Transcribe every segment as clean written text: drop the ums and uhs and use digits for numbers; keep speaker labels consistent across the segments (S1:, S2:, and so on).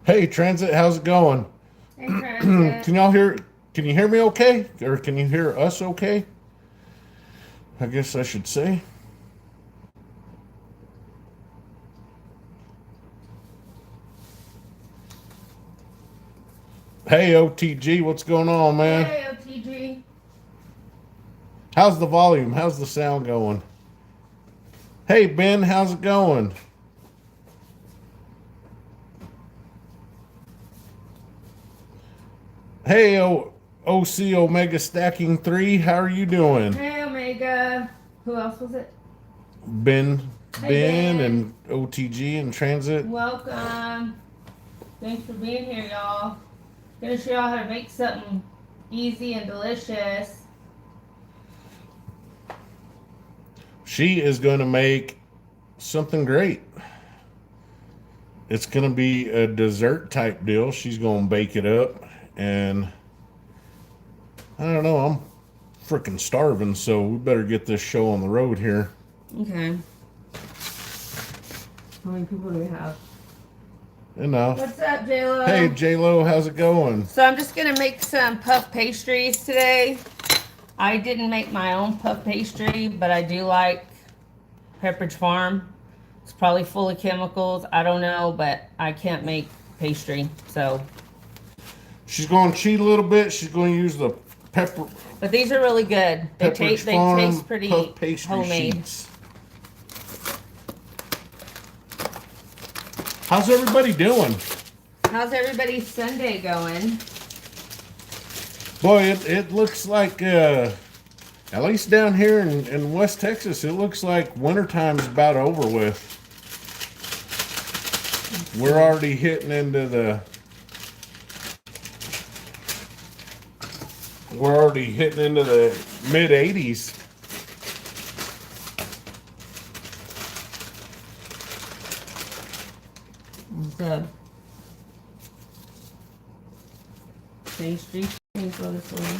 S1: Hey, Transit, how's it going?
S2: Hey,
S1: Can
S2: Transit.
S1: y'all hear? Can you hear me okay? Or can you hear us okay? I guess I should say. Hey, OTG, what's going on, man?
S2: Hey, OTG.
S1: How's the volume? How's the sound going? Hey, Ben, how's it going? Hey, OC Omega Stacking 3, how are you doing?
S2: Hey, Omega. Who else was it?
S1: Ben,
S2: Hey,
S1: Ben,
S2: Ben.
S1: and OTG and Transit.
S2: Welcome. Thanks for being here, y'all. Gonna show y'all how to make something easy and delicious.
S1: She is going to make something great. It's going to be a dessert type deal. She's going to bake it up. And I don't know, I'm freaking starving, so we better get this show on the road here.
S2: Okay. How many people do we have?
S1: Enough.
S2: What's up,
S1: Hey,
S2: JLo?
S1: J-Lo, how's it going?
S2: So I'm just gonna make some puff pastries today. I didn't make my own puff pastry, but I do like Pepperidge Farm. It's probably full of chemicals. I don't know, but I can't make pastry. So,
S1: She's going to cheat a little bit. She's going to use the pepper
S2: but these are really good.
S1: Pepperidge
S2: They taste
S1: Farm
S2: pretty
S1: puff pastry
S2: homemade.
S1: sheets. How's everybody doing?
S2: How's everybody's Sunday going?
S1: Boy, it looks like, at least down here in West Texas, it looks like wintertime's about over with. We're already hitting into the we're already hitting into the mid 80s.
S2: The pastry. Can you throw this away?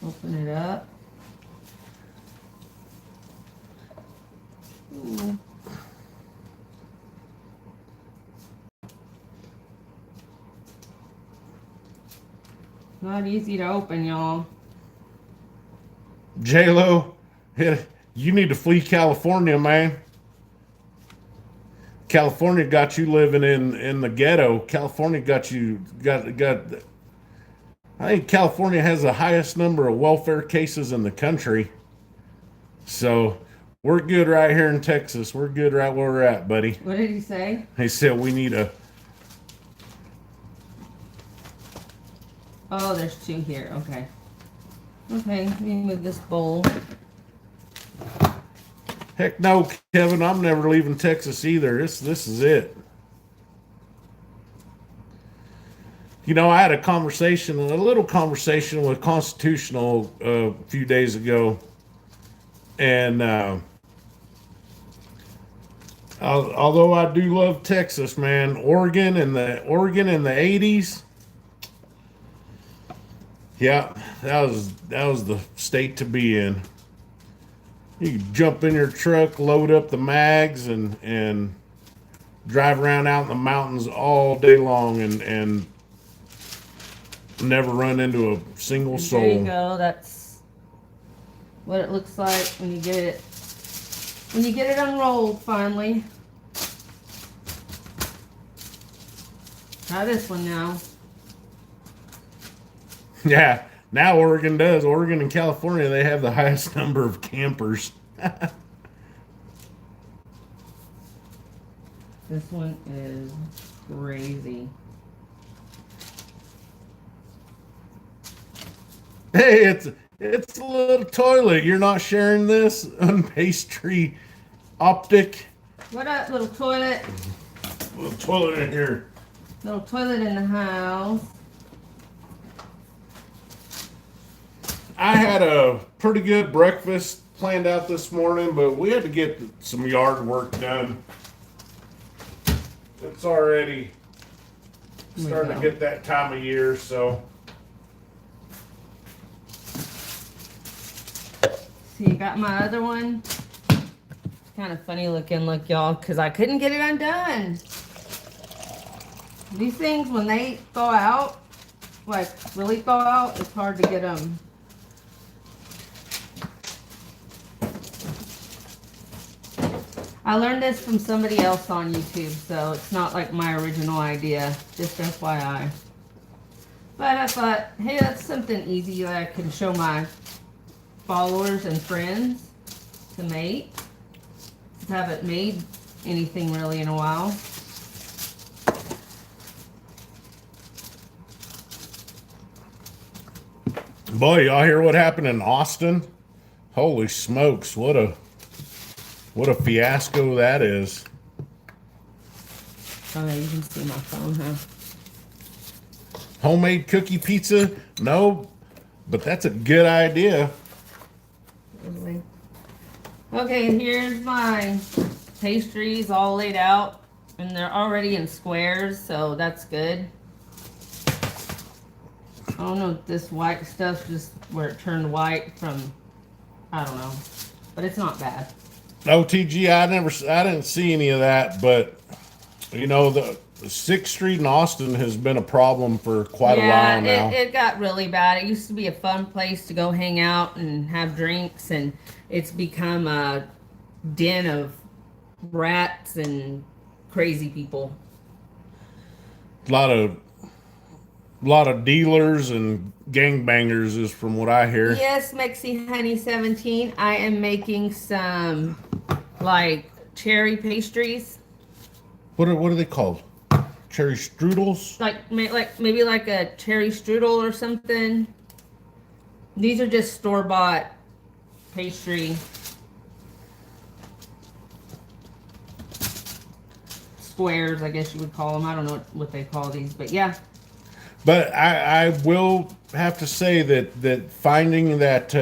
S2: Open it up. Ooh. Not easy to open, y'all.
S1: J-Lo, you need to flee California, man. California got you living in the ghetto. California got you got. I think California has the highest number of welfare cases in the country. So we're good right here in Texas. We're good right where we're at, buddy.
S2: What did he say?
S1: They said we need a.
S2: Oh, there's two here. Okay. Okay, let me move this bowl.
S1: Heck no, Kevin. I'm never leaving Texas either. This is it. You know, I had a little conversation with Constitutional a few days ago, and although I do love Texas, man, Oregon in the '80s, yeah, that was the state to be in. You could jump in your truck, load up the mags, and drive around out in the mountains all day long, and never run into a single
S2: And there you
S1: soul.
S2: go. That's what it looks like when you get it unrolled finally. Try this one now.
S1: Yeah, now Oregon does. Oregon and California, they have the highest number of campers.
S2: This one is crazy.
S1: Hey, it's a little toilet. You're not sharing this on pastry optic.
S2: What up, little toilet?
S1: Little toilet in here.
S2: Little toilet in the house.
S1: I had a pretty good breakfast planned out this morning, but we had to get some yard work done. It's already starting to get that time of year, so
S2: See, you got my other one. kind of funny looking, look, y'all, because I couldn't get it undone. These things, when they thaw out, like really thaw out, it's hard to get them. I learned this from somebody else on YouTube, so it's not like my original idea, just FYI. But I thought, hey, that's something easy that I can show my followers and friends to make. I haven't made anything really in a while.
S1: Boy, y'all hear what happened in Austin? Holy smokes, what a fiasco that is.
S2: Oh, yeah, you can see my phone, huh?
S1: Homemade cookie pizza? No, but that's a good idea.
S2: Okay, here's my pastries all laid out, and they're already in squares, so that's good. I don't know if this white stuff's just where it turned white from, I don't know, but it's not bad.
S1: OTG, I didn't see any of that, but you know, the 6th Street in Austin has been a problem for quite a while now.
S2: It got really bad. It used to be a fun place to go hang out and have drinks, and it's become a den of rats and crazy people.
S1: A lot of dealers and gangbangers is from what I hear.
S2: Yes, Mexi Honey 17. I am making some like cherry pastries.
S1: What are they called? Cherry strudels?
S2: Like maybe like a cherry strudel or something. These are just store-bought pastry squares, I guess you would call them. I don't know what they call these, but yeah.
S1: But I will have to say that finding that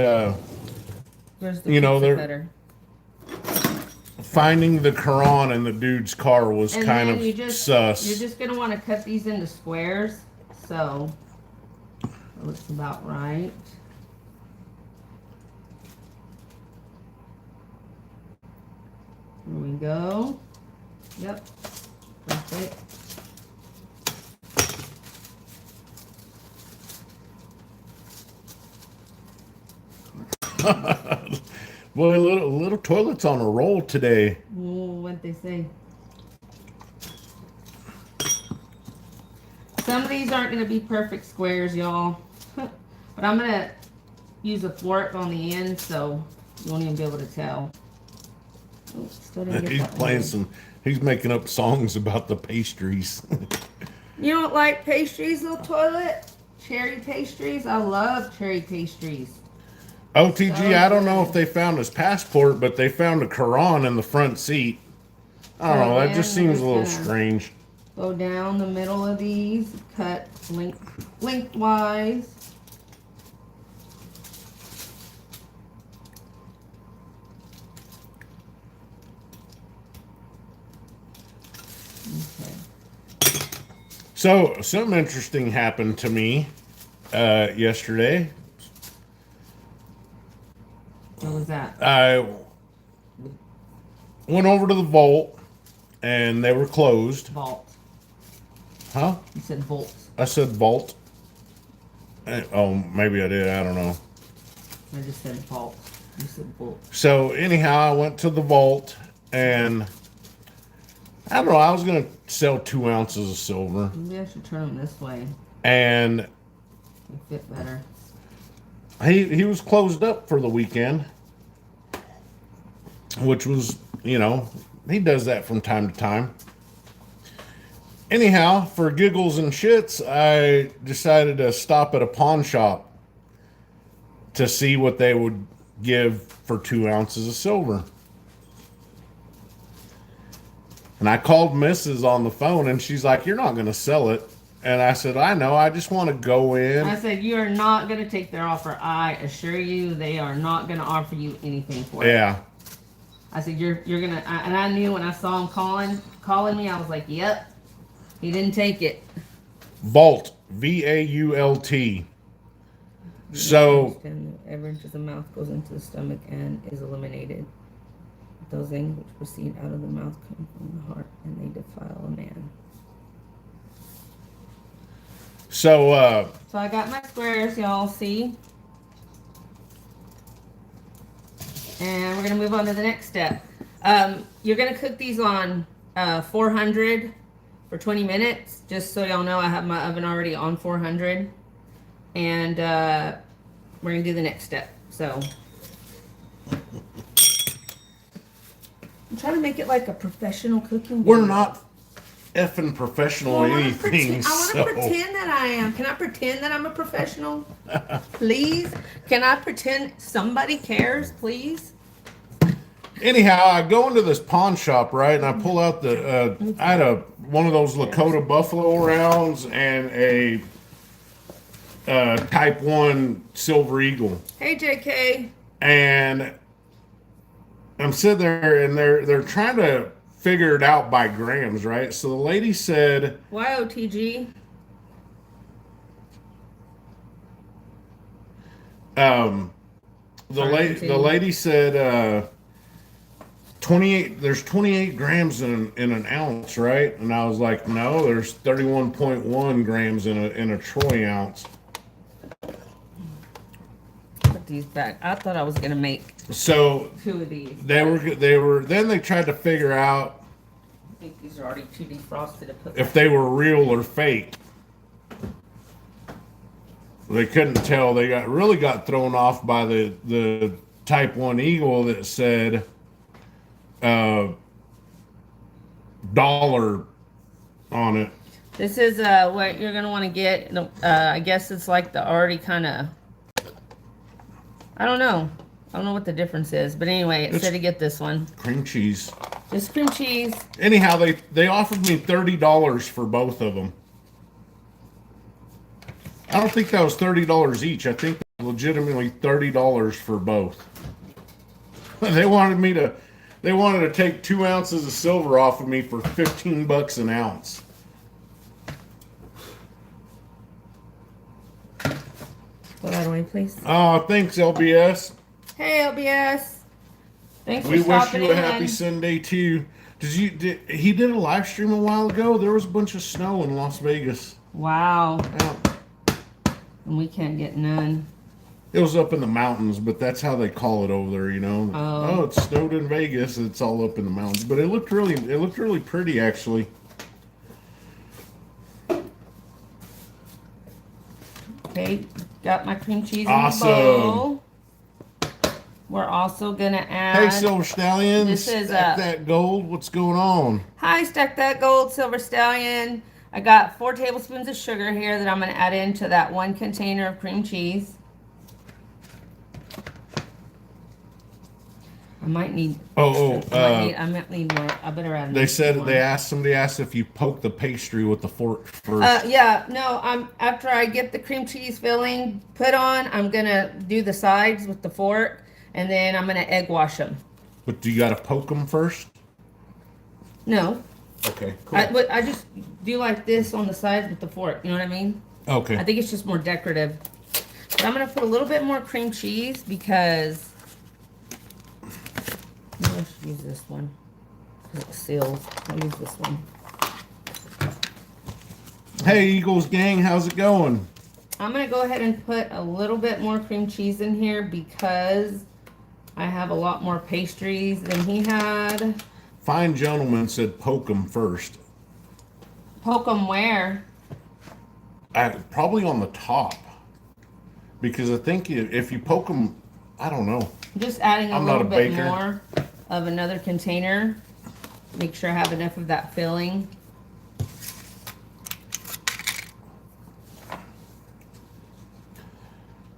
S1: you know, they're finding the Quran in the dude's car was
S2: and
S1: kind
S2: then
S1: of sus.
S2: You're just gonna want to cut these into squares, so it looks about right. Here we go. Yep, perfect.
S1: Boy, little toilets on a roll today.
S2: Oh, what'd they say? Some of these aren't going to be perfect squares, y'all. But I'm going to use a fork on the end, so you won't even be able to tell. Oh, still didn't get
S1: He's
S2: that
S1: playing
S2: one.
S1: he's making up songs about the pastries.
S2: You don't like pastries, little toilet? Cherry pastries? I love cherry pastries.
S1: OTG,
S2: So
S1: I don't know
S2: good.
S1: if they found his passport, but they found a Quran in the front seat. I don't know, that just seems a little strange.
S2: Go down the middle of these, cut lengthwise. Okay.
S1: So, something interesting happened to me yesterday.
S2: What was that?
S1: I went over to the vault, and they were closed.
S2: Vault.
S1: Huh?
S2: You said bolts.
S1: I said vault. Oh, maybe I did. I don't know.
S2: I just said vault. You said bolt.
S1: So, anyhow, I went to the vault, and I don't know. I was going to sell 2 ounces of silver.
S2: Maybe I should turn them this way.
S1: And
S2: They fit better.
S1: he was closed up for the weekend, which was, you know, he does that from time to time. Anyhow, for giggles and shits, I decided to stop at a pawn shop to see what they would give for 2 ounces of silver. And I called Mrs. on the phone, and she's like, "You're not going to sell it." And I said, "I know. I just want to go in."
S2: I said, you are not going to take their offer. I assure you, they are not going to offer you anything for it.
S1: Yeah.
S2: I said, you're going to, and I knew when I saw him calling me, I was like, yep, he didn't take it.
S1: Vault, VAULT. So,
S2: Every inch of the mouth goes into the stomach and is eliminated. Those things which proceed out of the mouth come from the heart, and they defile a man.
S1: So,
S2: So I got my squares, y'all see. And we're gonna move on to the next step. You're gonna cook these on 400 for 20 minutes. Just so y'all know, I have my oven already on 400. And we're gonna do the next step. So I'm trying to make it like a professional cooking
S1: we're
S2: video.
S1: not effing professional
S2: Well,
S1: at
S2: I wanna
S1: anything.
S2: pretend that I am. Can I pretend that I'm a professional? Please? Can I pretend somebody cares, please?
S1: Anyhow, I go into this pawn shop, right, and I pull out I had one of those Lakota Buffalo rounds and a Type 1 Silver Eagle.
S2: Hey, JK.
S1: And I'm sitting there, and they're trying to figure it out by grams, right? So the lady said,
S2: YOTG.
S1: the lady said 28. There's 28 grams in an ounce, right? And I was like, no, there's 31.1 grams in a troy ounce.
S2: Put these back. I thought I was gonna make
S1: So
S2: 2 of these.
S1: they were then they tried to figure out
S2: I think these are already too defrosted to put
S1: if they were real or fake. They couldn't tell. They really got thrown off by the Type 1 Eagle that said dollar on it.
S2: This is what you're gonna want to get. I guess it's like the already kind of. I don't know what the difference is, but anyway, it said to get this one.
S1: Cream cheese.
S2: Just cream cheese.
S1: Anyhow, they offered me $30 for both of them. I don't think that was $30 each. I think legitimately $30 for both. They wanted to take 2 ounces of silver off of me for $15 an ounce.
S2: Go that away, please.
S1: Oh, thanks, LBS.
S2: Hey, LBS. Thanks for
S1: We wish
S2: stopping
S1: you a
S2: in.
S1: happy Sunday too. He did a live stream a while ago. There was a bunch of snow in Las Vegas.
S2: Wow.
S1: Yeah.
S2: And we can't get none.
S1: It was up in the mountains, but that's how they call it over there, you know.
S2: Oh.
S1: It snowed in Vegas. It's all up in the mountains, but it looked really pretty actually.
S2: Okay, got my cream cheese
S1: Awesome.
S2: in the bowl. We're also gonna add.
S1: Hey, Silver Stallion.
S2: This is
S1: Stack that gold. What's going on?
S2: Hi, Stack That Gold, Silver Stallion. I got 4 tablespoons of sugar here that I'm gonna add into that 1 container of cream cheese. I might need. I might need more. I better add.
S1: Somebody asked if you poke the pastry with the fork first.
S2: Yeah, no. After I get the cream cheese filling put on, I'm gonna do the sides with the fork, and then I'm gonna egg wash them.
S1: But do you gotta poke them first?
S2: No.
S1: Okay, cool.
S2: I just do like this on the sides with the fork. You know what I mean?
S1: Okay.
S2: I think it's just more decorative. But I'm gonna put a little bit more cream cheese because. Maybe I should use this one. It seals. I'll use this one.
S1: Hey, Eagles gang, how's it going?
S2: I'm going to go ahead and put a little bit more cream cheese in here because I have a lot more pastries than he had.
S1: Fine gentleman said poke them first.
S2: Poke them where?
S1: Probably on the top. Because I think if you poke them, I don't know.
S2: Just adding
S1: I'm
S2: a
S1: not
S2: little
S1: a
S2: bit
S1: baker.
S2: more of another container. Make sure I have enough of that filling.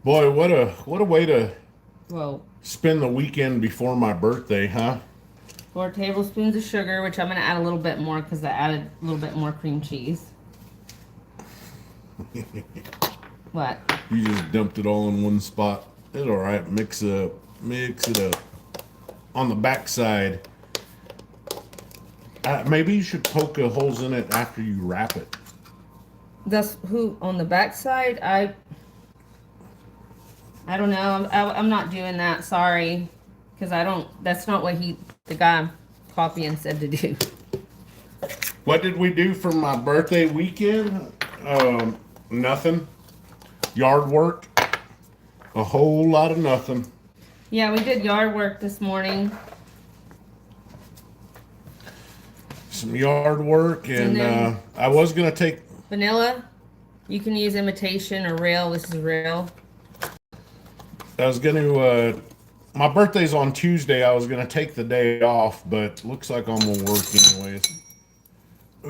S1: Boy, what a way to
S2: Whoa.
S1: spend the weekend before my birthday, huh?
S2: 4 tablespoons of sugar, which I'm going to add a little bit more because I added a little bit more cream cheese. What?
S1: You just dumped it all in one spot. It's all right. Mix it up. Mix it up. On the back side, maybe you should poke holes in it after you wrap it.
S2: That's who on the back side. I don't know. I'm not doing that. Sorry, because I don't. That's not what the guy copying said to do.
S1: What did we do for my birthday weekend? Nothing. Yard work. A whole lot of nothing.
S2: Yeah, we did yard work this morning.
S1: Some yard work, and
S2: then
S1: I was gonna take
S2: vanilla. You can use imitation or real. This is real.
S1: I was gonna my birthday's on Tuesday. I was gonna take the day off, but looks like I'm gonna work anyways.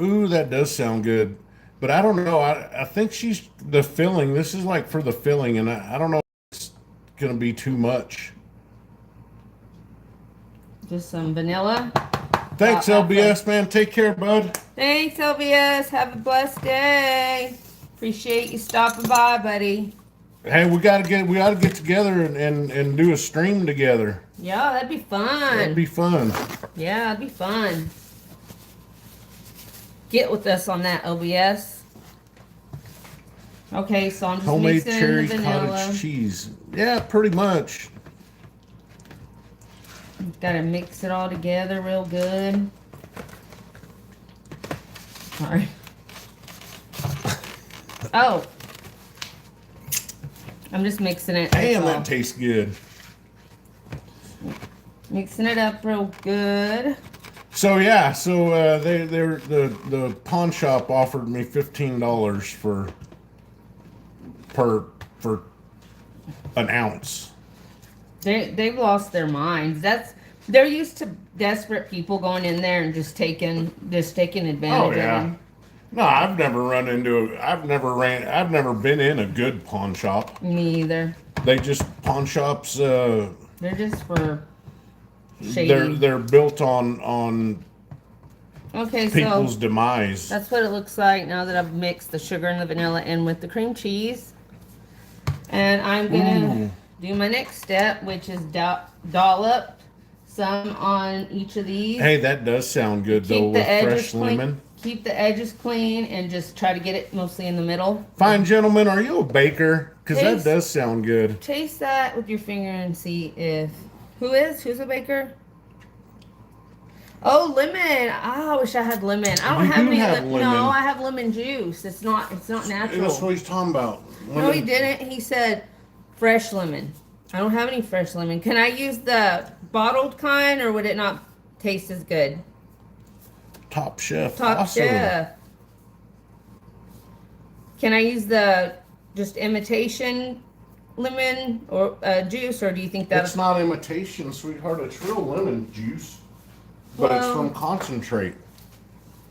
S1: Ooh, that does sound good. But I don't know. I think she's the filling. This is like for the filling, and I don't know if it's gonna be too much.
S2: Just some vanilla.
S1: Thanks, LBS, man. Take care, bud.
S2: Thanks, LBS. Have a blessed day. Appreciate you stopping by, buddy.
S1: Hey, we gotta get together and do a stream together.
S2: Yeah, that'd be fun.
S1: That'd be fun.
S2: Yeah, it'd be fun. Get with us on that, LBS. Okay, so I'm just
S1: Homemade
S2: mixing
S1: cherry
S2: the vanilla.
S1: cottage cheese. Yeah, pretty much.
S2: Gotta mix it all together real good. Sorry. Oh. I'm just mixing it.
S1: Damn, that tastes good.
S2: Mixing it up real good.
S1: So yeah, the pawn shop offered me $15 for an ounce.
S2: They've lost their minds. They're used to desperate people going in there and just taking advantage of them.
S1: No, I've never been in a good pawn shop.
S2: Me either.
S1: They just pawn shops.
S2: They're just for shady.
S1: They're built on
S2: Okay,
S1: people's
S2: so
S1: demise.
S2: that's what it looks like now that I've mixed the sugar and the vanilla in with the cream cheese. And I'm gonna do my next step, which is dollop some on each of these.
S1: Hey, that does sound good though, with fresh lemon.
S2: Keep the edges clean and just try to get it mostly in the middle.
S1: Fine gentleman, are you a baker? Because that does sound good.
S2: Taste that with your finger and see if who's a baker. Oh, lemon! Oh, I wish I had lemon. I don't have any lemon. No, I have lemon juice. It's not natural.
S1: That's what he's talking about.
S2: No, he didn't. He said fresh lemon. I don't have any fresh lemon. Can I use the bottled kind, or would it not taste as good?
S1: Top Chef.
S2: Top
S1: awesome.
S2: Chef. Can I use the just imitation lemon or juice, or do you think
S1: that's not imitation, sweetheart? It's real lemon juice, but it's from concentrate.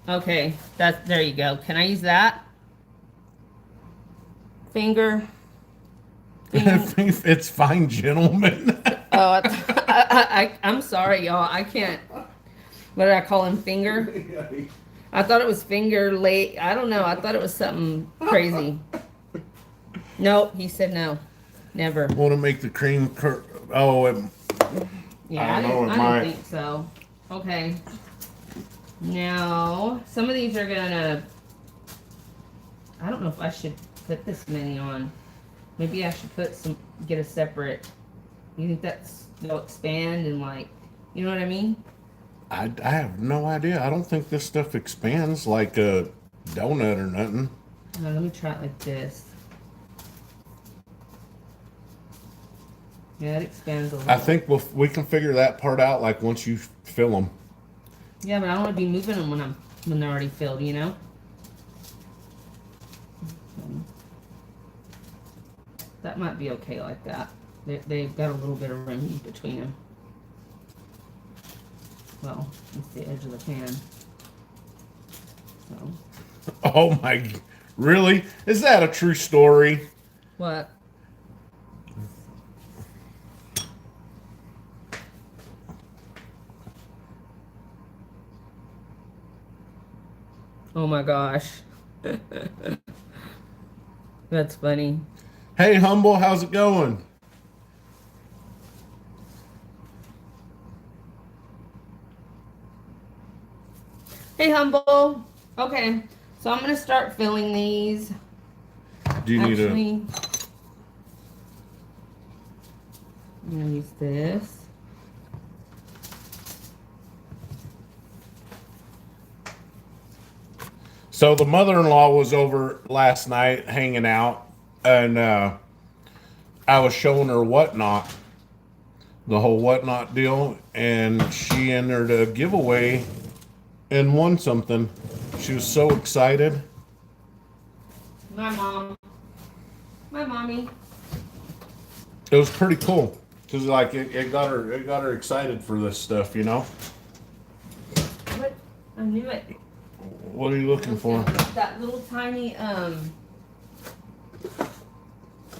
S2: Okay, there you go. Can I use that? Finger.
S1: It's fine, gentlemen.
S2: Oh, I'm sorry, y'all. I can't. What did I call him? Finger? I thought it was finger late. I don't know. I thought it was something crazy. Nope. He said no. Never.
S1: Want to make the cream
S2: yeah, I don't think so. Okay. Now, some of these are gonna. I don't know if I should put this many on. Maybe I should get a separate. You think they'll expand and you know what I mean?
S1: I have no idea. I don't think this stuff expands like a donut or nothing.
S2: Now, let me try it like this. Yeah, it expands a little.
S1: I think we can figure that part out once you fill them.
S2: Yeah, but I don't want to be moving them when they're already filled, you know? That might be okay like that. They've got a little bit of room between them. Well, it's the edge of the pan. So.
S1: Oh my, really? Is that a true story?
S2: What? Oh my gosh. That's funny.
S1: Hey, Humble, how's it going?
S2: Hey, Humble. Okay, so I'm going to start filling these.
S1: Do you need
S2: I'm going to use this.
S1: So the mother-in-law was over last night hanging out, and I was showing her whatnot, the whole whatnot deal, and she entered a giveaway and won something. She was so excited.
S2: My mom. My mommy.
S1: It was pretty cool because like it got her excited for this stuff, you know.
S2: What? I knew it.
S1: What are you looking for?
S2: That little tiny, the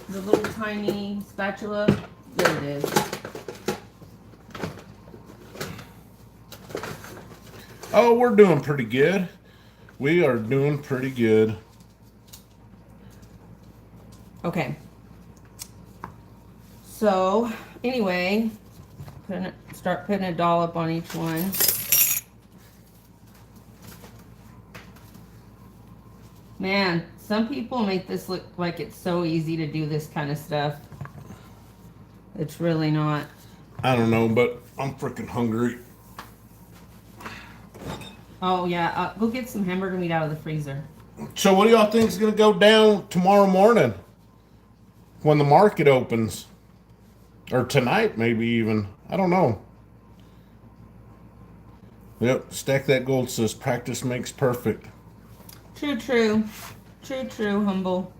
S2: little tiny spatula. There it is.
S1: Oh, we're doing pretty good. We are doing pretty good.
S2: Okay. So, anyway, start putting a dollop on each one. Man, some people make this look like it's so easy to do this kind of stuff. It's really not.
S1: I don't know, but I'm freaking hungry.
S2: Oh, yeah. Go get some hamburger meat out of the freezer.
S1: So what do y'all think is going to go down tomorrow morning when the market opens? Or tonight, maybe even. I don't know. Yep, Stack That Gold says practice makes perfect.
S2: True, true. True, true, humble.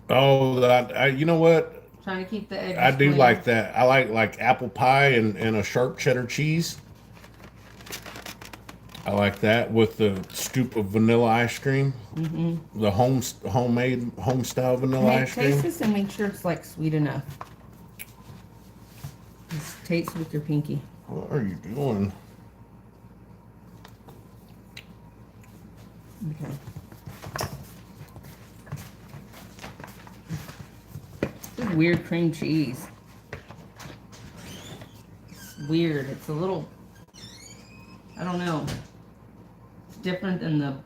S1: Oh, you know what?
S2: Trying to keep the edges
S1: I do
S2: clean.
S1: like that. I like apple pie and a sharp cheddar cheese. I like that with the scoop of vanilla ice cream. Mm-hmm. The homemade, home style vanilla ice cream.
S2: Taste this and make sure it's like sweet enough. Just taste with your pinky.
S1: What are you doing?
S2: Okay. This is weird cream cheese. It's weird. It's a little, I don't know. It's different than the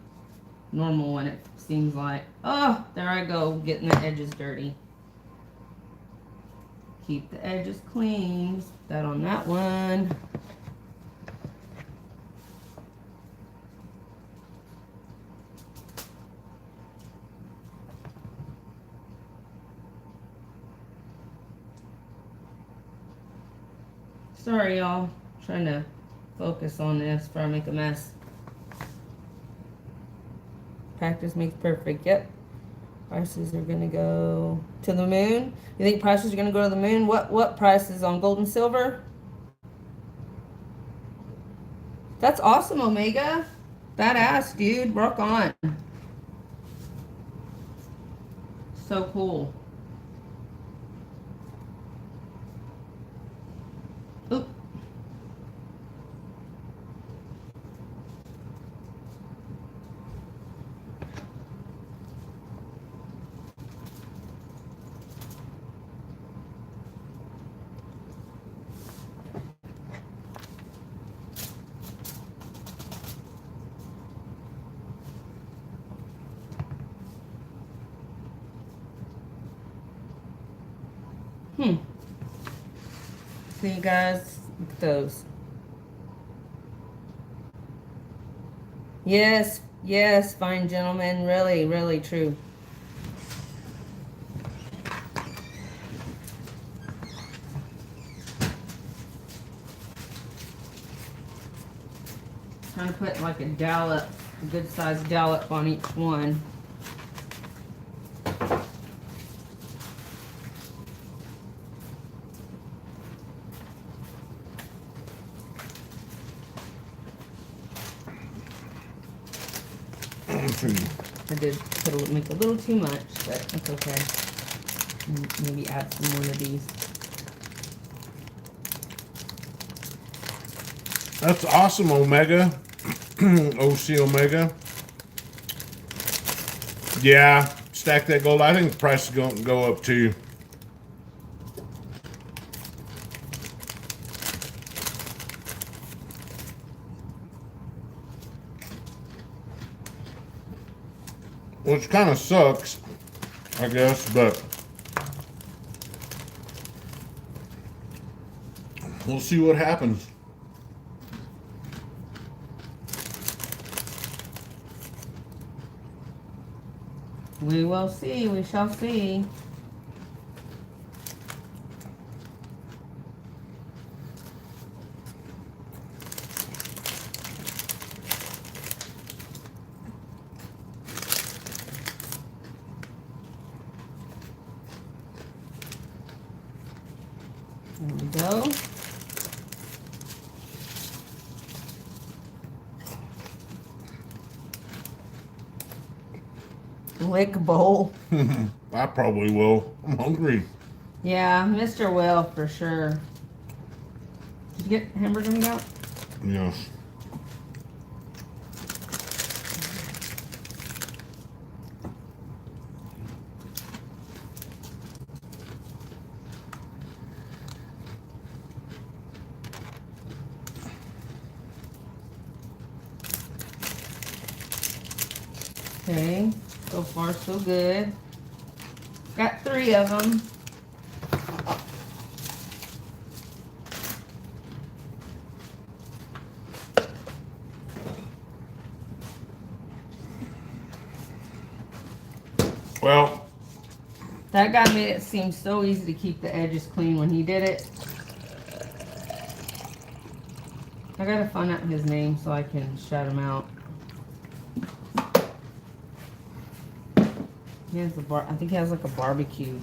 S2: normal one, it seems like. Oh, there I go, getting the edges dirty. Keep the edges clean. Put that on that one. Sorry, y'all. Trying to focus on this before I make a mess. Practice makes perfect. Yep. Prices are gonna go to the moon. You think prices are gonna go to the moon? What prices on gold and silver? That's awesome, Omega. Badass, dude. Rock on. So cool. Oop. See you guys, look at those. Yes, yes, fine gentlemen, really, really true. Trying to put like a dollop, a good sized dollop on each one. I did make a little too much, but that's okay. Maybe add some more of these.
S1: That's awesome, Omega. OC Omega. Yeah, Stack That Gold. I think the price is going to go up too. Which kind of sucks, I guess, but we'll see what happens.
S2: We will see. We shall see. There we go. Lick bowl.
S1: I probably will. I'm hungry.
S2: Yeah, Mr. Will for sure. Did you get hamburger meat out?
S1: Yes.
S2: Okay, so far so good. Got 3 of them.
S1: Well,
S2: That guy made it seem so easy to keep the edges clean when he did it. I gotta find out his name so I can shout him out. He has I think he has like a barbecue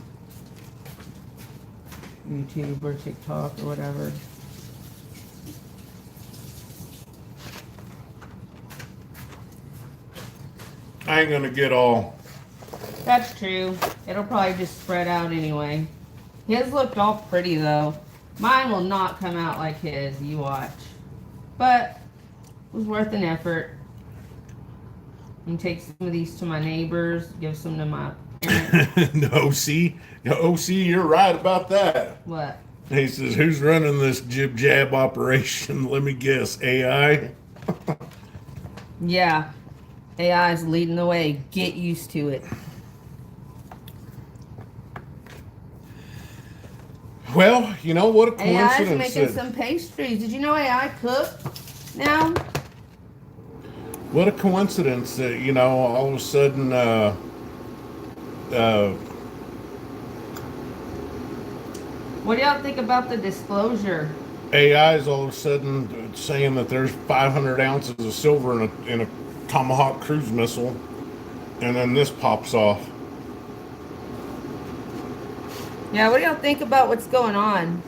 S2: YouTube or TikTok or whatever.
S1: I ain't gonna get all.
S2: That's true. It'll probably just spread out anyway. His looked all pretty though. Mine will not come out like his, you watch. But it was worth an effort. You can take some of these to my neighbors, give some to my parents.
S1: No, see, you're right about that.
S2: What?
S1: He says, "Who's running this jib jab operation?" Let me guess, AI.
S2: Yeah. AI is leading the way. Get used to it.
S1: Well, you know what a
S2: AI is
S1: coincidence.
S2: making some pastries. Did you know AI cook now?
S1: What a coincidence that, all of a sudden,
S2: What do y'all think about the disclosure?
S1: AI is all of a sudden saying that there's 500 ounces of silver in a Tomahawk cruise missile, and then this pops off.
S2: Yeah, what do y'all think about what's going on?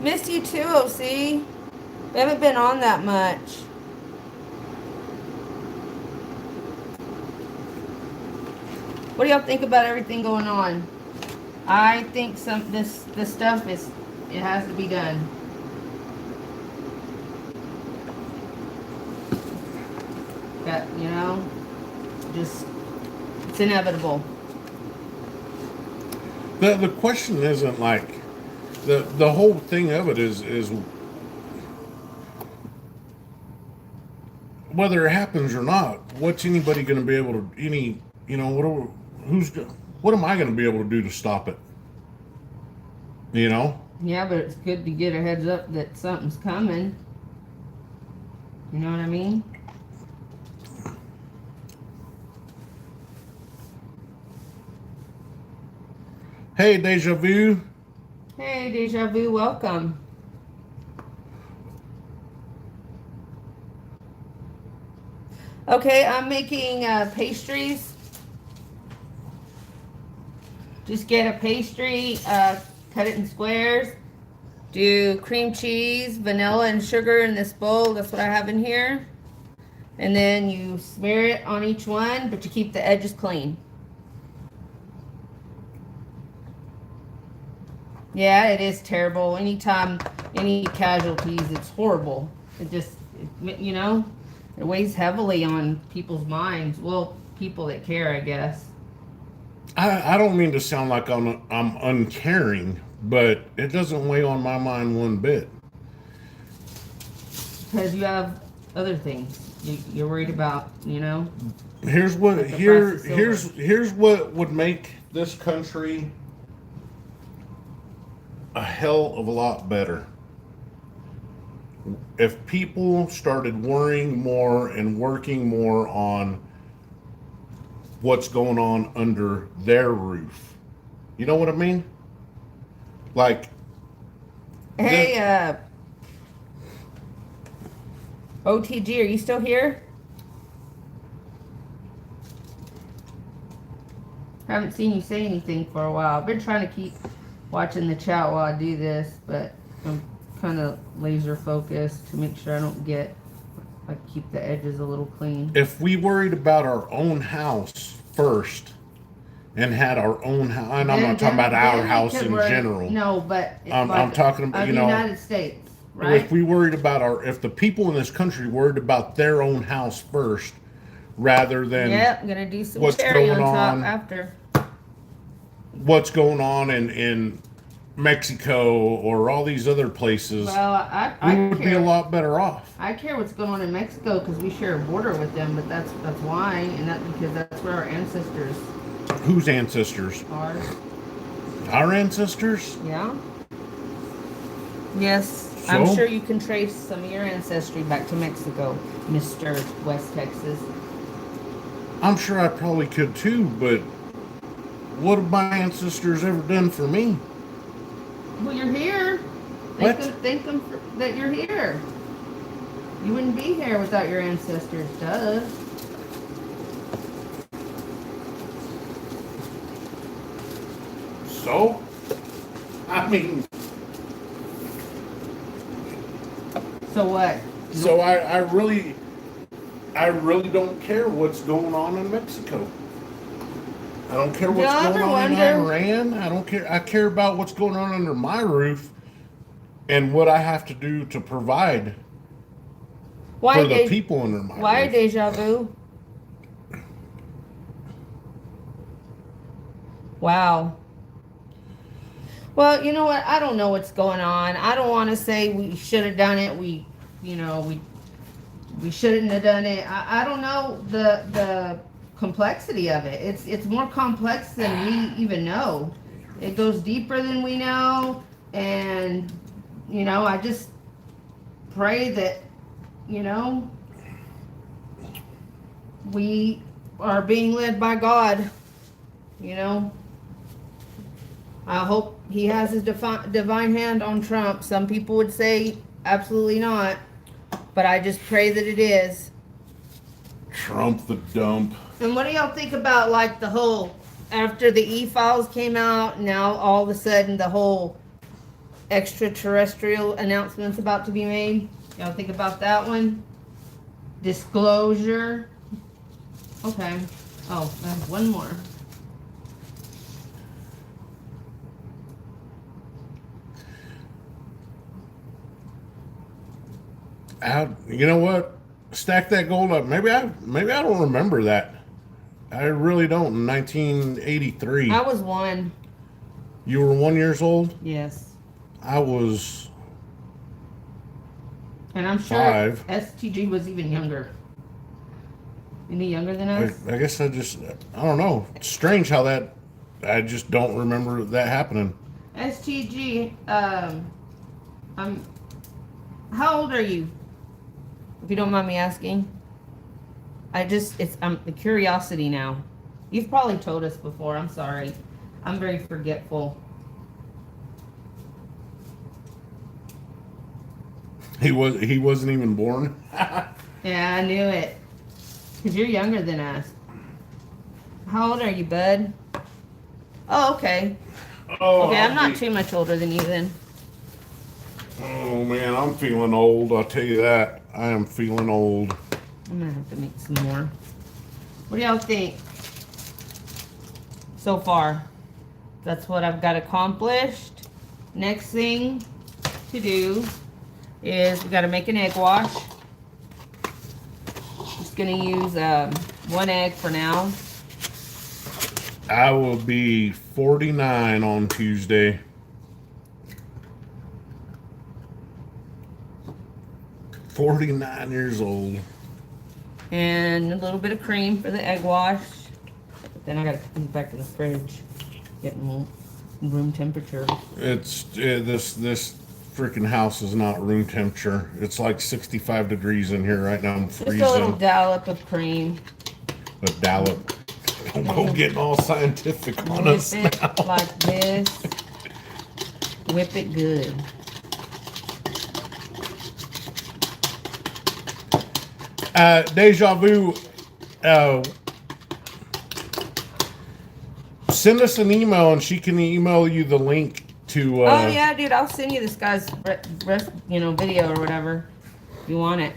S2: Missed you too, OC. We haven't been on that much. What do y'all think about everything going on? I think this stuff it has to be done. That, just it's inevitable.
S1: The question isn't like the whole thing of it is whether it happens or not. What's anybody going to be able to what am I going to be able to do to stop it?
S2: Yeah, but it's good to get a heads up that something's coming. You know what I mean?
S1: Hey, Deja Vu.
S2: Hey, Deja Vu, welcome. Okay, I'm making pastries. Just get a pastry, cut it in squares. Do cream cheese, vanilla, and sugar in this bowl. That's what I have in here. And then you smear it on each one, but you keep the edges clean. Yeah, it is terrible. Anytime any casualties, it's horrible. It weighs heavily on people's minds. Well, people that care, I guess.
S1: I don't mean to sound like I'm uncaring, but it doesn't weigh on my mind one bit.
S2: Because you have other things you're worried about,
S1: Here's what
S2: Like
S1: here's what would make this country a hell of a lot better. If people started worrying more and working more on what's going on under their roof. You know what I mean? Like,
S2: Hey, OTG, are you still here? Haven't seen you say anything for a while. I've been trying to keep watching the chat while I do this, but I'm kind of laser focused to make sure I don't get, I keep the edges a little clean.
S1: if we worried about our own house first and had our own house, and I'm not talking about our house in general.
S2: No, but
S1: I'm talking about,
S2: the United States, right?
S1: if we worried about if the people in this country worried about their own house first, rather than
S2: Yeah, I'm gonna do some
S1: what's
S2: cherry on
S1: going
S2: top
S1: on.
S2: after.
S1: what's going on in Mexico or all these other places,
S2: Well,
S1: we would be a lot better off.
S2: I care what's going on in Mexico because we share a border with them, but that's why, and that because that's where our ancestors
S1: Whose ancestors?
S2: are.
S1: Our ancestors?
S2: Yeah. Yes,
S1: So?
S2: I'm sure you can trace some of your ancestry back to Mexico, Mr. West Texas.
S1: I'm sure I probably could too, but what have my ancestors ever done for me?
S2: Well, you're here.
S1: What?
S2: Thank them that you're here. You wouldn't be here without your ancestors, duh.
S1: So? I mean,
S2: So what?
S1: so I really don't care what's going on in Mexico. I don't care what's
S2: Yeah, I
S1: going on
S2: wonder.
S1: in Iran. I don't care. I care about what's going on under my roof and what I have to do to provide
S2: Why
S1: for the people under my
S2: Why
S1: roof.
S2: deja vu? Wow. Well, you know what? I don't know what's going on. I don't want to say we should have done it. We shouldn't have done it. I don't know the complexity of it. It's more complex than we even know. It goes deeper than we know, and I just pray that we are being led by God. I hope he has his divine hand on Trump. Some people would say absolutely not, but I just pray that it is.
S1: Trump the dump.
S2: And what do y'all think about like the whole, after the E-Files came out, now all of a sudden the whole extraterrestrial announcement's about to be made? Y'all think about that one? Disclosure. Okay. Oh, I have one more.
S1: You know what? Stack that gold up. Maybe I don't remember that. I really don't. In 1983.
S2: I was one.
S1: You were 1 year old?
S2: Yes.
S1: I was
S2: And I'm sure
S1: 5.
S2: STG was even younger. Any younger than us?
S1: I guess I don't know. It's strange how I just don't remember that happening.
S2: STG, how old are you? If you don't mind me asking. I'm the curiosity now. You've probably told us before. I'm sorry. I'm very forgetful.
S1: He wasn't even born.
S2: Yeah, I knew it. Because you're younger than us. How old are you, bud? Oh, okay.
S1: Oh,
S2: Okay, I'm not too much older than you then.
S1: Oh man, I'm feeling old. I'll tell you that. I am feeling old.
S2: I'm gonna have to make some more. What do y'all think? So far, that's what I've got accomplished. Next thing to do is we gotta make an egg wash. Just gonna use 1 egg for now.
S1: I will be 49 on Tuesday. 49 years old.
S2: And a little bit of cream for the egg wash. Then I gotta put these back in the fridge. Getting room temperature.
S1: This freaking house is not room temperature. It's like 65 degrees in here right now. I'm freezing.
S2: Just a little dollop of cream.
S1: A dollop. Don't go getting all scientific on
S2: Whip
S1: us
S2: it
S1: now.
S2: like this. Whip it good.
S1: Deja Vu, send us an email and she can email you the link to.
S2: Oh yeah, dude, I'll send you this guy's video or whatever if you want it.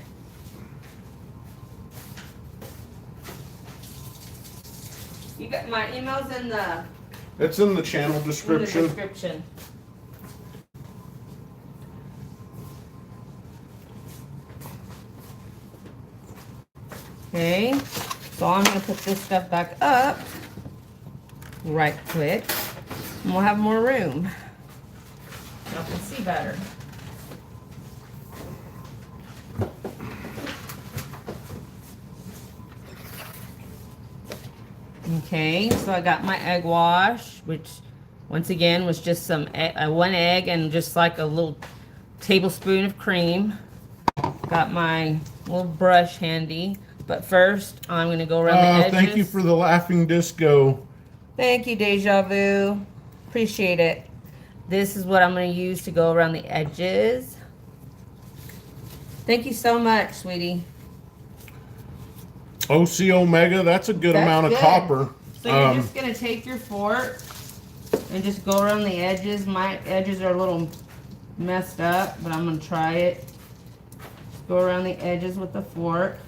S2: You got my emails in the
S1: It's in the channel description.
S2: Okay, so I'm gonna put this stuff back up right quick, and we'll have more room. Y'all can see better. Okay, so I got my egg wash, which once again was just some one egg and just like a little tablespoon of cream. Got my little brush handy, but first I'm gonna go around the edges.
S1: Thank you for the laughing disco.
S2: Thank you, Deja Vu. Appreciate it. This is what I'm gonna use to go around the edges. Thank you so much, sweetie.
S1: OC Omega, that's a good amount of copper.
S2: So you're just gonna take your fork and just go around the edges. My edges are a little messed up, but I'm gonna try it. Just go around the edges with the fork.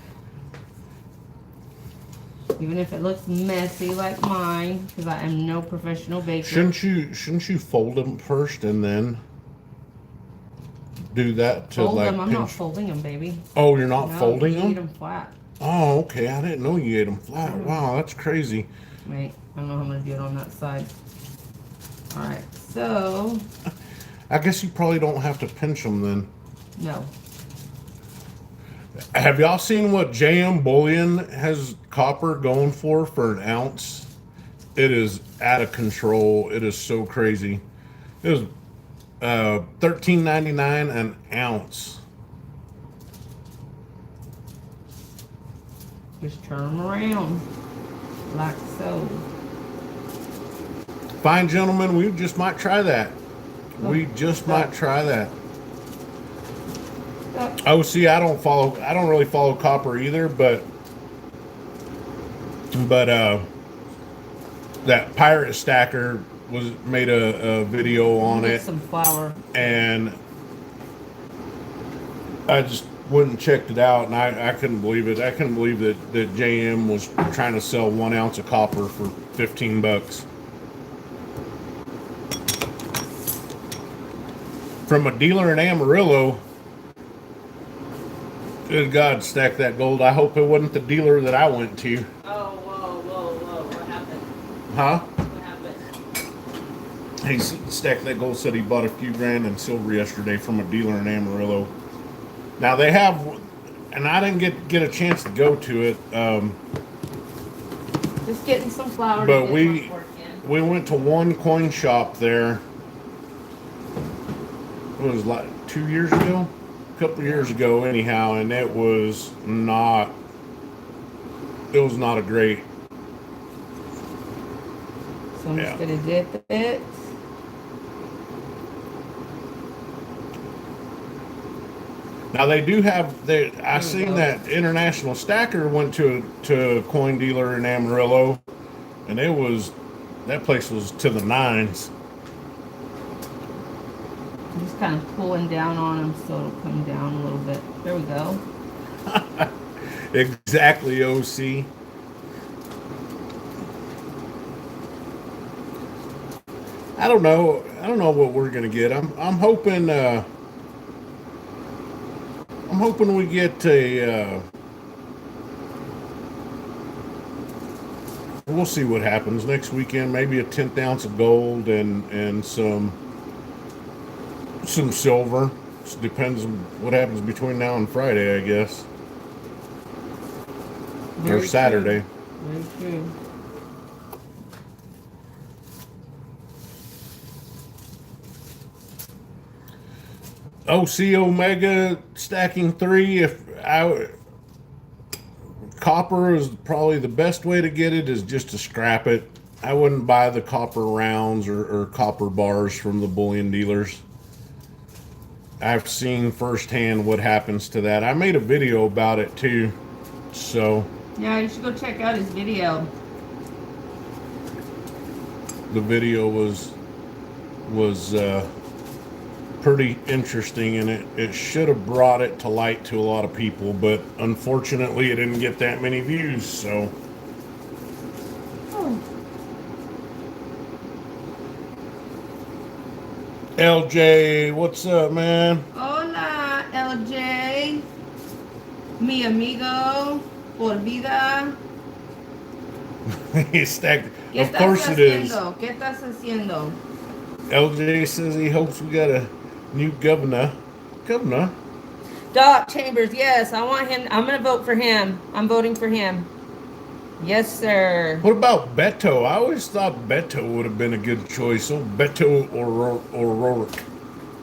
S2: Even if it looks messy like mine, because I am no professional baker.
S1: Shouldn't you fold them first and then do that to
S2: fold
S1: like
S2: them. I'm
S1: pinch?
S2: not folding them, baby.
S1: Oh, you're not
S2: No,
S1: folding
S2: you
S1: them?
S2: eat them flat.
S1: Oh, okay. I didn't know you ate them flat. Wow, that's crazy.
S2: Wait, I don't know how I'm gonna do it on that side. All right, so
S1: I guess you probably don't have to pinch them then.
S2: no.
S1: Have y'all seen what JM Bullion has copper going for an ounce? It is out of control. It is so crazy. It was $13.99 an ounce.
S2: Just turn them around like so.
S1: Fine, gentlemen, we just might try that. We just might try that. Oh, see, I don't really follow copper either, but that Pirate Stacker made a video on it.
S2: Some flour.
S1: And I just went and checked it out, and I couldn't believe it. I couldn't believe that JM was trying to sell 1 ounce of copper for $15. From a dealer in Amarillo. Good God, stack that gold. I hope it wasn't the dealer that I went to.
S2: Oh, whoa. What happened?
S1: Huh?
S2: What happened?
S1: He stacked that gold, said he bought a few grand in silver yesterday from a dealer in Amarillo. Now they have, and I didn't get a chance to go to it.
S2: Just getting some flour.
S1: But we went to one coin shop there. It was like 2 years ago, a couple years ago, anyhow, and it was not a great.
S2: So I'm just gonna dip it.
S1: Now they do have I seen that International Stacker went to a coin dealer in Amarillo, and that place was to the nines.
S2: I'm just kind of pulling down on them so it'll come down a little bit. There we go.
S1: Exactly, OC. I don't know what we're gonna get. I'm hoping we get a. We'll see what happens next weekend. Maybe a 1/10 ounce of gold and some silver. Just depends on what happens between now and Friday, I guess. Or Saturday.
S2: Very true.
S1: OC Omega stacking 3. Copper is probably the best way to get it is just to scrap it. I wouldn't buy the copper rounds or copper bars from the bullion dealers. I've seen firsthand what happens to that. I made a video about it too. So
S2: yeah, you should go check out his video.
S1: the video was pretty interesting, and it should have brought it to light to a lot of people, but unfortunately it didn't get that many views. So LJ, what's up, man?
S2: Hola, LJ. Mi amigo por vida.
S1: He's stacked.
S2: ¿Qué
S1: Of course
S2: estás
S1: it is.
S2: haciendo? ¿Qué estás haciendo?
S1: LJ says he hopes we got a new governor.
S2: Doc Chambers, yes, I want him. I'm going to vote for him. I'm voting for him. Yes, sir.
S1: What about Beto? I always thought Beto would have been a good choice. Oh, Beto or O'Rourke.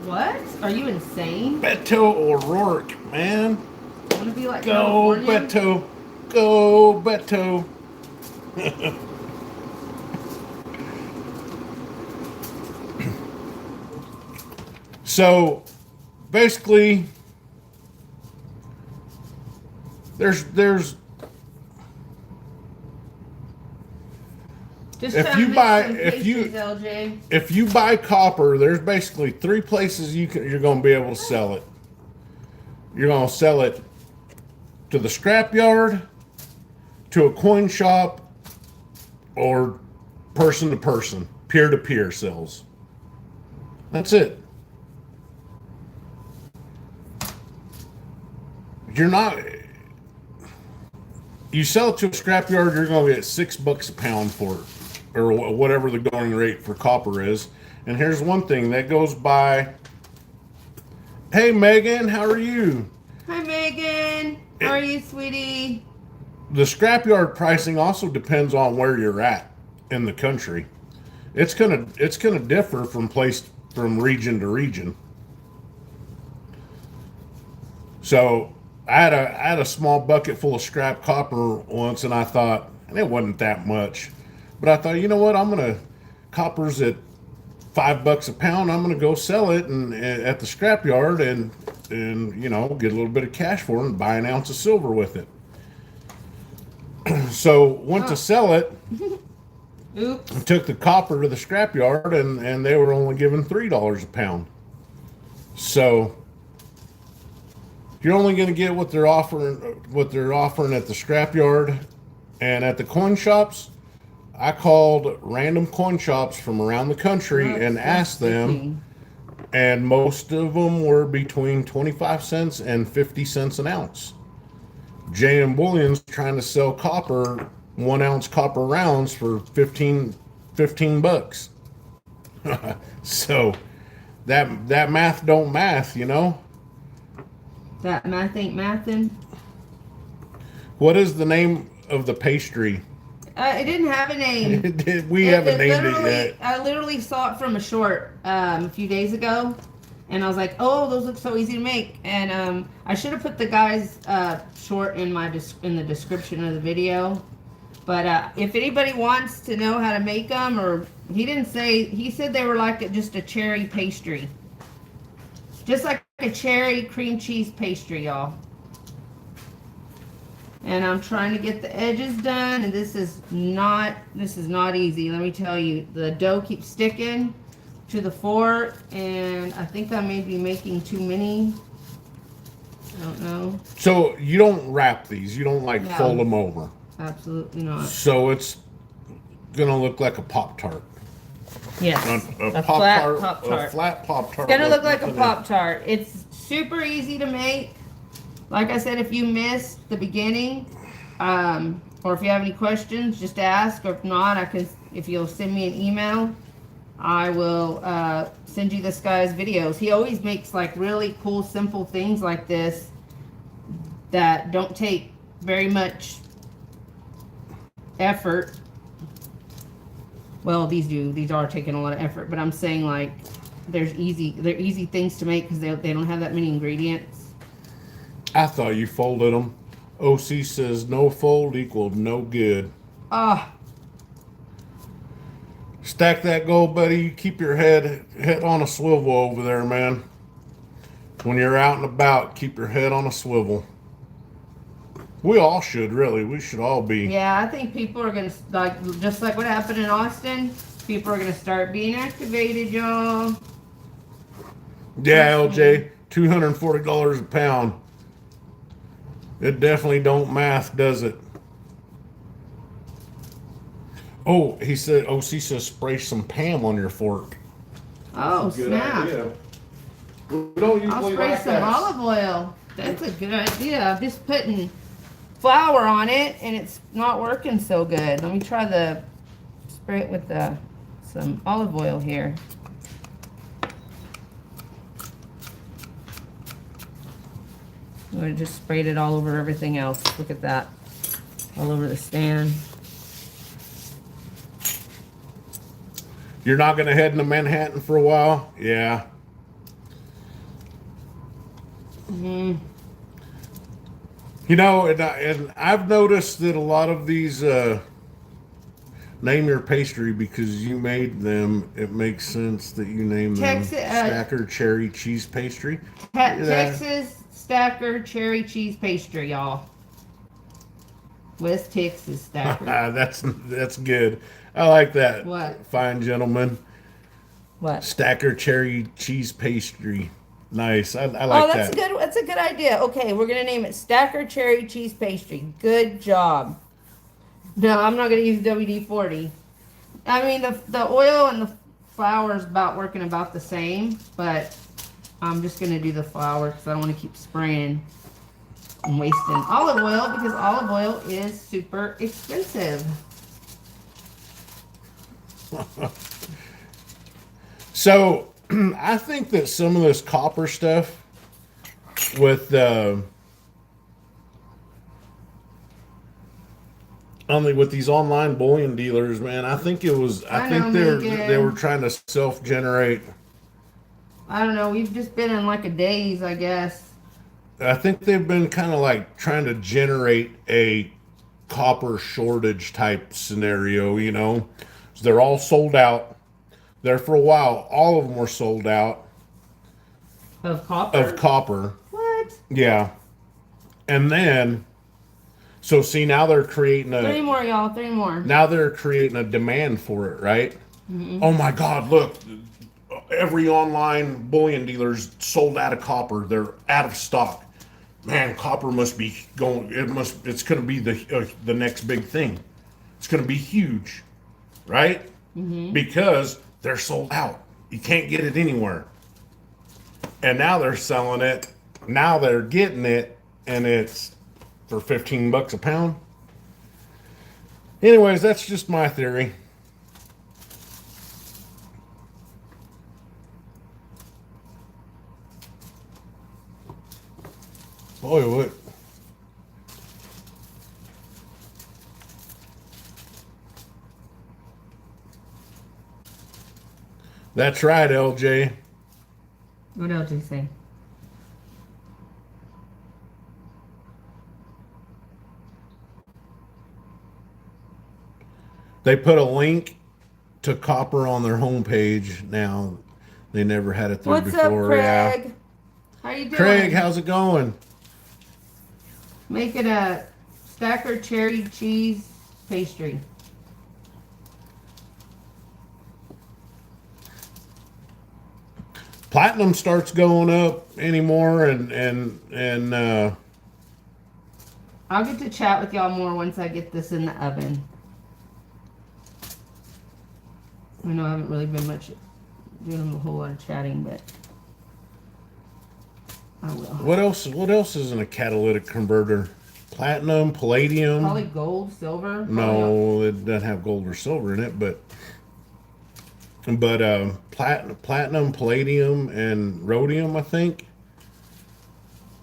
S2: What? Are you insane?
S1: Beto O'Rourke, man.
S2: I want to be like
S1: Go
S2: California?
S1: Beto. Go Beto. So basically there's
S2: Just
S1: if
S2: trying
S1: you
S2: to make
S1: buy
S2: some pastries, LJ.
S1: if you buy copper, there's basically 3 places you're going to be able to sell it. You're going to sell it to the scrapyard, to a coin shop, or person to person, peer to peer sales. That's it. You sell it to a scrapyard, you're going to get $6 a pound for it, or whatever the going rate for copper is. And here's one thing that goes by. Hey Megan, how are you?
S2: Hi, Megan. How are you, sweetie?
S1: The scrapyard pricing also depends on where you're at in the country. It's gonna differ from region to region. So I had a small bucket full of scrap copper once, and I thought, and it wasn't that much, but I thought, you know what, copper's at $5 a pound. I'm gonna go sell it at the scrapyard and get a little bit of cash for it and buy an ounce of silver with it. So went to sell it.
S2: Oops.
S1: Took the copper to the scrapyard, and they were only giving $3 a pound. So you're only going to get what they're offering at the scrapyard. And at the coin shops, I called random coin shops from around the country and asked them, and most of them were between 25 cents and 50 cents an ounce. J.M. Bullion's trying to sell copper, 1 ounce copper rounds for $15. So that math don't math, you know.
S2: That math ain't mathin'.
S1: What is the name of the pastry?
S2: It didn't have a name.
S1: We haven't named it yet.
S2: I literally saw it from a short a few days ago, and I was like, "Oh, those look so easy to make." And I should have put the guy's short in the description of the video. But if anybody wants to know how to make them, or he said they were like just a cherry pastry, just like a cherry cream cheese pastry, y'all. And I'm trying to get the edges done, and this is not easy. Let me tell you, the dough keeps sticking to the fork, and I think I may be making too many. I don't know.
S1: So you don't wrap these. You don't
S2: No.
S1: fold them over.
S2: Absolutely not.
S1: So it's gonna look like a Pop-Tart.
S2: Yes.
S1: A
S2: flat
S1: Pop-Tart.
S2: Pop-Tart.
S1: A flat Pop-Tart.
S2: It's gonna look like a Pop-Tart. It's super easy to make. Like I said, if you missed the beginning, or if you have any questions, just ask. Or if not, if you'll send me an email, I will send you this guy's videos. He always makes like really cool, simple things like this that don't take very much effort. Well, these do. These are taking a lot of effort, but I'm saying like they're easy things to make because they don't have that many ingredients.
S1: I thought you folded them. OC says no fold equaled no good.
S2: Ah,
S1: Stack that gold, buddy. You keep your head on a swivel over there, man. When you're out and about, keep your head on a swivel. We all should, really. We should all be.
S2: yeah, I think people are gonna just like what happened in Austin. People are gonna start being activated, y'all.
S1: Yeah, LJ, $240 a pound. It definitely don't math, does it? Oh, he said, OC says spray some Pam on your fork.
S2: Oh, snap.
S1: Idea. We don't usually
S2: I'll spray
S1: like
S2: some
S1: that.
S2: olive oil. That's a good idea. I'm just putting flour on it and it's not working so good. Let me try the spray it with some olive oil here. I just sprayed it all over everything else. Look at that. All over the stand.
S1: You're not going to head into Manhattan for a while? Yeah.
S2: Mm-hmm.
S1: You know, and I've noticed that a lot of these name your pastry because you made them. It makes sense that you name them Stacker Cherry Cheese Pastry.
S2: Texas Stacker Cherry Cheese Pastry, y'all. West Texas Stacker.
S1: That's good. I like that.
S2: What?
S1: Fine gentleman.
S2: What?
S1: Stacker Cherry Cheese Pastry. Nice. I like that.
S2: Oh, that's a good idea. Okay, we're gonna name it Stacker Cherry Cheese Pastry. Good job. No, I'm not gonna use WD-40. I mean the oil and the flour is working about the same, but I'm just gonna do the flour because I don't want to keep spraying and wasting olive oil because olive oil is super expensive.
S1: So I think that some of this copper stuff with with these online bullion dealers, man, I think they were trying to self-generate.
S2: I don't know. We've just been in like a daze, I guess.
S1: I think they've been kind of like trying to generate a copper shortage type scenario, you know. So they're all sold out. There for a while, all of them were sold out.
S2: Of copper?
S1: Of copper.
S2: What?
S1: Yeah. And then, so see, now they're creating
S2: Three more, y'all. Three more.
S1: Now they're creating a demand for it, right? Mm-hmm. Oh my God, look. Every online bullion dealer's sold out of copper. They're out of stock. Man, copper must be going. It's going to be the next big thing. It's going to be huge, right? Mm-hmm. Because they're sold out. You can't get it anywhere. And now they're selling it. Now they're getting it, and it's for $15 a pound. Anyways, that's just my theory. Boy, what? That's right, LJ.
S2: What else did you say?
S1: They put a link to copper on their homepage now. They never had it there
S2: What's
S1: before.
S2: What's up, Craig?
S1: Yeah.
S2: How you doing?
S1: Craig, how's it going?
S2: Make it a Stacker Cherry Cheese Pastry.
S1: Platinum starts going up anymore, and
S2: I'll get to chat with y'all more once I get this in the oven. I know I haven't really been doing a whole lot of chatting, but I will.
S1: What else? What else is in a catalytic converter? Platinum, palladium.
S2: Probably gold, silver.
S1: No, it doesn't have gold or silver in it, but platinum, palladium, and rhodium, I think.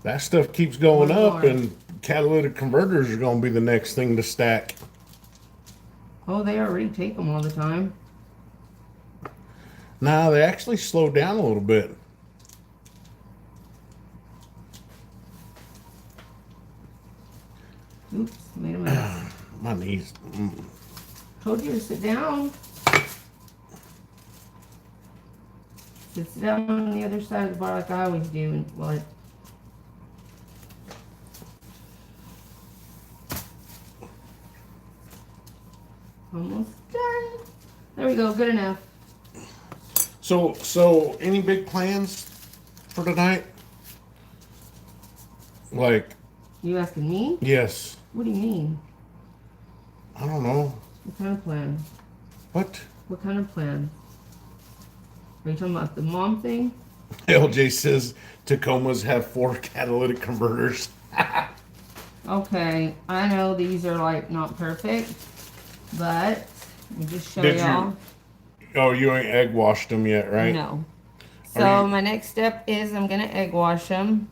S1: That stuff keeps going up, and catalytic converters are going to be the next thing to stack.
S2: Oh, they already take them all the time.
S1: No, they actually slowed down a little bit.
S2: Oops, made a mess.
S1: My knees.
S2: Told you to sit down. Sit down on the other side of the bar like I always do. And, well, almost done. There we go. Good enough.
S1: So any big plans for tonight? Like,
S2: You asking me?
S1: yes.
S2: What do you mean?
S1: I don't know.
S2: What kind of plan?
S1: What?
S2: What kind of plan? Are you talking about the mom thing?
S1: LJ says Tacomas have 4 catalytic converters.
S2: Okay, I know these are like not perfect, but let me just show
S1: Did
S2: y'all.
S1: Oh, you ain't egg washed them yet, right?
S2: No.
S1: Are
S2: So
S1: you-
S2: my next step is I'm gonna egg wash them.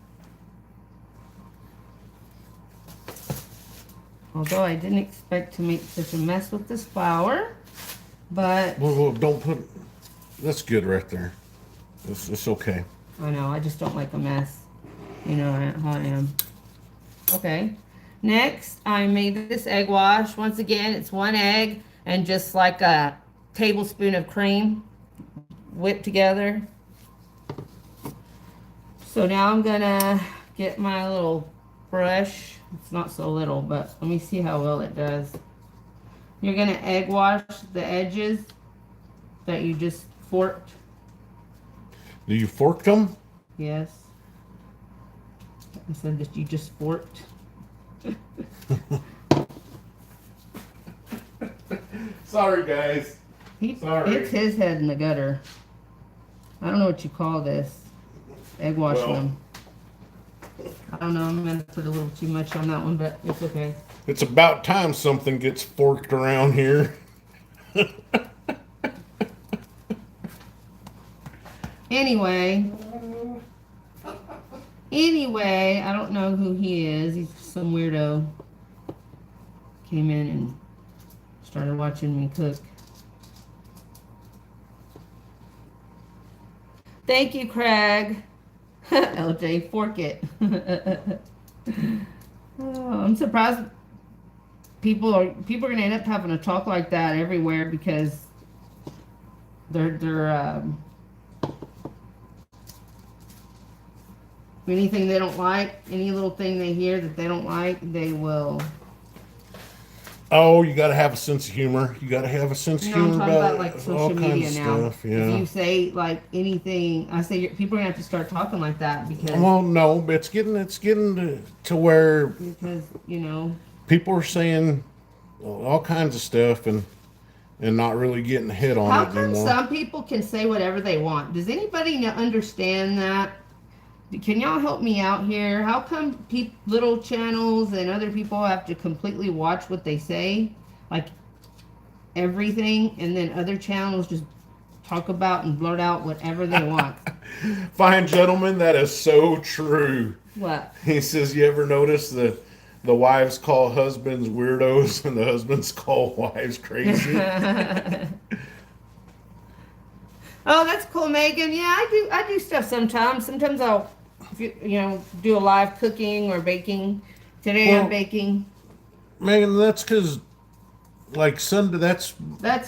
S2: Although I didn't expect to make such a mess with this flour, but
S1: Well, don't put. That's good right there. It's okay.
S2: I know I just don't like a mess. You know how I am. Okay. Next, I made this egg wash. Once again, it's 1 egg and just like a tablespoon of cream whipped together. So now I'm gonna get my little brush. It's not so little, but let me see how well it does. You're gonna egg wash the edges that you just forked.
S1: Do you fork them?
S2: Yes. I said that you just forked.
S1: Sorry, guys. Sorry.
S2: It's his head in the gutter. I don't know what you call this. Egg washing
S1: Well.
S2: them. I don't know. I'm gonna put a little too much on that one, but it's okay.
S1: It's about time something gets forked around here.
S2: Anyway, I don't know who he is. He's some weirdo. Came in and started watching me cook. Thank you, Craig. LJ, fork it. Oh, I'm surprised people are gonna end up having to talk like that everywhere because they're anything they don't like, any little thing they hear that they don't like, they will.
S1: Oh, you got to have a sense of humor. You got to have a sense of
S2: You know, I'm
S1: humor
S2: talking about
S1: about
S2: like
S1: all
S2: social
S1: kinds
S2: media
S1: of
S2: now.
S1: stuff. Yeah.
S2: If you say like anything, I say people are gonna have to start talking like that because
S1: Well, no, but it's getting to where
S2: you know.
S1: people are saying all kinds of stuff and not really getting hit on
S2: How
S1: it
S2: come
S1: anymore.
S2: some people can say whatever they want? Does anybody understand that? Can y'all help me out here? How come little channels and other people have to completely watch what they say? Like everything, and then other channels just talk about and blurt out whatever they want.
S1: Fine gentlemen, that is so true.
S2: What?
S1: He says, you ever notice the wives call husbands weirdos and the husbands call wives crazy?
S2: Oh, that's cool, Megan. Yeah, I do stuff sometimes. Sometimes I'll, do a live cooking or baking. Today I'm
S1: Well,
S2: baking.
S1: Megan, that's because, like, Sunday, that's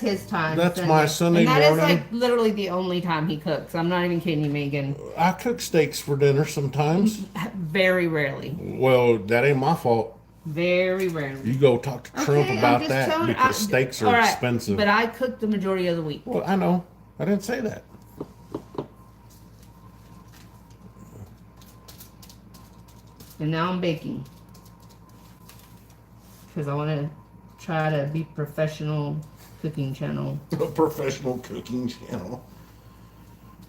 S2: His time.
S1: my
S2: Sunday.
S1: Sunday
S2: And that is
S1: morning.
S2: like literally the only time he cooks. I'm not even kidding you, Megan.
S1: I cook steaks for dinner sometimes.
S2: Very rarely.
S1: Well, that ain't my fault.
S2: Very rarely.
S1: You go talk to Trump
S2: Okay, I'm
S1: about
S2: just
S1: that
S2: telling-
S1: because steaks are
S2: all right,
S1: expensive.
S2: But I cook the majority of the week.
S1: Well, I know. I didn't say that.
S2: And now I'm baking. Because I want to try to be professional cooking channel.
S1: A professional cooking channel.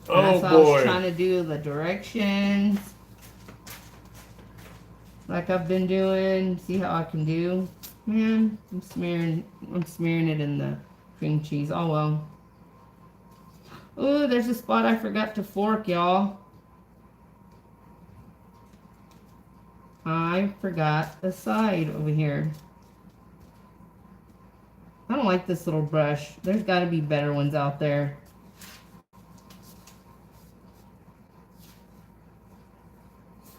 S2: And
S1: Oh
S2: that's why I was
S1: boy.
S2: trying to do the directions. Like I've been doing. See how I can do. Man, I'm smearing it in the cream cheese. Oh well. Oh, there's a spot I forgot to fork, y'all. I forgot the side over here. I don't like this little brush. There's got to be better ones out there.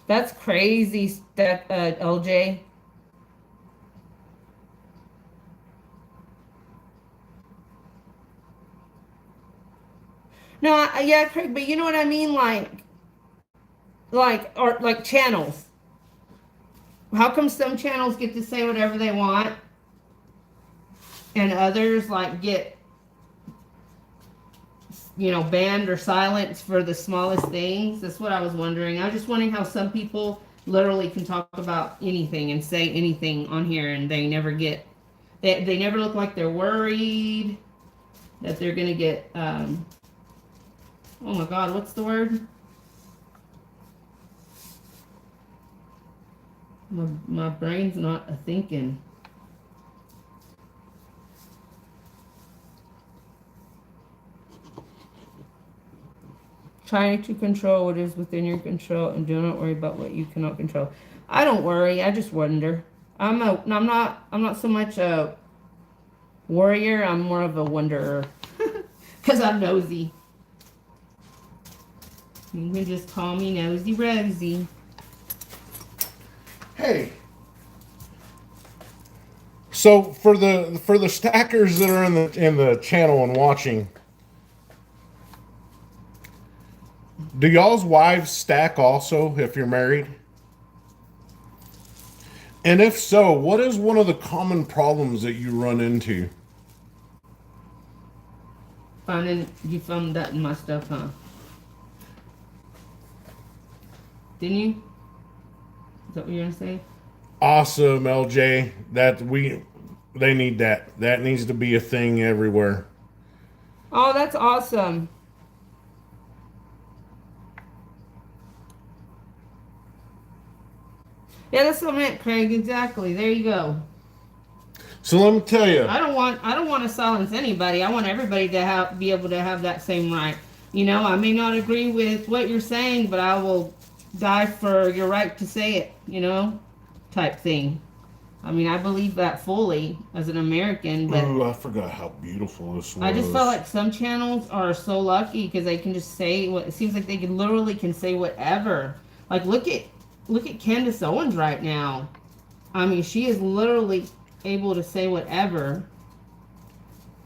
S2: That's crazy, LJ. No, yeah, Craig, but you know what I mean, or like channels. How come some channels get to say whatever they want, and others like get banned or silenced for the smallest things? That's what I was wondering. I was just wondering how some people literally can talk about anything and say anything on here, and they never get they never look like they're worried that they're gonna get oh my god, what's the word? My brain's not a thinking. Trying to control what is within your control and do not worry about what you cannot control. I don't worry. I just wonder. I'm not so much a worrier. I'm more of a wonderer because I'm nosy. You can just call me Nosy Rosie.
S1: Hey. So for the stackers that are in the channel and watching, do y'all's wives stack also if you're married? And if so, what is one of the common problems that you run into?
S2: You found that in my stuff, huh? Didn't you? Is that what you're gonna say?
S1: Awesome, LJ. They need that. That needs to be a thing everywhere.
S2: Oh, that's awesome. Yeah, that's what I meant, Craig. Exactly. There you go.
S1: So let me tell you.
S2: I don't want to silence anybody. I want everybody to be able to have that same right. I may not agree with what you're saying, but I will die for your right to say it, type thing. I mean, I believe that fully as an American, but
S1: Ooh, I forgot how beautiful this was.
S2: I just felt like some channels are so lucky because they can just say what it seems like they can say whatever. Like look at Candace Owens right now. I mean, she is literally able to say whatever,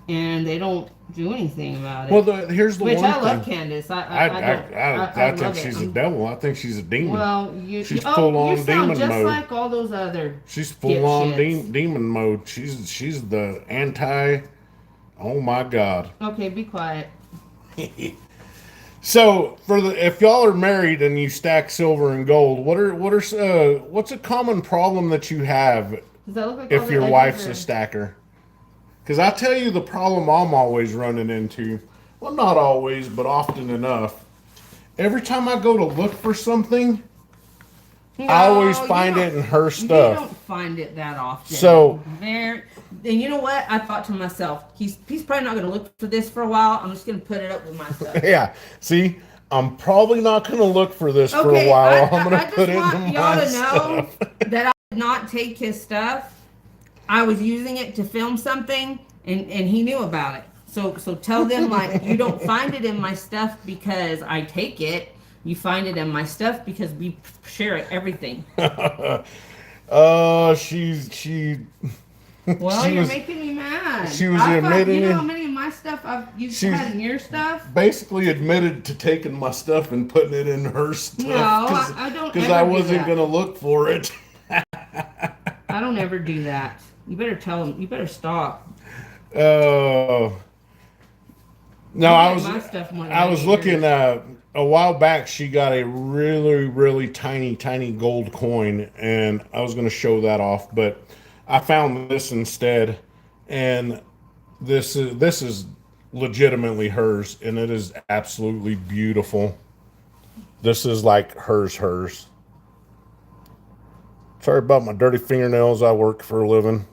S2: and they don't do anything about it.
S1: Well, here's the
S2: Which
S1: one
S2: I
S1: thing.
S2: love Candace.
S1: I think she's a devil. I think she's a demon.
S2: Well,
S1: she's full on
S2: you sound
S1: demon
S2: just
S1: mode.
S2: like all those other.
S1: She's full on
S2: dipshits.
S1: demon mode. She's the anti. Oh my God.
S2: Okay, be quiet.
S1: So if y'all are married and you stack silver and gold, what's a common problem that you have
S2: Does that look like
S1: if your wife's a stacker? Because I tell you the problem I'm always running into. Well, not always, but often enough. Every time I go to look for something, I always find it in her stuff.
S2: You don't find it that often.
S1: So,
S2: and you know what? I thought to myself, he's probably not going to look for this for a while. I'm just going to put it up with my stuff.
S1: Yeah. See, I'm probably not going to look for this for a while. I'm going to put it in my stuff.
S2: y'all to know that I did not take his stuff. I was using it to film something, and he knew about it. So tell them, like, you don't find it in my stuff because I take it. You find it in my stuff because we share it, everything.
S1: She.
S2: Well, you're making me mad.
S1: She was admitting.
S2: You know how many of my stuff you've had in your stuff?
S1: Basically admitted to taking my stuff and putting it in her stuff.
S2: No, I don't.
S1: Because I wasn't going to look for it.
S2: I don't ever do that. You better tell him. You better stop.
S1: No, I was looking a while back. She got a really, really tiny gold coin, and I was going to show that off, but I found this instead, and this is legitimately hers, and it is absolutely beautiful. This is like hers. Sorry about my dirty fingernails. I work for a living.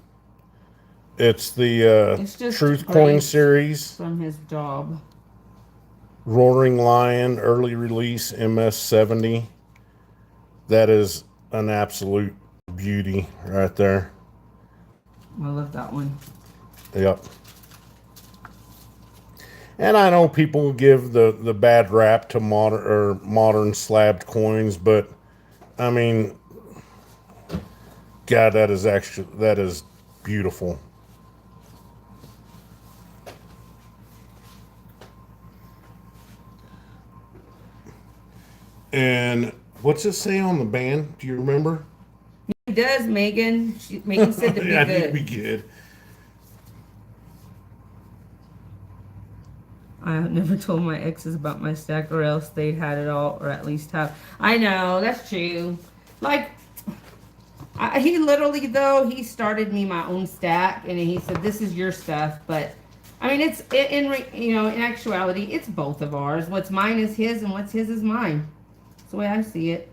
S1: It's the Truth Coin series.
S2: From his job.
S1: Roaring Lion early release MS70. That is an absolute beauty right there.
S2: I love that one.
S1: Yep. And I know people give the bad rap to modern slabbed coins, but I mean, God, that is beautiful. And what's it say on the band? Do you remember?
S2: It does, Megan. Megan said to be
S1: I need to
S2: good.
S1: be good.
S2: I never told my exes about my stack, or else they'd had it all, or at least have. I know, that's true. Like, he literally, though, he started me my own stack, and he said, "This is your stuff." But I mean, it's in actuality, it's both of ours. What's mine is his, and what's his is mine. That's the way I see it.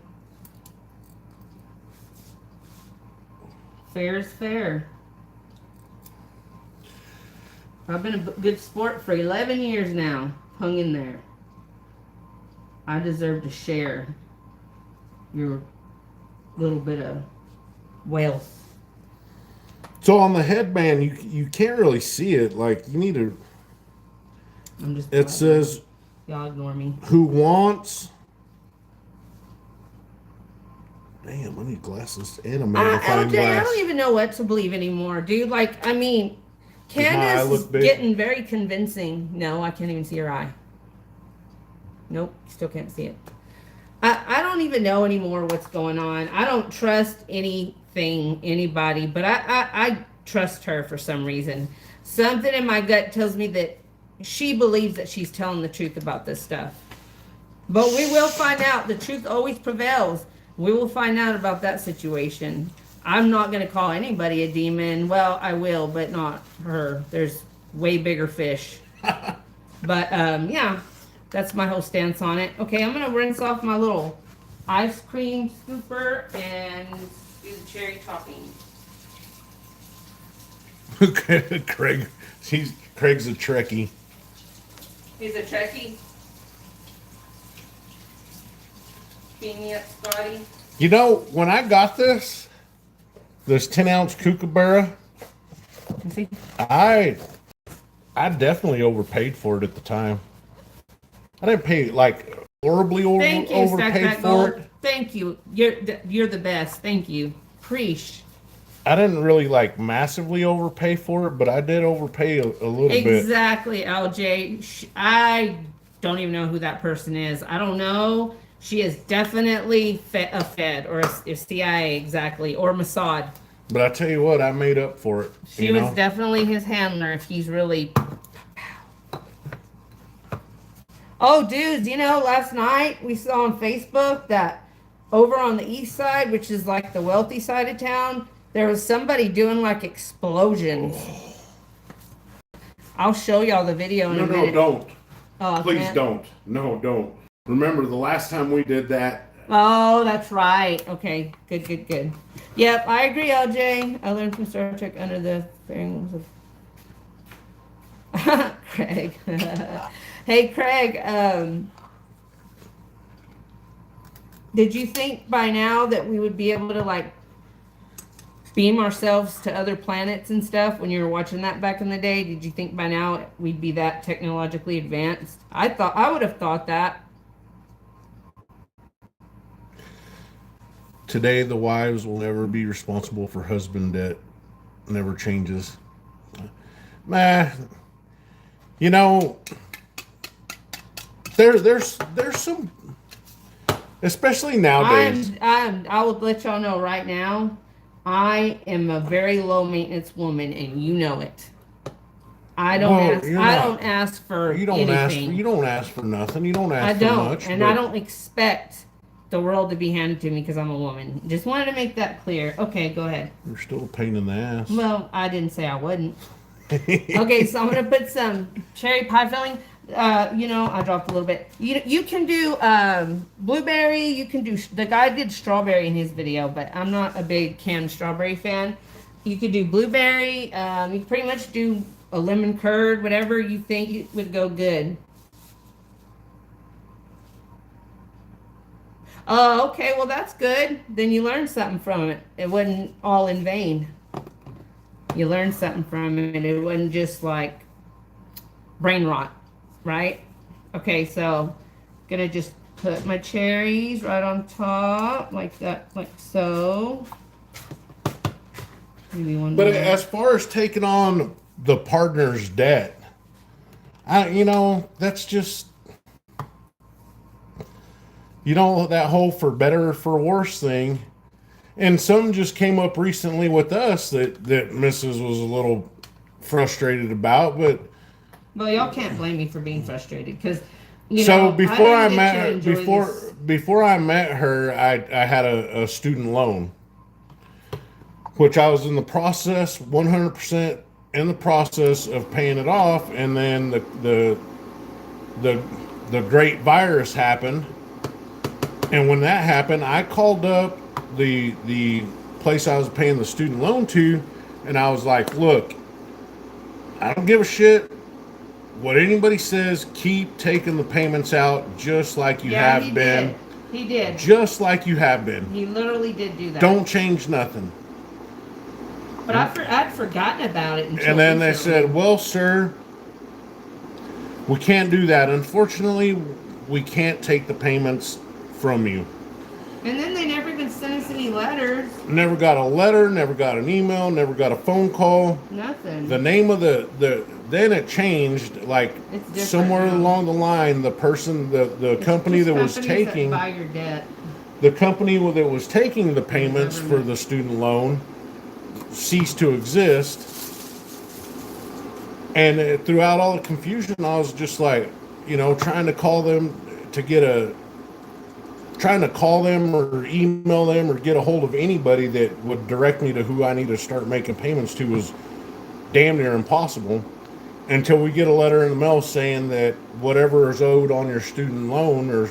S2: Fair is fair. I've been a good sport for 11 years now. Hung in there. I deserve to share your little bit of wealth.
S1: So on the headband, you can't really see it. Like you need to.
S2: I'm just.
S1: It says,
S2: y'all ignore me.
S1: "Who wants?" Damn, I need glasses and a magnifying
S2: LJ,
S1: glass.
S2: I don't even know what to believe anymore, dude. Like, I mean, Candace is
S1: big?
S2: getting very convincing. No, I can't even see her eye. Nope, still can't see it. I don't even know anymore what's going on. I don't trust anything, anybody, but I trust her for some reason. Something in my gut tells me that she believes that she's telling the truth about this stuff. But we will find out. The truth always prevails. We will find out about that situation. I'm not going to call anybody a demon. Well, I will, but not her. There's way bigger fish. But, yeah, that's my whole stance on it. Okay, I'm going to rinse off my little ice cream scooper and do the cherry topping.
S1: Craig's a Trekkie.
S2: He's a Trekkie. Beam me up, Scotty.
S1: You know, when I got this 10-ounce kookaburra,
S2: See?
S1: I definitely overpaid for it at the time. I didn't pay like horribly
S2: Thank you,
S1: overpaid for it.
S2: Thank you. You're the best. Thank you. Preach.
S1: I didn't really like massively overpay for it, but I did overpay a little bit.
S2: Exactly, LJ. I don't even know who that person is. I don't know. She is definitely a Fed or a CIA, exactly, or Mossad.
S1: But I tell you what, I made up for it.
S2: She was definitely his handler if he's really. Oh, dudes, last night we saw on Facebook that over on the east side, which is like the wealthy side of town, there was somebody doing like explosions. I'll show y'all the video in a minute.
S1: No, don't.
S2: Oh,
S1: Please don't. No, don't. Remember the last time we did that?
S2: Oh, that's right. Okay, good. Yep, I agree, LJ. I learned from Star Trek under the fairings of Craig. Hey, Craig. Did you think by now that we would be able to like beam ourselves to other planets and stuff when you were watching that back in the day? Did you think by now we'd be that technologically advanced? I would have thought that.
S1: Today, the wives will never be responsible for husband debt. Never changes. There's some, especially nowadays.
S2: I will let y'all know right now, I am a very low maintenance woman, and you know it. I don't ask for anything.
S1: You don't ask for nothing. You don't ask
S2: for
S1: much.
S2: And I don't expect the world to be handed to me because I'm a woman. Just wanted to make that clear. Okay, go ahead.
S1: You're still a pain in the ass.
S2: Well, I didn't say I wouldn't. Okay, so I'm gonna put some cherry pie filling. I dropped a little bit. You can do blueberry. You can do. The guy did strawberry in his video, but I'm not a big canned strawberry fan. You could do blueberry. You can pretty much do a lemon curd, whatever you think would go good. Oh, okay. Well, that's good. Then you learned something from it. It wasn't all in vain. You learned something from it. It wasn't just like brain rot, right? Okay, so gonna just put my cherries right on top, like that, like so. Maybe one
S1: But
S2: more.
S1: as far as taking on the partner's debt, that's just. that whole for better or for worse thing. And something just came up recently with us that Mrs. was a little frustrated about, but
S2: Well, y'all can't blame me for being frustrated because,
S1: so
S2: I
S1: before I
S2: didn't get
S1: met
S2: to
S1: her,
S2: enjoy this.
S1: before I met her, I had a student loan, which I was in the process, 100% in the process of paying it off, and then the the great virus happened, and when that happened, I called up the place I was paying the student loan to, and I was like, look, I don't give a shit what anybody says. Keep taking the payments out just like you
S2: Yeah,
S1: have
S2: he
S1: been.
S2: did. He did.
S1: Just like you have been.
S2: He literally did do that.
S1: Don't change nothing.
S2: But I'd forgotten about it until
S1: And then they
S2: recently.
S1: said, well, sir, we can't do that. Unfortunately, we can't take the payments from you.
S2: And then they never even sent us any letters.
S1: Never got a letter, never got an email, never got a phone call.
S2: Nothing.
S1: The name of then it changed, like somewhere
S2: now.
S1: along the line, the person, the company that was taking
S2: that buy your debt.
S1: the company that was taking the payments for the student loan ceased to exist. And throughout all the confusion, I was just like, trying to call them or email them or get a hold of anybody that would direct me to who I need to start making payments to was damn near impossible, until we get a letter in the mail saying that whatever is owed on your student loan or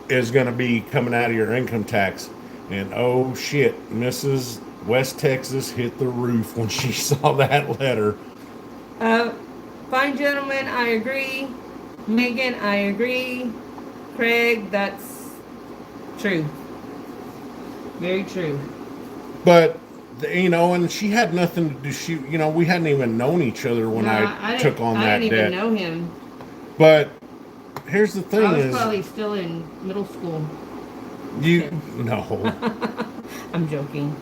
S1: is going to be coming out of your income tax. And oh shit, Mrs. West Texas hit the roof when she saw that letter.
S2: Fine gentlemen, I agree. Megan, I agree. Craig, that's true. Very true.
S1: But and she had nothing to do. We hadn't even known each other when I took on that debt.
S2: I didn't even know him.
S1: But here's the thing:
S2: I was probably still in middle school.
S1: No.
S2: I'm joking.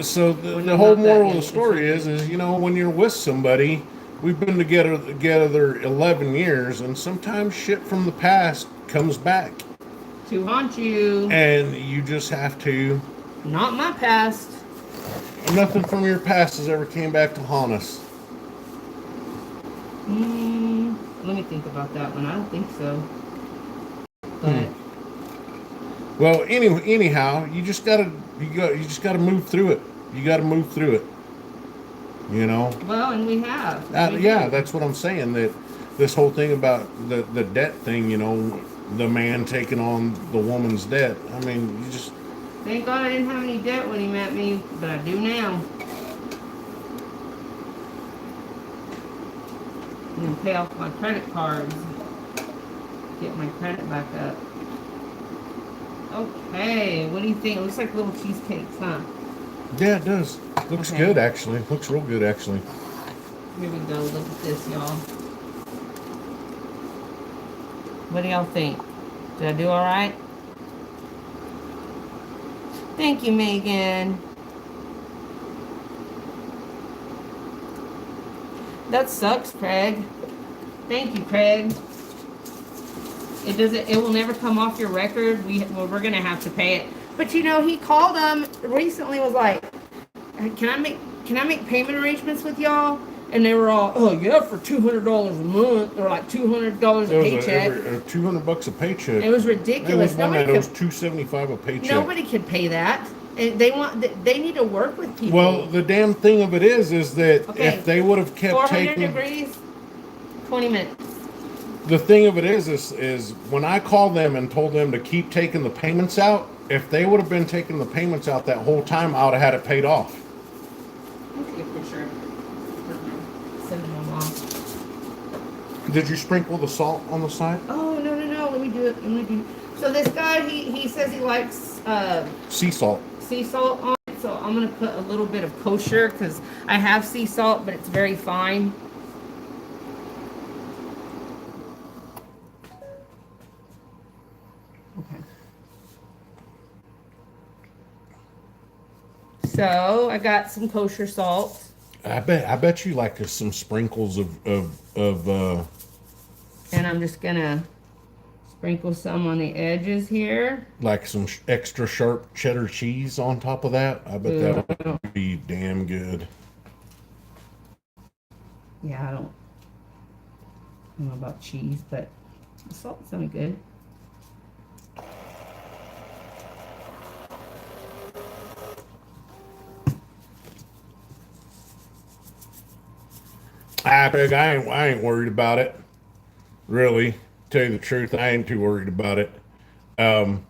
S1: So the whole moral of the story is when you're with somebody, we've been together 11 years, and sometimes shit from the past comes back
S2: to haunt you,
S1: and you just have to.
S2: Not my past.
S1: Nothing from your past has ever came back to haunt us.
S2: Let me think about that one. I don't think so. But
S1: well, anyhow, you just gotta move through it. You gotta move through it.
S2: Well, and we have.
S1: Yeah, that's what I'm saying. That this whole thing about the debt thing, the man taking on the woman's debt. I mean, you just.
S2: Thank God I didn't have any debt when he met me, but I do now. I'm gonna pay off my credit cards. Get my credit back up. Okay, what do you think? It looks like little cheesecakes, huh?
S1: Yeah, it does. Looks good, actually. Looks real good, actually.
S2: Here we go. Look at this, y'all. What do y'all think? Did I do all right? Thank you, Megan. That sucks, Craig. Thank you, Craig. It will never come off your record. We're gonna have to pay it. But he called them recently, was like, can I make payment arrangements with y'all? And they were all, oh yeah, for $200 a month, or like $200 a paycheck.
S1: $200 a paycheck.
S2: It was ridiculous.
S1: It was $275 a paycheck.
S2: Nobody could pay that. And they need to work with people.
S1: Well, the damn thing of it is that if they would have kept
S2: 400 degrees, 20 minutes.
S1: The thing of it is when I called them and told them to keep taking the payments out, if they would have been taking the payments out that whole time, I would have had it paid off.
S2: Let me take a picture. Send them along.
S1: Did you sprinkle the salt on the side?
S2: Oh, no. Let me do it. So this guy, he says he likes
S1: sea salt.
S2: Sea salt on it. So I'm going to put a little bit of kosher because I have sea salt, but it's very fine. Okay. So I got some kosher salt.
S1: I bet you like some sprinkles of
S2: and I'm just gonna Sprinkle some on the edges here.
S1: Like some extra sharp cheddar cheese on top of that. I bet
S2: Ooh,
S1: that would be damn good.
S2: yeah, I don't know about cheese, but the salt sounded good.
S1: I ain't worried about it. Really, tell you the truth, I ain't too worried about it. Um,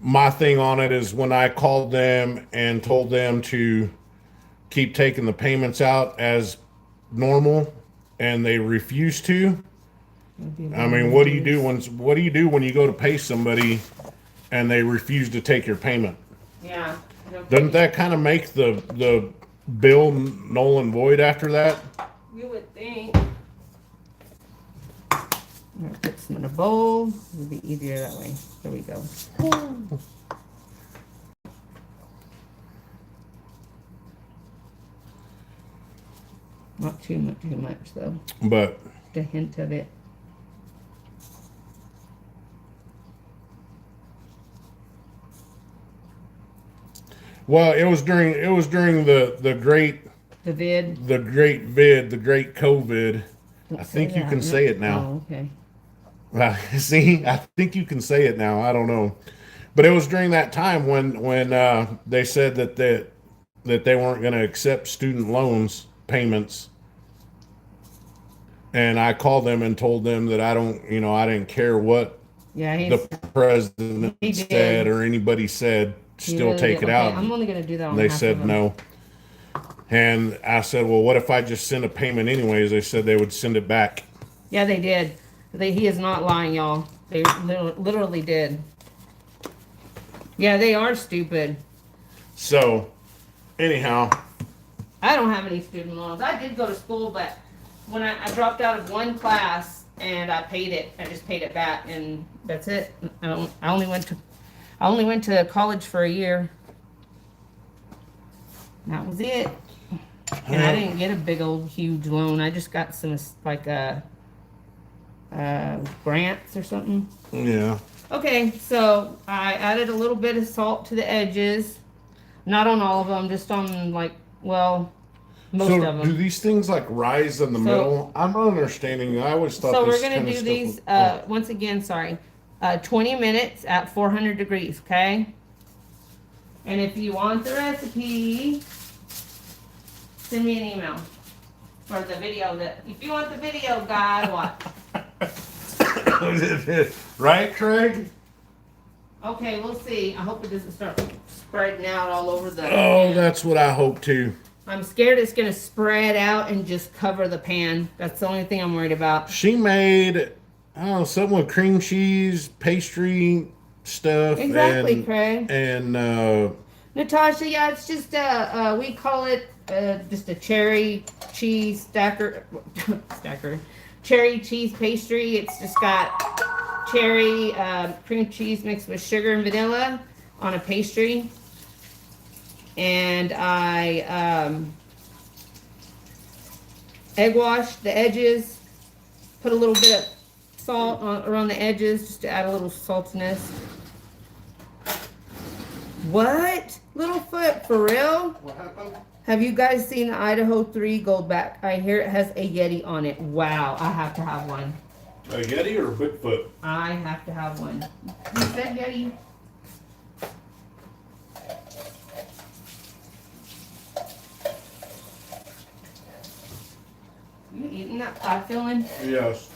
S1: my thing on it is when I called them and told them to keep taking the payments out as normal, and they refuse to. I mean, what do you do when you go to pay somebody and they refuse to take your payment?
S2: Yeah.
S1: Doesn't that kind of make the bill null and void after that?
S2: You would think. I'm gonna put some in a bowl. It'll be easier that way. There we go. Not too much though.
S1: But
S2: Just a hint of it.
S1: well, it was during the great
S2: The vid.
S1: the great vid the great COVID.
S2: Don't
S1: I
S2: say
S1: think you
S2: that.
S1: can say it now.
S2: Oh, okay.
S1: See, I think you can say it now. I don't know, but it was during that time when they said that they weren't going to accept student loans payments, and I called them and told them that I didn't care what
S2: Yeah,
S1: the president
S2: he
S1: said
S2: did.
S1: or anybody said,
S2: He
S1: still
S2: really
S1: take
S2: did.
S1: it
S2: Okay,
S1: out.
S2: I'm only gonna do that on
S1: And they
S2: half of
S1: said
S2: them.
S1: no. And I said, well, what if I just send a payment anyways? They said they would send it back.
S2: Yeah, they did. He is not lying, y'all. They literally did. Yeah, they are stupid.
S1: So, anyhow,
S2: I don't have any student loans. I did go to school, but when I dropped out of one class and I paid it, I just paid it back, and that's it. I only went to college for a year. That was it. And I didn't get a big old huge loan. I just got some like grants or something.
S1: yeah.
S2: Okay, so I added a little bit of salt to the edges. Not on all of them, just on like, well, most
S1: So,
S2: of
S1: do
S2: them.
S1: these things like rise in the middle? I'm not understanding. I always thought
S2: So
S1: this
S2: we're gonna
S1: kind of
S2: do
S1: stuff
S2: these,
S1: was,
S2: once again, sorry, 20 minutes at 400 degrees, okay? And if you want the recipe, send me an email. Or the video if you want the video guide, what?
S1: right, Craig?
S2: Okay, we'll see. I hope it doesn't start spreading out all over the
S1: Oh,
S2: pan.
S1: that's what I hope too.
S2: I'm scared it's gonna spread out and just cover the pan. That's the only thing I'm worried about.
S1: She made, I don't know, something with cream cheese, pastry stuff,
S2: Exactly, Craig.
S1: and
S2: Natasha, yeah, it's just we call it just a cherry cheese stacker, cherry cheese pastry. It's just got cherry cream cheese mixed with sugar and vanilla on a pastry. And I egg washed the edges, put a little bit of salt around the edges just to add a little saltiness. What? Littlefoot, for real?
S1: what happened?
S2: Have you guys seen the Idaho 3 Goldback? I hear it has a Yeti on it. Wow, I have to have one.
S1: A Yeti or a Bigfoot?
S2: I have to have one. You said Yeti? You eating that pie filling?
S1: Yes.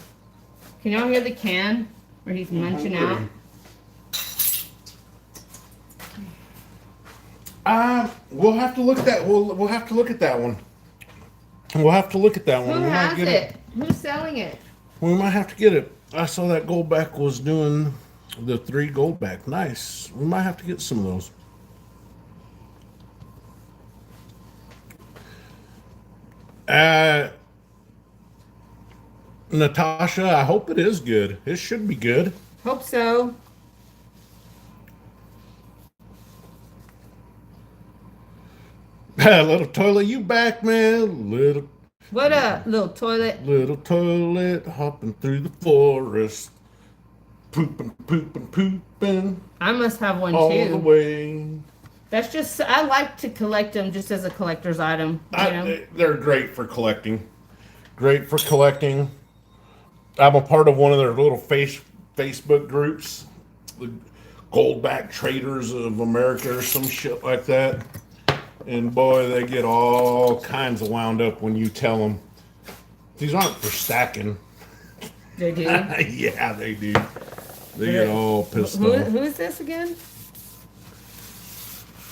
S2: Can y'all hear the can where he's munching out?
S1: We'll have to look at that. We'll have to look at that one. We'll have to look at that one.
S2: Who
S1: We might
S2: has
S1: get
S2: it? Who's selling it?
S1: We might have to get it. I saw that Goldback was doing the 3 Goldback. Nice. We might have to get some of those. Natasha, I hope it is good. It should be good.
S2: Hope so.
S1: Little toilet, you back, man? Little
S2: What a little toilet.
S1: Little toilet hopping through the forest, pooping, pooping, pooping
S2: I must have one
S1: all the
S2: too.
S1: way.
S2: That's just, I like to collect them just as a collector's item, you know?
S1: They're great for collecting. Great for collecting. I'm a part of one of their little Facebook groups, the Goldback Traders of America or some shit like that. And boy, they get all kinds of wound up when you tell them these aren't for stacking.
S2: They do.
S1: Yeah, they do. They get all pissed
S2: Who
S1: off.
S2: is this again?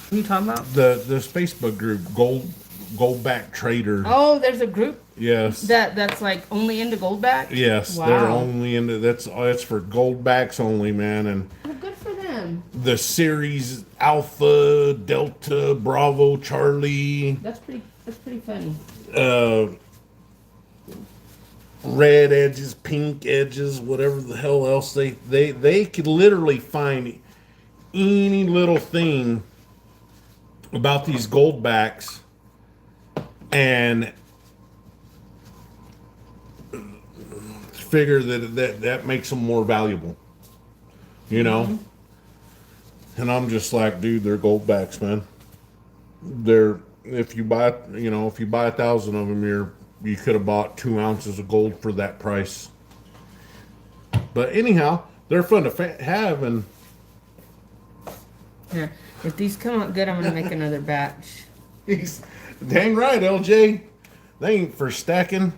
S2: Who you talking about?
S1: This Facebook group, Goldback Trader.
S2: Oh, there's a group
S1: Yes.
S2: that's like only into Goldback?
S1: Yes,
S2: Wow.
S1: they're only into it's for Goldbacks only, man, and
S2: Well, good for them.
S1: the series Alpha, Delta, Bravo, Charlie,
S2: That's pretty funny.
S1: red edges, pink edges, whatever the hell else they could literally find any little thing about these Goldbacks and figure that makes them more valuable, you know.
S2: Mm-hmm.
S1: And I'm just like, dude, they're Goldbacks, man. They're if you buy 1,000 of them, you could have bought 2 ounces of gold for that price. But anyhow, they're fun to have, and
S2: Here, if these come out good, I'm gonna make another batch.
S1: he's dang right, LJ. They ain't for stacking.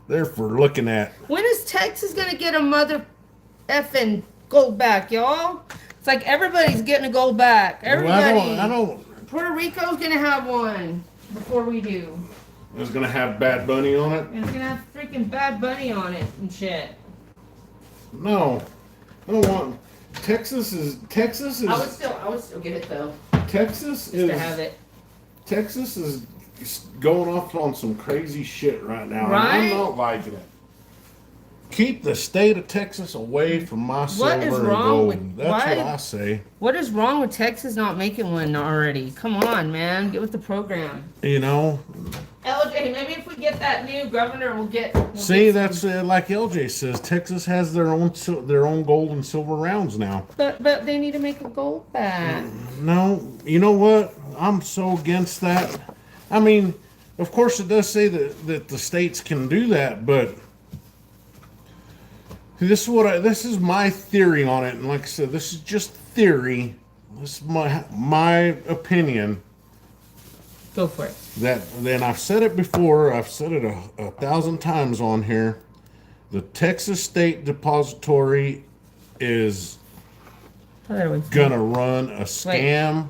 S1: They're for looking at.
S2: When is Texas gonna get a mother effing gold back, y'all? It's like everybody's getting a gold back. Everybody.
S1: Well, I don't.
S2: Puerto Rico's gonna have one before we do.
S1: It's gonna have Bad Bunny on it.
S2: And it's gonna have freaking Bad Bunny on it and shit.
S1: No, I don't want. Texas is.
S2: I would still get it though.
S1: Texas
S2: Just
S1: is.
S2: to have it.
S1: Texas is going off on some crazy shit right now.
S2: Right?
S1: And I'm not liking it. Keep the state of Texas away from my silver
S2: is
S1: and
S2: wrong
S1: gold.
S2: with-
S1: That's
S2: why-
S1: what I say.
S2: What is wrong with Texas not making one already? Come on, man. Get with the program.
S1: You know.
S2: LJ, maybe if we get that new governor, we'll get.
S1: See, that's like LJ says. Texas has their own gold and silver rounds now.
S2: But they need to make a gold back.
S1: No, you know what? I'm so against that. I mean, of course, it does say that the states can do that, but this is my theory on it. And like I said, this is just theory. This is my opinion.
S2: Go for it.
S1: Then I've said it before. I've said it a 1,000 times on here. The Texas State Depository is gonna run a scam,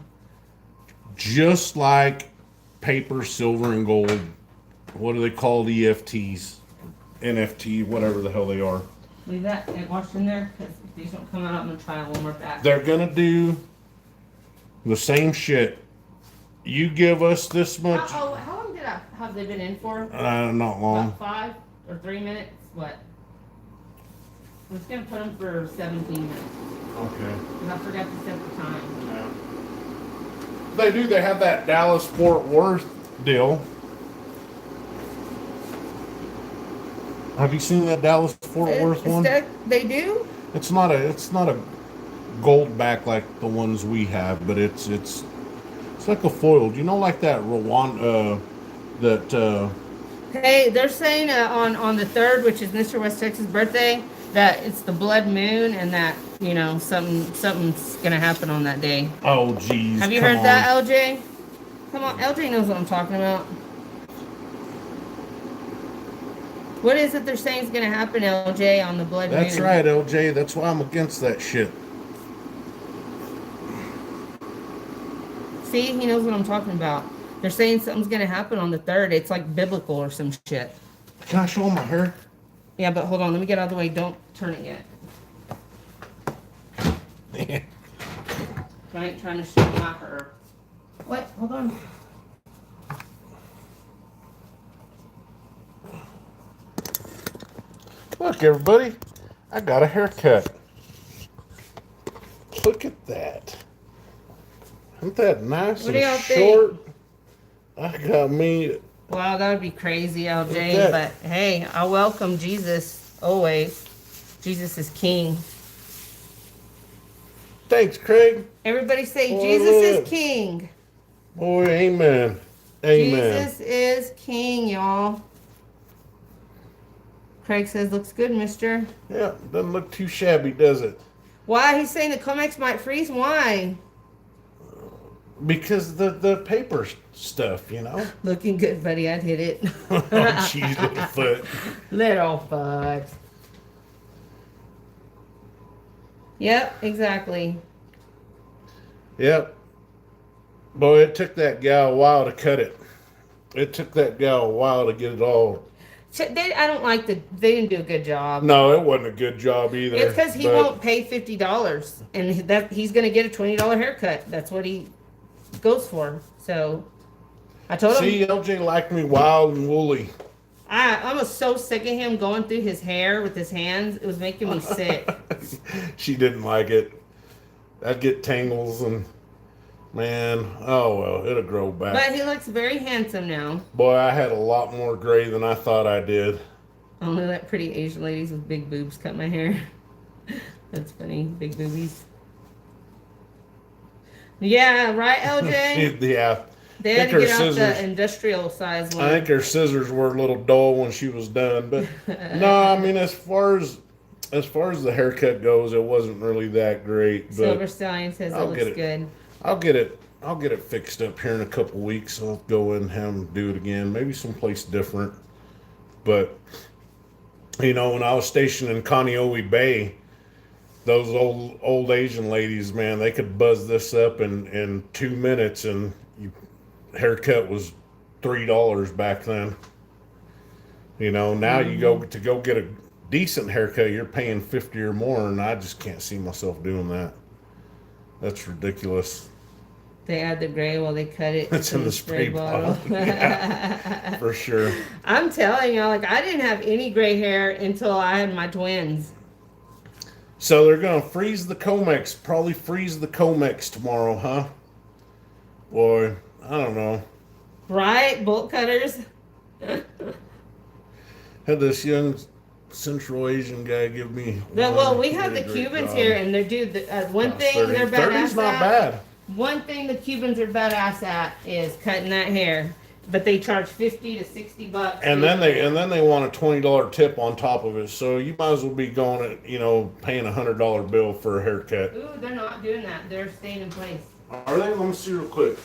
S1: just like paper, silver, and gold. What do they call EFTs, NFT, whatever the hell they are?
S2: Leave that and wash in there because if these don't come out, I'm gonna try one more batch.
S1: They're gonna do the same shit. You give us this much.
S2: How long have they been in for?
S1: Not long.
S2: About 5 or 3 minutes? What? I'm just gonna put them for 17 minutes.
S1: Okay.
S2: Because I forgot to set the time.
S1: Yeah. They do. They have that Dallas-Fort Worth deal. Have you seen that Dallas-Fort Worth one?
S2: They do?
S1: It's not a gold back like the ones we have, but it's like a foiled. You know, like that Rwanda.
S2: Hey, they're saying on the 3rd, which is Mr. West Texas' birthday, that it's the blood moon and that, you know, something's gonna happen on that day.
S1: Oh, geez.
S2: Have you heard that, LJ? Come on, LJ knows what I'm talking about. What is it they're saying is gonna happen, LJ, on the blood moon?
S1: That's right, LJ. That's why I'm against that shit.
S2: See, he knows what I'm talking about. They're saying something's gonna happen on the 3rd. It's like biblical or some shit.
S1: Can I show him my hair?
S2: Yeah, but hold on. Let me get out of the way. Don't turn it yet. I ain't trying to show my hair. What? Hold on.
S1: Look, everybody. I got a haircut. Look at that. Isn't that nice
S2: What do
S1: and
S2: y'all
S1: short? I got me
S2: Wow, that would be crazy, LJ.
S1: Okay.
S2: But hey, I welcome Jesus always. Jesus is King.
S1: Thanks, Craig.
S2: Everybody say,
S1: Boy,
S2: Jesus is
S1: look.
S2: King.
S1: Boy, amen. Amen.
S2: Jesus is King, y'all. Craig says, looks good, mister.
S1: Yeah, doesn't look too shabby, does it?
S2: Why? He's saying the Comex might freeze? Why?
S1: Because the paper stuff, you know?
S2: Looking good, buddy. I'd hit it.
S1: Oh, jeez, little foot.
S2: Little foot. Yep, exactly.
S1: Yep. Boy, it took that gal a while to cut it. It took that gal a while to get it all.
S2: I don't like they didn't do a good job.
S1: No, it wasn't a good job either.
S2: It's because he won't pay $50, and that he's going to get a $20 haircut. That's what he goes for. So I told him.
S1: See, LJ liked me wild and woolly.
S2: I was so sick of him going through his hair with his hands. It was making me sick.
S1: She didn't like it. I'd get tangles and, man, oh well, it'll grow back.
S2: But he looks very handsome now.
S1: Boy, I had a lot more gray than I thought I did.
S2: Only let pretty Asian ladies with big boobs cut my hair. That's funny. Big boobies. Yeah, right, LJ?
S1: Yeah.
S2: They had to get out the industrial size one.
S1: I think her scissors were a little dull when she was done. But no, I mean, as far as the haircut goes, it wasn't really that great. But
S2: Silver Stallion says it looks good.
S1: I'll get it fixed up here in a couple weeks. I'll go in and have them do it again. Maybe someplace different. But you know, when I was stationed in Kaneohe Bay, those old Asian ladies, man, they could buzz this up in 2 minutes, and haircut was $3 back then. You know, now you go get a decent haircut, you're paying 50 or more, and I just can't see myself doing that. That's ridiculous.
S2: They add the gray while they cut it.
S1: It's in the spray bottle. Yeah, for sure.
S2: I'm telling you, like, I didn't have any gray hair until I had my twins.
S1: So they're gonna freeze the Comex, probably freeze the Comex tomorrow, huh? Boy, I don't know.
S2: Right? Bolt cutters.
S1: Had this young Central Asian guy give me.
S2: Well, we have the Cubans here, and they're one thing they're badass
S1: 30's not
S2: at.
S1: bad.
S2: One thing the Cubans are badass at is cutting that hair, but they charge $50 to $60.
S1: And then they want a $20 tip on top of it. So you might as well be going at, paying $100 bill for a haircut.
S2: Ooh, they're not doing that. They're staying in place.
S1: Are they? Let me see real quick.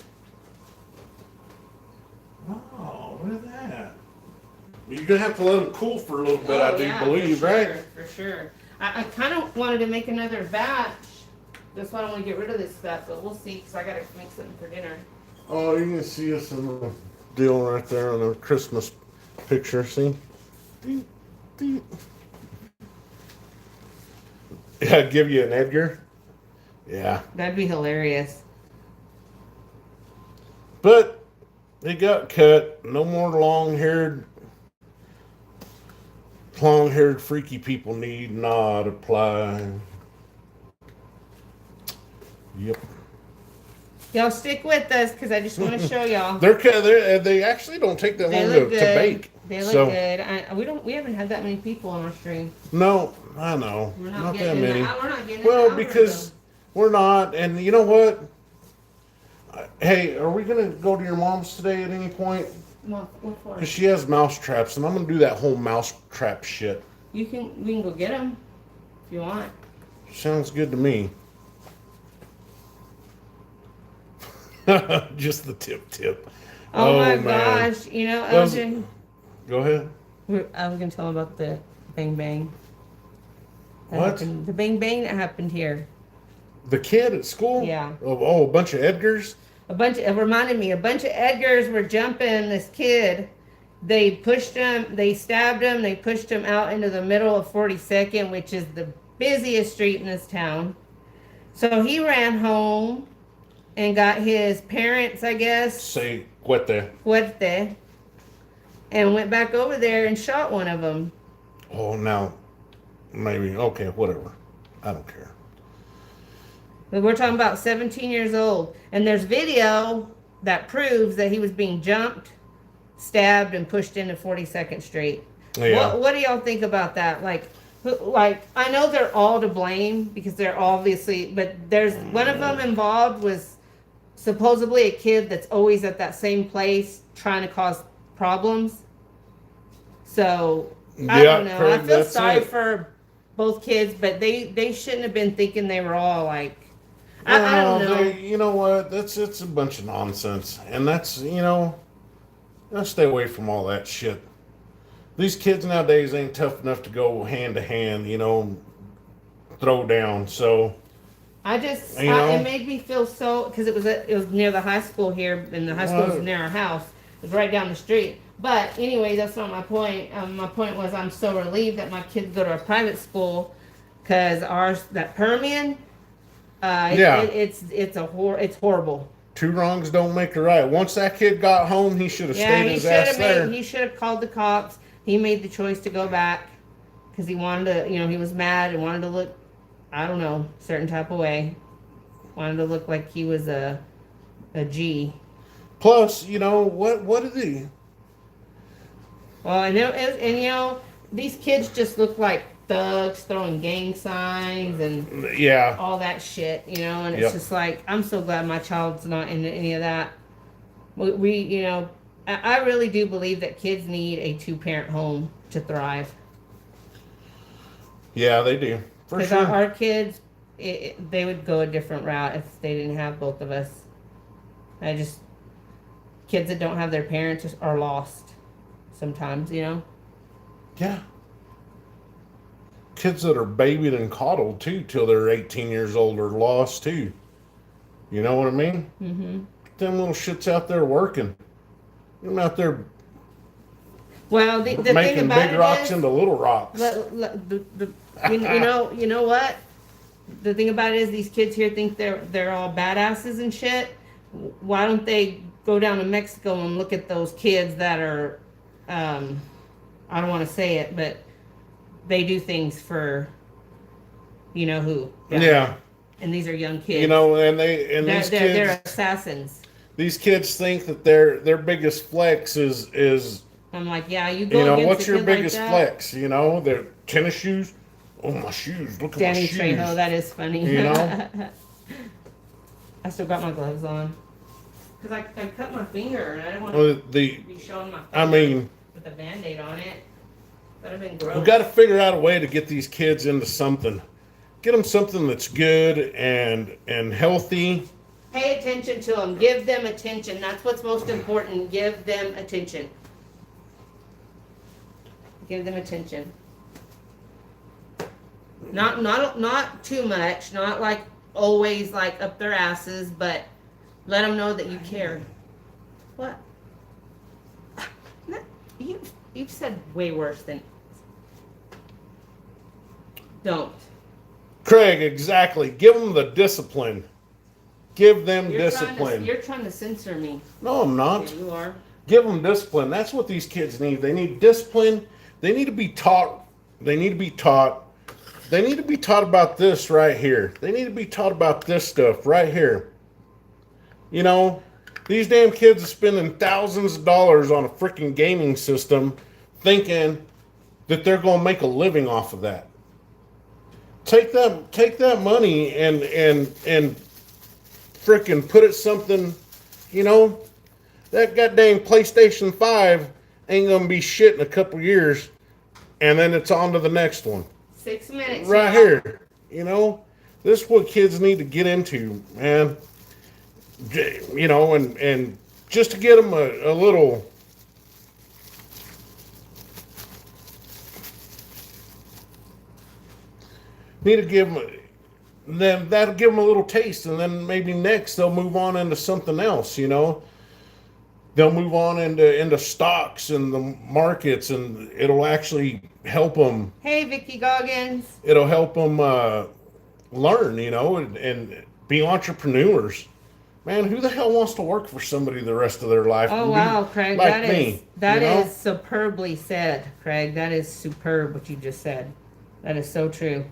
S1: Oh, look at that. You're gonna have to let them cool for a little bit, I do believe,
S2: for sure,
S1: right?
S2: For sure. I kind of wanted to make another batch. That's why I want to get rid of this stuff, but we'll see, because I got to make something for dinner.
S1: Oh, you can see us in the deal right there on the Christmas picture, see? Deep, deep. Yeah, give you an Edgar? Yeah.
S2: That'd be hilarious.
S1: But it got cut. No more long-haired freaky people need not apply. Yep.
S2: Y'all stick with us, because I just want to show y'all.
S1: They actually don't take that long to bake.
S2: They look good. We haven't had that many people on our stream.
S1: No, I know.
S2: We're
S1: not that many.
S2: We're not getting
S1: well, because we're not, and you know what? Hey, are we gonna go to your mom's today at any point?
S2: What for?
S1: Because she has mouse traps, and I'm gonna do that whole mouse trap shit.
S2: We can go get them if you want.
S1: Sounds good to me. Just the tip.
S2: Oh my
S1: man.
S2: gosh! LJ.
S1: Go ahead.
S2: I was gonna tell them about the bang bang.
S1: What?
S2: The bang bang that happened here.
S1: The kid at school?
S2: Yeah.
S1: Oh, a bunch of Edgars?
S2: It reminded me, a bunch of Edgars were jumping this kid. They pushed him, they stabbed him, they pushed him out into the middle of 42nd, which is the busiest street in this town. So he ran home and got his parents, I guess.
S1: Say, Cuete.
S2: And went back over there and shot one of them.
S1: Oh, now, maybe, okay, whatever. I don't care.
S2: But we're talking about 17 years old. And there's video that proves that he was being jumped, stabbed and pushed into 42nd Street.
S1: Yeah.
S2: What do y'all think about that? Like I know they're all to blame because they're obviously, but there's one of them involved was supposedly a kid that's always at that same place trying to cause problems. So I don't know.
S1: Craig,
S2: I feel
S1: that's
S2: sorry
S1: it.
S2: for both kids, but they shouldn't have been thinking they were all like. I don't know.
S1: You know what? It's a bunch of nonsense, and that's I stay away from all that shit. These kids nowadays ain't tough enough to go hand to hand, throw down. So
S2: It made me feel so because it was near the high school here, and the high school was near our house. It was right down the street. But anyway, that's not my point. My point was I'm so relieved that my kids go to a private school because ours that Permian, it's horrible.
S1: two wrongs don't make a right. Once that kid got home, he should have stayed his ass there.
S2: He should have called the cops. He made the choice to go back because he wanted to. He was mad and wanted to look, I don't know, certain type of way. Wanted to look like he was a G.
S1: Plus, what did he?
S2: Well, these kids just look like thugs throwing gang signs and all that shit, and it's just like, I'm so glad my child's not into any of that. I really do believe that kids need a two-parent home to thrive.
S1: Yeah, they do. For
S2: Because
S1: sure.
S2: our kids, they would go a different route if they didn't have both of us. Kids that don't have their parents are lost sometimes,
S1: Yeah. Kids that are babied and coddled, too, till they're 18 years old are lost, too. You know what I mean?
S2: Mm-hmm.
S1: Them little shits out there working. Them out there
S2: well, the thing
S1: making
S2: about
S1: big rocks into little rocks.
S2: You know what? The thing about it is these kids here think they're all badasses and shit. Why don't they go down to Mexico and look at those kids that are, I don't want to say it, but they do things for, you know who.
S1: Yeah.
S2: And these are young kids.
S1: They're
S2: assassins.
S1: These kids think that their biggest flex is.
S2: I'm like, yeah, you go.
S1: What's your biggest flex? Their tennis shoes. Oh, my shoes! Look at
S2: Danny
S1: my shoes.
S2: Trejo, that is funny. I still got my gloves on because I cut my finger and I didn't want to be showing my finger with a Band-Aid on it. That'd have been gross.
S1: We've got to figure out a way to get these kids into something. Get them something that's good and healthy.
S2: Pay attention to them. Give them attention. That's what's most important. Give them attention. Give them attention. Not too much. Not like always like up their asses, but let them know that you care. What? You've said way worse than. Don't.
S1: Craig, exactly. Give them the discipline. Give them discipline.
S2: You're trying to censor me.
S1: No, I'm not.
S2: Yeah, you are.
S1: Give them discipline. That's what these kids need. They need discipline. They need to be taught. They need to be taught. They need to be taught about this right here. They need to be taught about this stuff right here. These damn kids are spending thousands of dollars on a freaking gaming system thinking that they're going to make a living off of that. Take that money and freaking put it something, that goddamn PlayStation 5 ain't going to be shit in a couple years, and then it's on to the next one.
S2: 6 minutes.
S1: Right here. This is what kids need to get into, man. And just to get them a little. Need to give them, that'll give them a little taste, and then maybe next they'll move on into something else, They'll move on into stocks and the markets, and it'll actually help them.
S2: Hey, Vicky Goggins.
S1: It'll help them learn, and be entrepreneurs. Man, who the hell wants to work for somebody the rest of their life?
S2: Oh, wow, Craig.
S1: Like me.
S2: That is superbly said, Craig. That is superb what you just said. That is so true.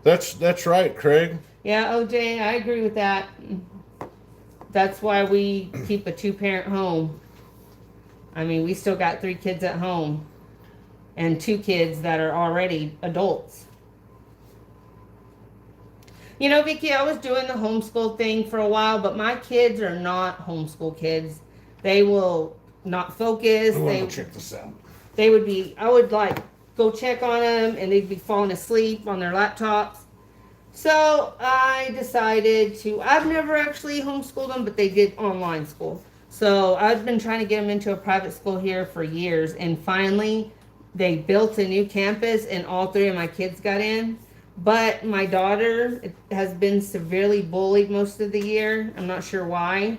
S1: That's right, Craig.
S2: Yeah, OJ, I agree with that. That's why we keep a two-parent home. I mean, we still got 3 kids at home and 2 kids that are already adults. You know, Vicki, I was doing the homeschool thing for a while, but my kids are not homeschool kids. They will not focus.
S1: I want to check this out.
S2: They would be, I would like go check on them and they'd be falling asleep on their laptops. So I decided I've never actually homeschooled them, but they did online school. So I've been trying to get them into a private school here for years. And finally, they built a new campus and all 3 of my kids got in. But my daughter has been severely bullied most of the year. I'm not sure why,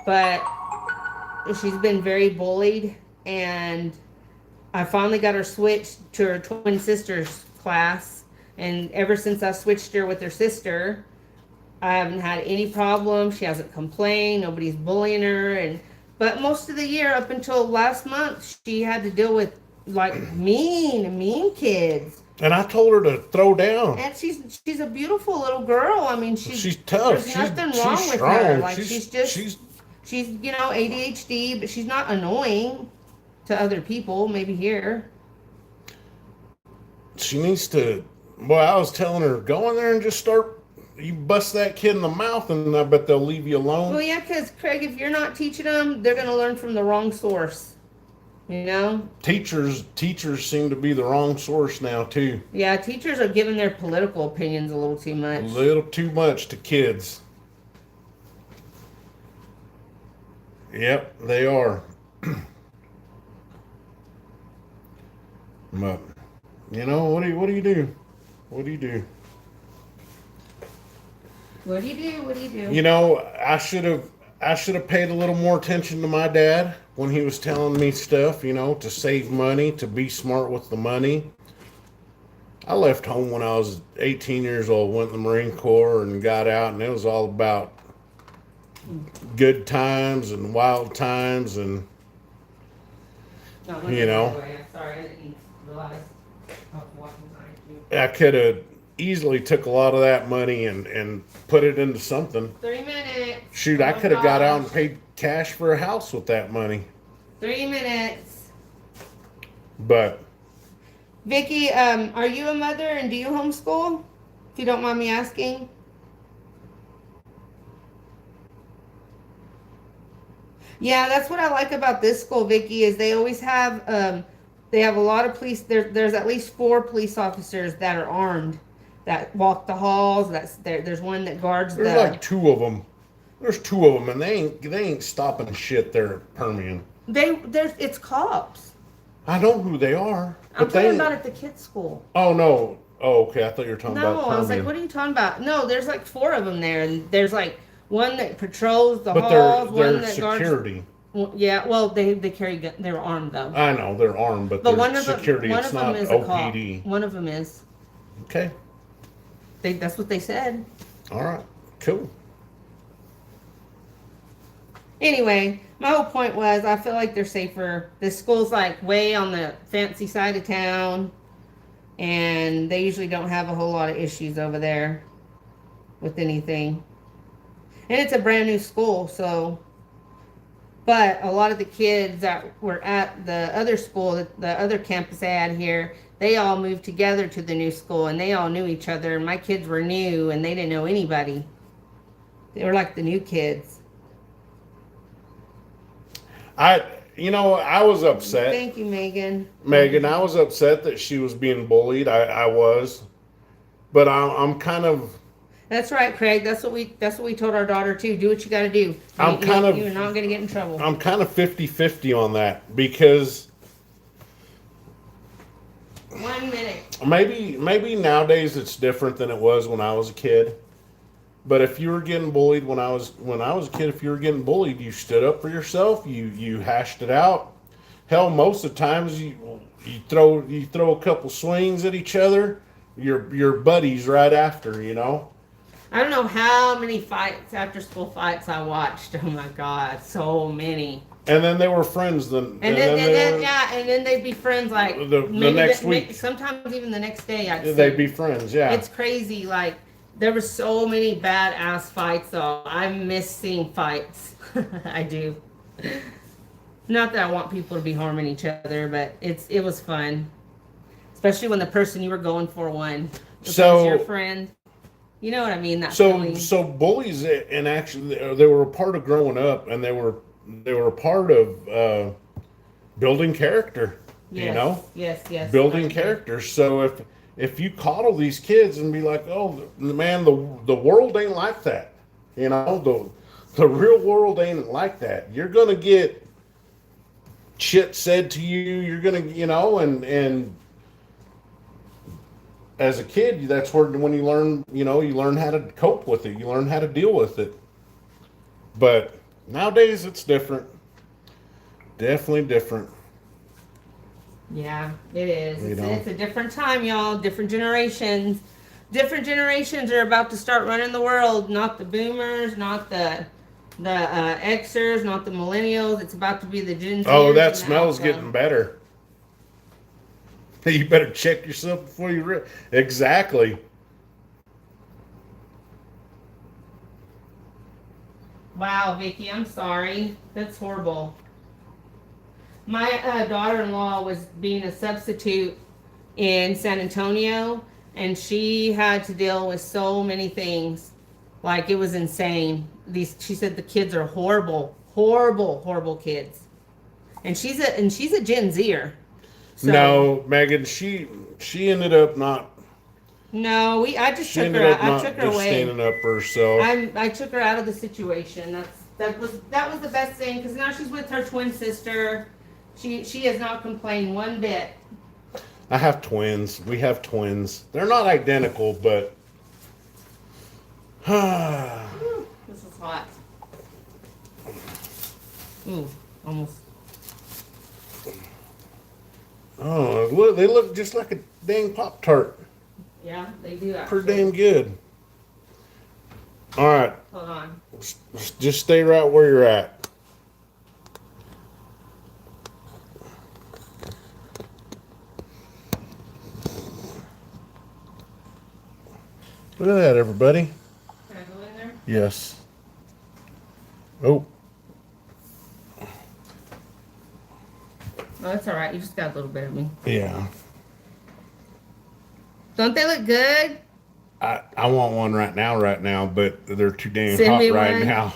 S2: but she's been very bullied. And I finally got her switched to her twin sister's class. And ever since I switched her with her sister, I haven't had any problems. She hasn't complained. Nobody's bullying her. But most of the year, up until last month, she had to deal with like mean kids.
S1: And I told her to throw down.
S2: And she's a beautiful little girl. I mean, she's
S1: tough.
S2: There's nothing wrong with her. Like she's you know, ADHD, but she's not annoying to other people. Maybe here.
S1: She needs to. Boy, I was telling her, go in there and just start. You bust that kid in the mouth, and I bet they'll leave you alone.
S2: Well, yeah, because Craig, if you're not teaching them, they're going to learn from the wrong source. You know? Teachers
S1: seem to be the wrong source now, too.
S2: Yeah, teachers are giving their political opinions a little too much.
S1: A little too much to kids. Yep, they are. But, you know, what do you do? What do you do?
S2: What do you do? What do you do?
S1: You know, I should have paid a little more attention to my dad when he was telling me stuff, you know, to save money, to be smart with the money. I left home when I was 18 years old, went in the Marine Corps and got out, and it was all about good times and wild times and, you know.
S2: Sorry, I didn't realize I was watching time.
S1: I could have easily took a lot of that money and put it into something.
S2: 3 minutes.
S1: Shoot, I could have got out and paid cash for a house with that money.
S2: 3 minutes.
S1: But
S2: Vicki, are you a mother and do you homeschool? If you don't mind me asking. Yeah, that's what I like about this school, Vicki, is they always have they have a lot of police. There's at least 4 police officers that are armed that walk the halls. There's one that guards
S1: there's like 2 of them. There's 2 of them, and they ain't stopping shit there at Permian.
S2: It's cops.
S1: I know who they are.
S2: I'm talking about at the kids' school.
S1: Oh no. Oh, okay. I thought you were talking about Permian.
S2: No, I was like, what are you talking about? No, there's like 4 of them there, and there's like one that patrols the halls.
S1: They're
S2: one that
S1: security.
S2: Guards. Well, yeah, well, they carry guns. They're armed though.
S1: I know they're armed, but they're
S2: one of
S1: security.
S2: One
S1: it's
S2: of
S1: not
S2: them is
S1: OPD.
S2: a cop. One of them is.
S1: Okay.
S2: That's what they said.
S1: All right. Cool.
S2: Anyway, my whole point was I feel like they're safer. This school's like way on the fancy side of town, and they usually don't have a whole lot of issues over there with anything. And it's a brand new school, so. But a lot of the kids that were at the other school, the other campus I had here, they all moved together to the new school, and they all knew each other. And my kids were new, and they didn't know anybody. They were like the new kids.
S1: I was upset.
S2: Thank you, Megan.
S1: Megan, I was upset that she was being bullied. I was, but I'm kind of.
S2: That's right, Craig. That's what we told our daughter too. Do what you got to do. You're not going to get in trouble.
S1: I'm kind of 50-50 on that because
S2: 1 minute.
S1: Maybe nowadays it's different than it was when I was a kid. But if you were getting bullied when I was a kid, if you were getting bullied, you stood up for yourself. You hashed it out. Hell, most of the times you throw a couple swings at each other. Your buddies right after, you know.
S2: I don't know how many fights, after school fights I watched. Oh my God, so many.
S1: And then they were friends. And
S2: then they'd be friends like
S1: the next week.
S2: Sometimes even the next day.
S1: They'd be friends. Yeah.
S2: It's crazy. Like there were so many badass fights though. I miss seeing fights. I do. Not that I want people to be harming each other, but it was fun, especially when the person you were going for won. If it was your
S1: So
S2: friend, you know what I mean? That feeling.
S1: so bullies and actually they were a part of growing up, and they were a part of building character. You
S2: Yes,
S1: know,
S2: yes. I
S1: building
S2: agree.
S1: character. So if you coddle these kids and be like, oh man, the world ain't like that. You know, the real world ain't like that. You're gonna get shit said to you. You're gonna, you know, and as a kid, that's where when you learn, you know, you learn how to cope with it. You learn how to deal with it. But nowadays, it's different. Definitely different.
S2: Yeah, it is.
S1: You know.
S2: It's a different time, y'all. Different generations. Different generations are about to start running the world. Not the boomers, not the Xers, not the millennials. It's about to be the Gen
S1: Oh,
S2: Zers
S1: that
S2: and the
S1: smell's
S2: Alpha.
S1: getting better. You better check yourself before you. Exactly.
S2: Wow, Vicky, I'm sorry. That's horrible. My daughter-in-law was being a substitute in San Antonio, and she had to deal with so many things. Like it was insane. She said the kids are horrible, horrible kids. And she's a Gen Zer. So
S1: No, Megan. She ended up not.
S2: no, I just
S1: She
S2: took her
S1: ended
S2: out.
S1: up
S2: I took
S1: not
S2: her
S1: just
S2: away.
S1: standing up for herself.
S2: I took her out of the situation. That was the best thing because now she's with her twin sister. She has not complained one bit.
S1: I have twins. We have twins. They're not identical, but
S2: Whew, this is hot. Ooh, almost.
S1: oh, look, they look just like a dang Pop Tart.
S2: Yeah, they do
S1: Pretty
S2: actually.
S1: damn good. All right,
S2: Hold on.
S1: just stay right where you're at. Look at that, everybody.
S2: Can I go in there?
S1: Yes. Oh,
S2: Oh, that's all right. You just got a little bit of me.
S1: yeah.
S2: Don't they look good?
S1: I want one right now, but they're too dang
S2: Send
S1: hot
S2: me
S1: right
S2: one.
S1: now.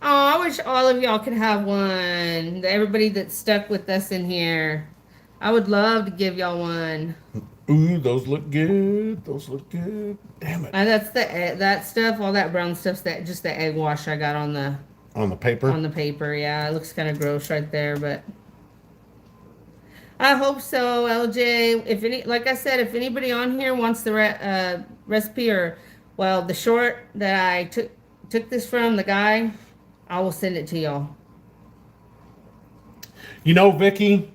S2: Oh, I wish all of y'all could have one. Everybody that's stuck with us in here. I would love to give y'all one.
S1: Ooh, those look good. Those look good. Damn it.
S2: That's that stuff, all that brown stuff's that just the egg wash I got
S1: On the paper.
S2: on the paper. Yeah, it looks kind of gross right there, but I hope so, LJ. If any, like I said, if anybody on here wants the recipe or, well, the short that I took this from the guy, I will send it to y'all.
S1: You know, Vicky,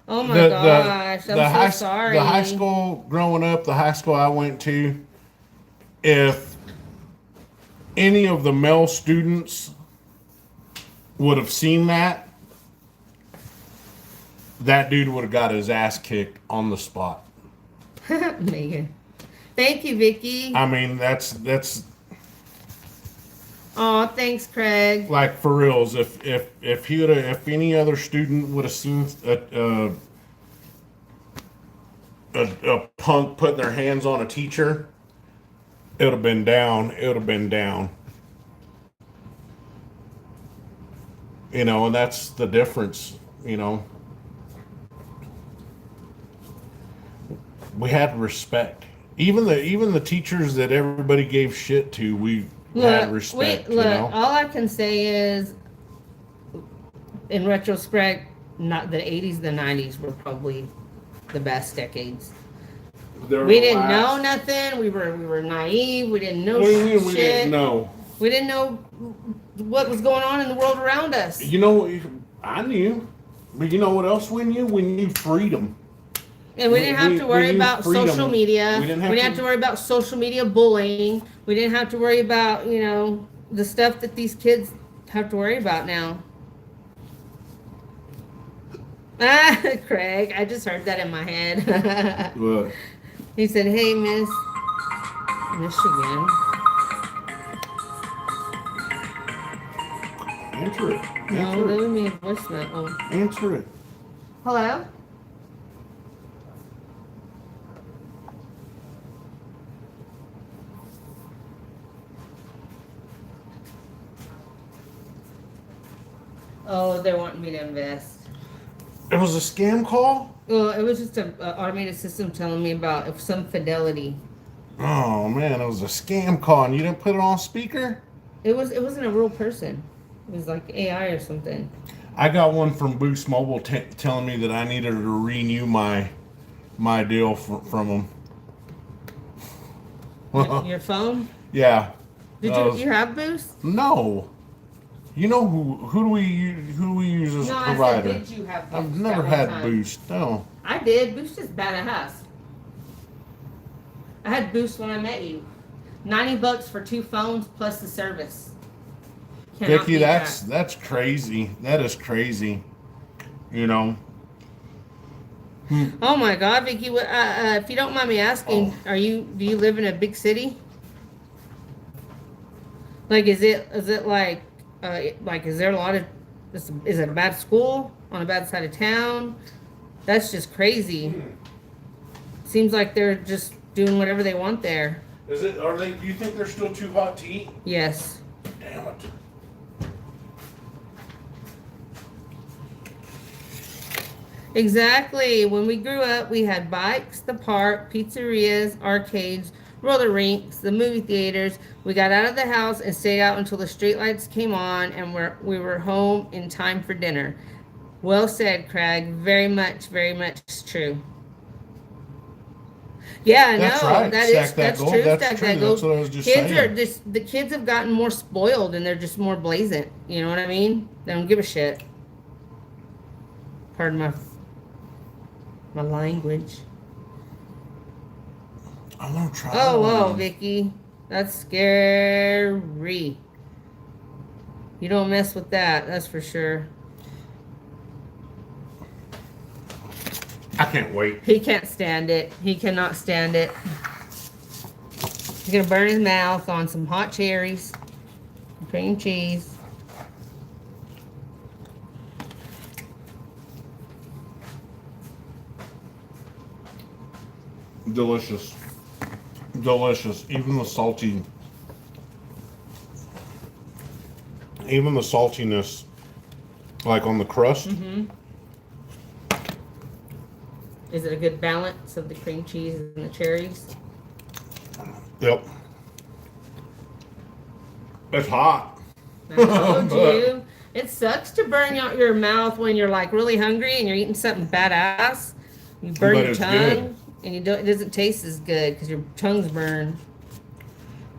S2: Oh my
S1: the
S2: gosh, I'm so
S1: the high
S2: sorry.
S1: school growing up, the high school I went to, if any of the male students would have seen that, that dude would have got his ass kicked on the spot.
S2: Megan. Thank you, Vicky.
S1: I mean, that's
S2: Oh, thanks, Craig.
S1: like for reals. If he would have, if any other student would have seen a punk putting their hands on a teacher, it would have been down. It would have been down. You know, and that's the difference. You know, we had respect. Even the teachers that everybody gave shit to, we had respect.
S2: Look.
S1: You know,
S2: All I can say is, in retrospect, not the '80s, the '90s were probably the best decades. We didn't know nothing. We were naive. We didn't know
S1: What do you mean we
S2: shit.
S1: didn't know?
S2: We didn't know what was going on in the world around us.
S1: You know, I knew, but you know what else we knew? We knew freedom.
S2: And we didn't have to worry
S1: knew
S2: about
S1: freedom.
S2: social media.
S1: We didn't
S2: have to worry about social media bullying. We didn't have to worry about, the stuff that these kids have to worry about now. Ah, Craig, I just heard that in my head.
S1: What?
S2: He said, hey, Miss Michigan.
S1: Answer it.
S2: No,
S1: Answer
S2: leave
S1: it.
S2: me a voicemail. Oh.
S1: Answer it.
S2: Hello? Oh, they want me to invest.
S1: It was a scam call?
S2: Well, it was just a automated system telling me about some fidelity.
S1: Oh man, it was a scam call and you didn't put it on speaker?
S2: It wasn't a real person. It was like AI or something.
S1: I got one from Boost Mobile telling me that I needed to renew my deal from them.
S2: Your phone?
S1: Yeah.
S2: Did you have Boost?
S1: No. You know who do we use as
S2: No,
S1: a
S2: I
S1: provider?
S2: said, did you have Boost?
S1: I've never
S2: at one
S1: had
S2: time?
S1: Boost. No.
S2: I did. Boost is badass. I had Boost when I met you. $90 for 2 phones plus the service. Cannot
S1: Vicky,
S2: beat
S1: that's crazy. That is crazy. You know.
S2: Oh my God, Vicky! If you don't mind me asking, do you live in a big city? Like, is it like is there a lot of is it a bad school on a bad side of town? That's just crazy. Seems like they're just doing whatever they want there.
S1: Is it? Are they? Do you think they're still too hot to eat?
S2: Yes.
S1: Damn it.
S2: Exactly. When we grew up, we had bikes, the park, pizzerias, arcades, roller rinks, the movie theaters. We got out of the house and stayed out until the streetlights came on and we were home in time for dinner. Well said, Craig. Very much true. Yeah,
S1: That's
S2: no,
S1: right.
S2: that's
S1: gold.
S2: true.
S1: That's
S2: Stack
S1: true.
S2: that
S1: That's
S2: gold.
S1: what I was just
S2: Kids
S1: saying.
S2: are just the kids have gotten more spoiled and they're just more blazant. You know what I mean? They don't give a shit. Pardon my language.
S1: I'm gonna try.
S2: Oh, whoa, Vicky. That's scary. You don't mess with that, that's for sure.
S1: I can't wait.
S2: He can't stand it. He cannot stand it. He's gonna burn his mouth on some hot cherries, cream cheese.
S1: Delicious. Delicious. Even the saltiness, like on the crust.
S2: Mm-hmm. Is it a good balance of the cream cheese and the cherries?
S1: Yep. It's hot.
S2: I told you. It sucks to burn out your mouth when you're like really hungry and you're eating something badass. You burn
S1: But
S2: your
S1: it's
S2: tongue
S1: good.
S2: and it doesn't taste as good because your tongue's burned.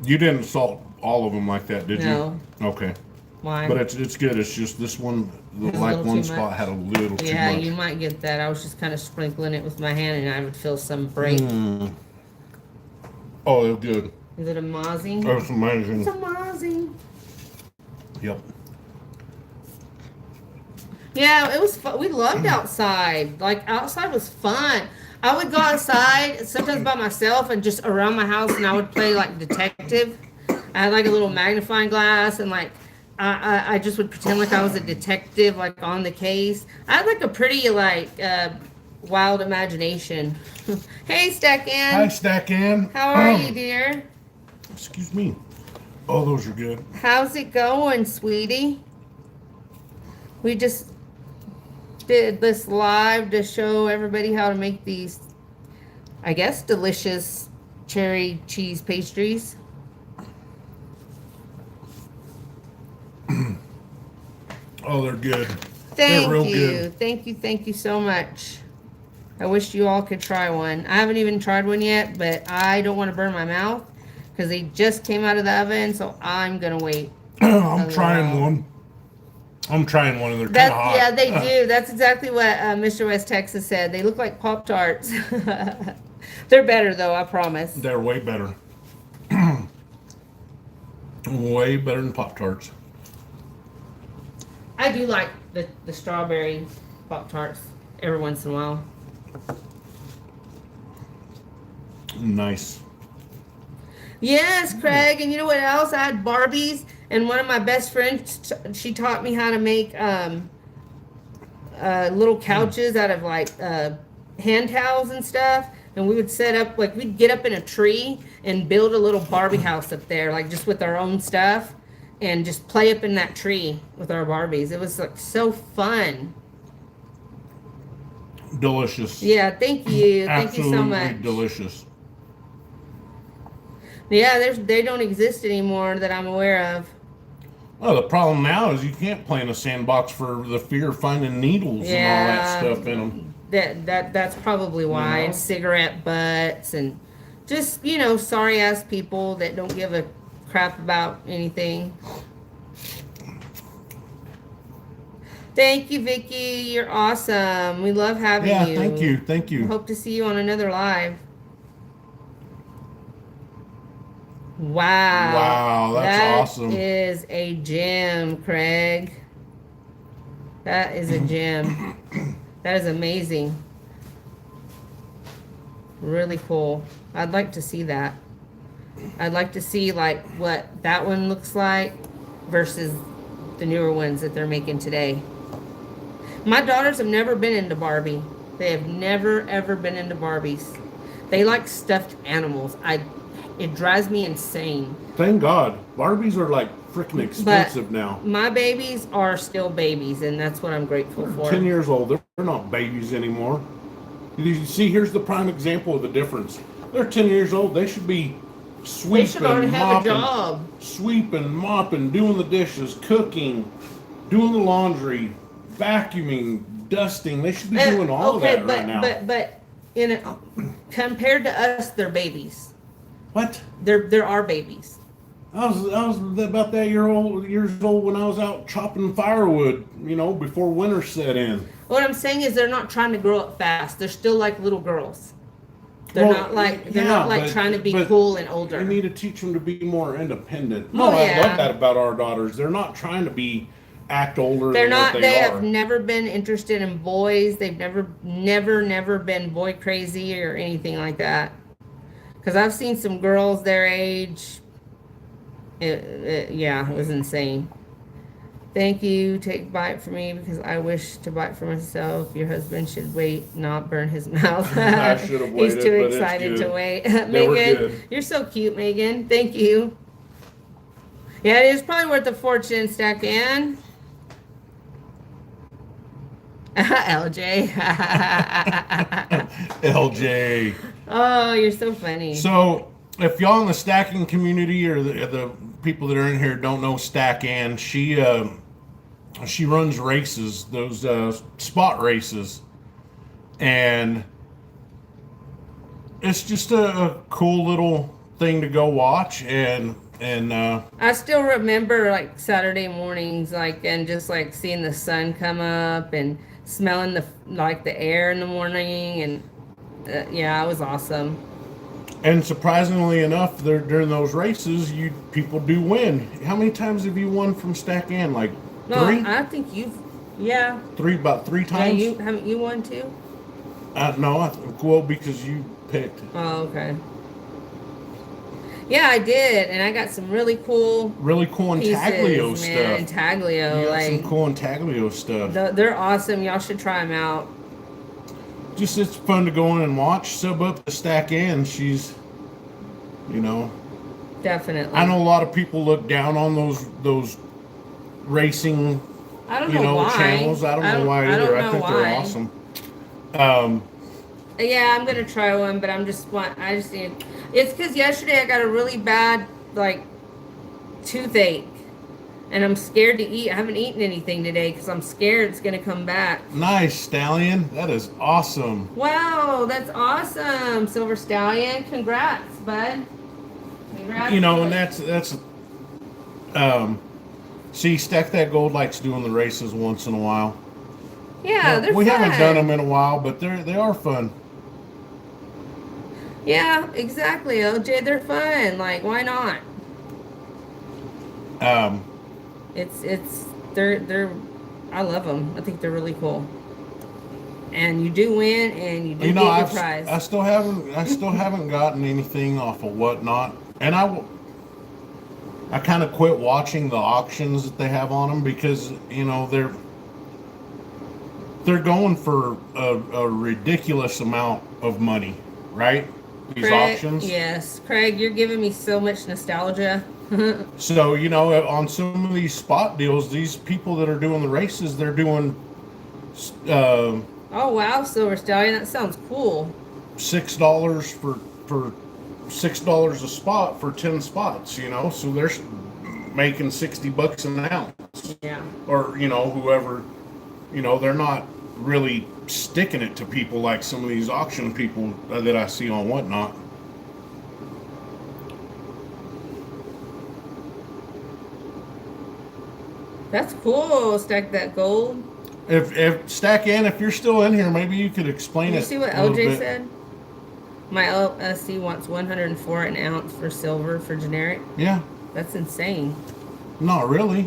S1: You didn't salt all of them like that, did
S2: No.
S1: you? Okay.
S2: Why?
S1: But it's good. It's just this one,
S2: Has a
S1: like
S2: little
S1: one
S2: too
S1: spot
S2: much.
S1: had a little too
S2: Yeah,
S1: much.
S2: you might get that. I was just kind of sprinkling it with my hand and I would feel some break.
S1: Mm. Oh, it's good.
S2: Is it amazing?
S1: It's amazing.
S2: It's amazing.
S1: Yep.
S2: Yeah, it was fun. We loved outside. Like, outside was fun. I would go outside, sometimes by myself, and just around my house, and I would play, like, detective. I had, like, a little magnifying glass, and, like, I just would pretend like I was a detective, like, on the case. I had, like, a pretty, like, wild imagination. Hey, Stack Ann.
S1: Hi, Stack Ann.
S2: How are you, dear?
S1: Excuse me. Oh, those are good.
S2: How's it going, sweetie? We just did this live to show everybody how to make these, I guess, delicious cherry cheese pastries.
S1: Oh, they're good.
S2: Thank
S1: They're real
S2: you.
S1: good.
S2: Thank you so much. I wish you all could try one. I haven't even tried one yet, but I don't want to burn my mouth because they just came out of the oven, so I'm going to wait.
S1: I'm trying one. I'm trying one, and they're kind of hot.
S2: Yeah, they do. That's exactly what Mr. West Texas said. They look like Pop-Tarts. They're better, though, I promise.
S1: They're way better. Way better than Pop-Tarts.
S2: I do like the strawberry Pop-Tarts every once in a while.
S1: Nice.
S2: Yes, Craig, and you know what else? I had Barbies, And one of my best friends, she taught me how to make little couches out of like hand towels and stuff. And we would set up, like, we'd get up in a tree and build a little Barbie house up there, like just with our own stuff, and just play up in that tree with our Barbies. It was like so fun.
S1: Delicious.
S2: Yeah, thank you. Thank you so
S1: Absolutely
S2: much.
S1: delicious.
S2: Yeah, they don't exist anymore that I'm aware of.
S1: Well, the problem now is you can't play in a sandbox for the fear of finding needles and all that stuff in them.
S2: That's probably why. And cigarette butts and just, sorry ass people that don't give a crap about anything. Thank you, Vicky. You're awesome. We love having you.
S1: Yeah, thank you.
S2: Hope to see you on another live. Wow.
S1: Wow, that's awesome.
S2: That is a gem, Craig. That is a gem. That is amazing. Really cool. I'd like to see that. I'd like to see like what that one looks like versus the newer ones that they're making today. My daughters have never been into Barbie. They have never ever been into Barbies. They like stuffed animals. It drives me insane.
S1: Thank God. Barbies are like freaking expensive now.
S2: My babies are still babies, and that's what I'm grateful for.
S1: 10 years old. They're not babies anymore. You see, here's the prime example of the difference. They're 10 years old. They should be sweeping,
S2: They should already have a job.
S1: Sweeping, mopping, doing the dishes, cooking, doing the laundry, vacuuming, dusting. They should be doing all of that right now.
S2: But compared to us, they're babies.
S1: What?
S2: They're our babies.
S1: I was about that years old when I was out chopping firewood, before winter set in.
S2: What I'm saying is they're not trying to grow up fast. They're still like little girls. They're not like trying to be cool and older.
S1: You need to teach them to be more independent. I love that about our daughters. They're not trying to act older than what they are.
S2: They have never been interested in boys. They've never been boy crazy or anything like that. Because I've seen some girls their age. It was insane. Thank you. Take bite for me because I wish to bite for myself. Your husband should wait, not burn his mouth.
S1: I should have waited.
S2: He's too excited to wait. Megan, you're so cute, Megan. Thank you. Yeah, it is probably worth a fortune, Stack Ann. LJ.
S1: LJ.
S2: Oh, you're so funny.
S1: So, if y'all in the stacking community or the people that are in here don't know Stack Ann, she runs races, those spot races, and it's just a cool little thing to go watch. And
S2: I still remember like Saturday mornings, and just like seeing the sun come up and smelling the air in the morning, and it was awesome.
S1: And surprisingly enough, during those races, people do win. How many times have you won from Stack Ann? Like 3?
S2: I think
S1: about 3 times.
S2: Yeah, haven't you won too?
S1: No, because you picked.
S2: Oh, okay. Yeah, I did, and I got some really cool
S1: intaglio
S2: pieces,
S1: stuff.
S2: Man, intaglio,
S1: some cool intaglio stuff.
S2: They're awesome. Y'all should try them out.
S1: Just it's fun to go in and watch. Sub up to Stack Ann. She's,
S2: definitely.
S1: I know a lot of people look down on those racing,
S2: I don't know why.
S1: channels. I don't know why either. I think they're awesome.
S2: Yeah, I'm gonna try one, but I just need. It's because yesterday I got a really bad toothache, and I'm scared to eat. I haven't eaten anything today because I'm scared it's gonna come back.
S1: Nice, Stallion. That is awesome.
S2: Wow, that's awesome, Silver Stallion. Congrats, bud. Congrats.
S1: And that's see, Stack That Gold likes doing the races once in a while.
S2: Yeah, they're
S1: we
S2: fun.
S1: haven't done them in a while, but they are fun.
S2: Yeah, exactly, OJ. They're fun. Why not? They're I love them. I think they're really cool. And you do win, and you do get your prize.
S1: I still haven't gotten anything off of Whatnot, and I kind of quit watching the auctions that they have on them because they're going for a ridiculous amount of money, right? These
S2: Craig,
S1: auctions.
S2: yes, Craig, you're giving me so much nostalgia.
S1: So on some of these spot deals, these people that are doing the races, they're doing uh,
S2: Oh wow, Silver Stallion, that sounds cool.
S1: $6 for $6 a spot for 10 spots. So they're making $60 an ounce,
S2: Yeah.
S1: or whoever. They're not really sticking it to people like some of these auction people that I see on Whatnot.
S2: That's cool. Stack that gold.
S1: If Stack Ann, if you're still in here, maybe you could explain
S2: Did you
S1: it
S2: see what
S1: a little
S2: LJ
S1: bit.
S2: said? My LSC wants 104 an ounce for silver for generic.
S1: Yeah,
S2: That's insane.
S1: not really.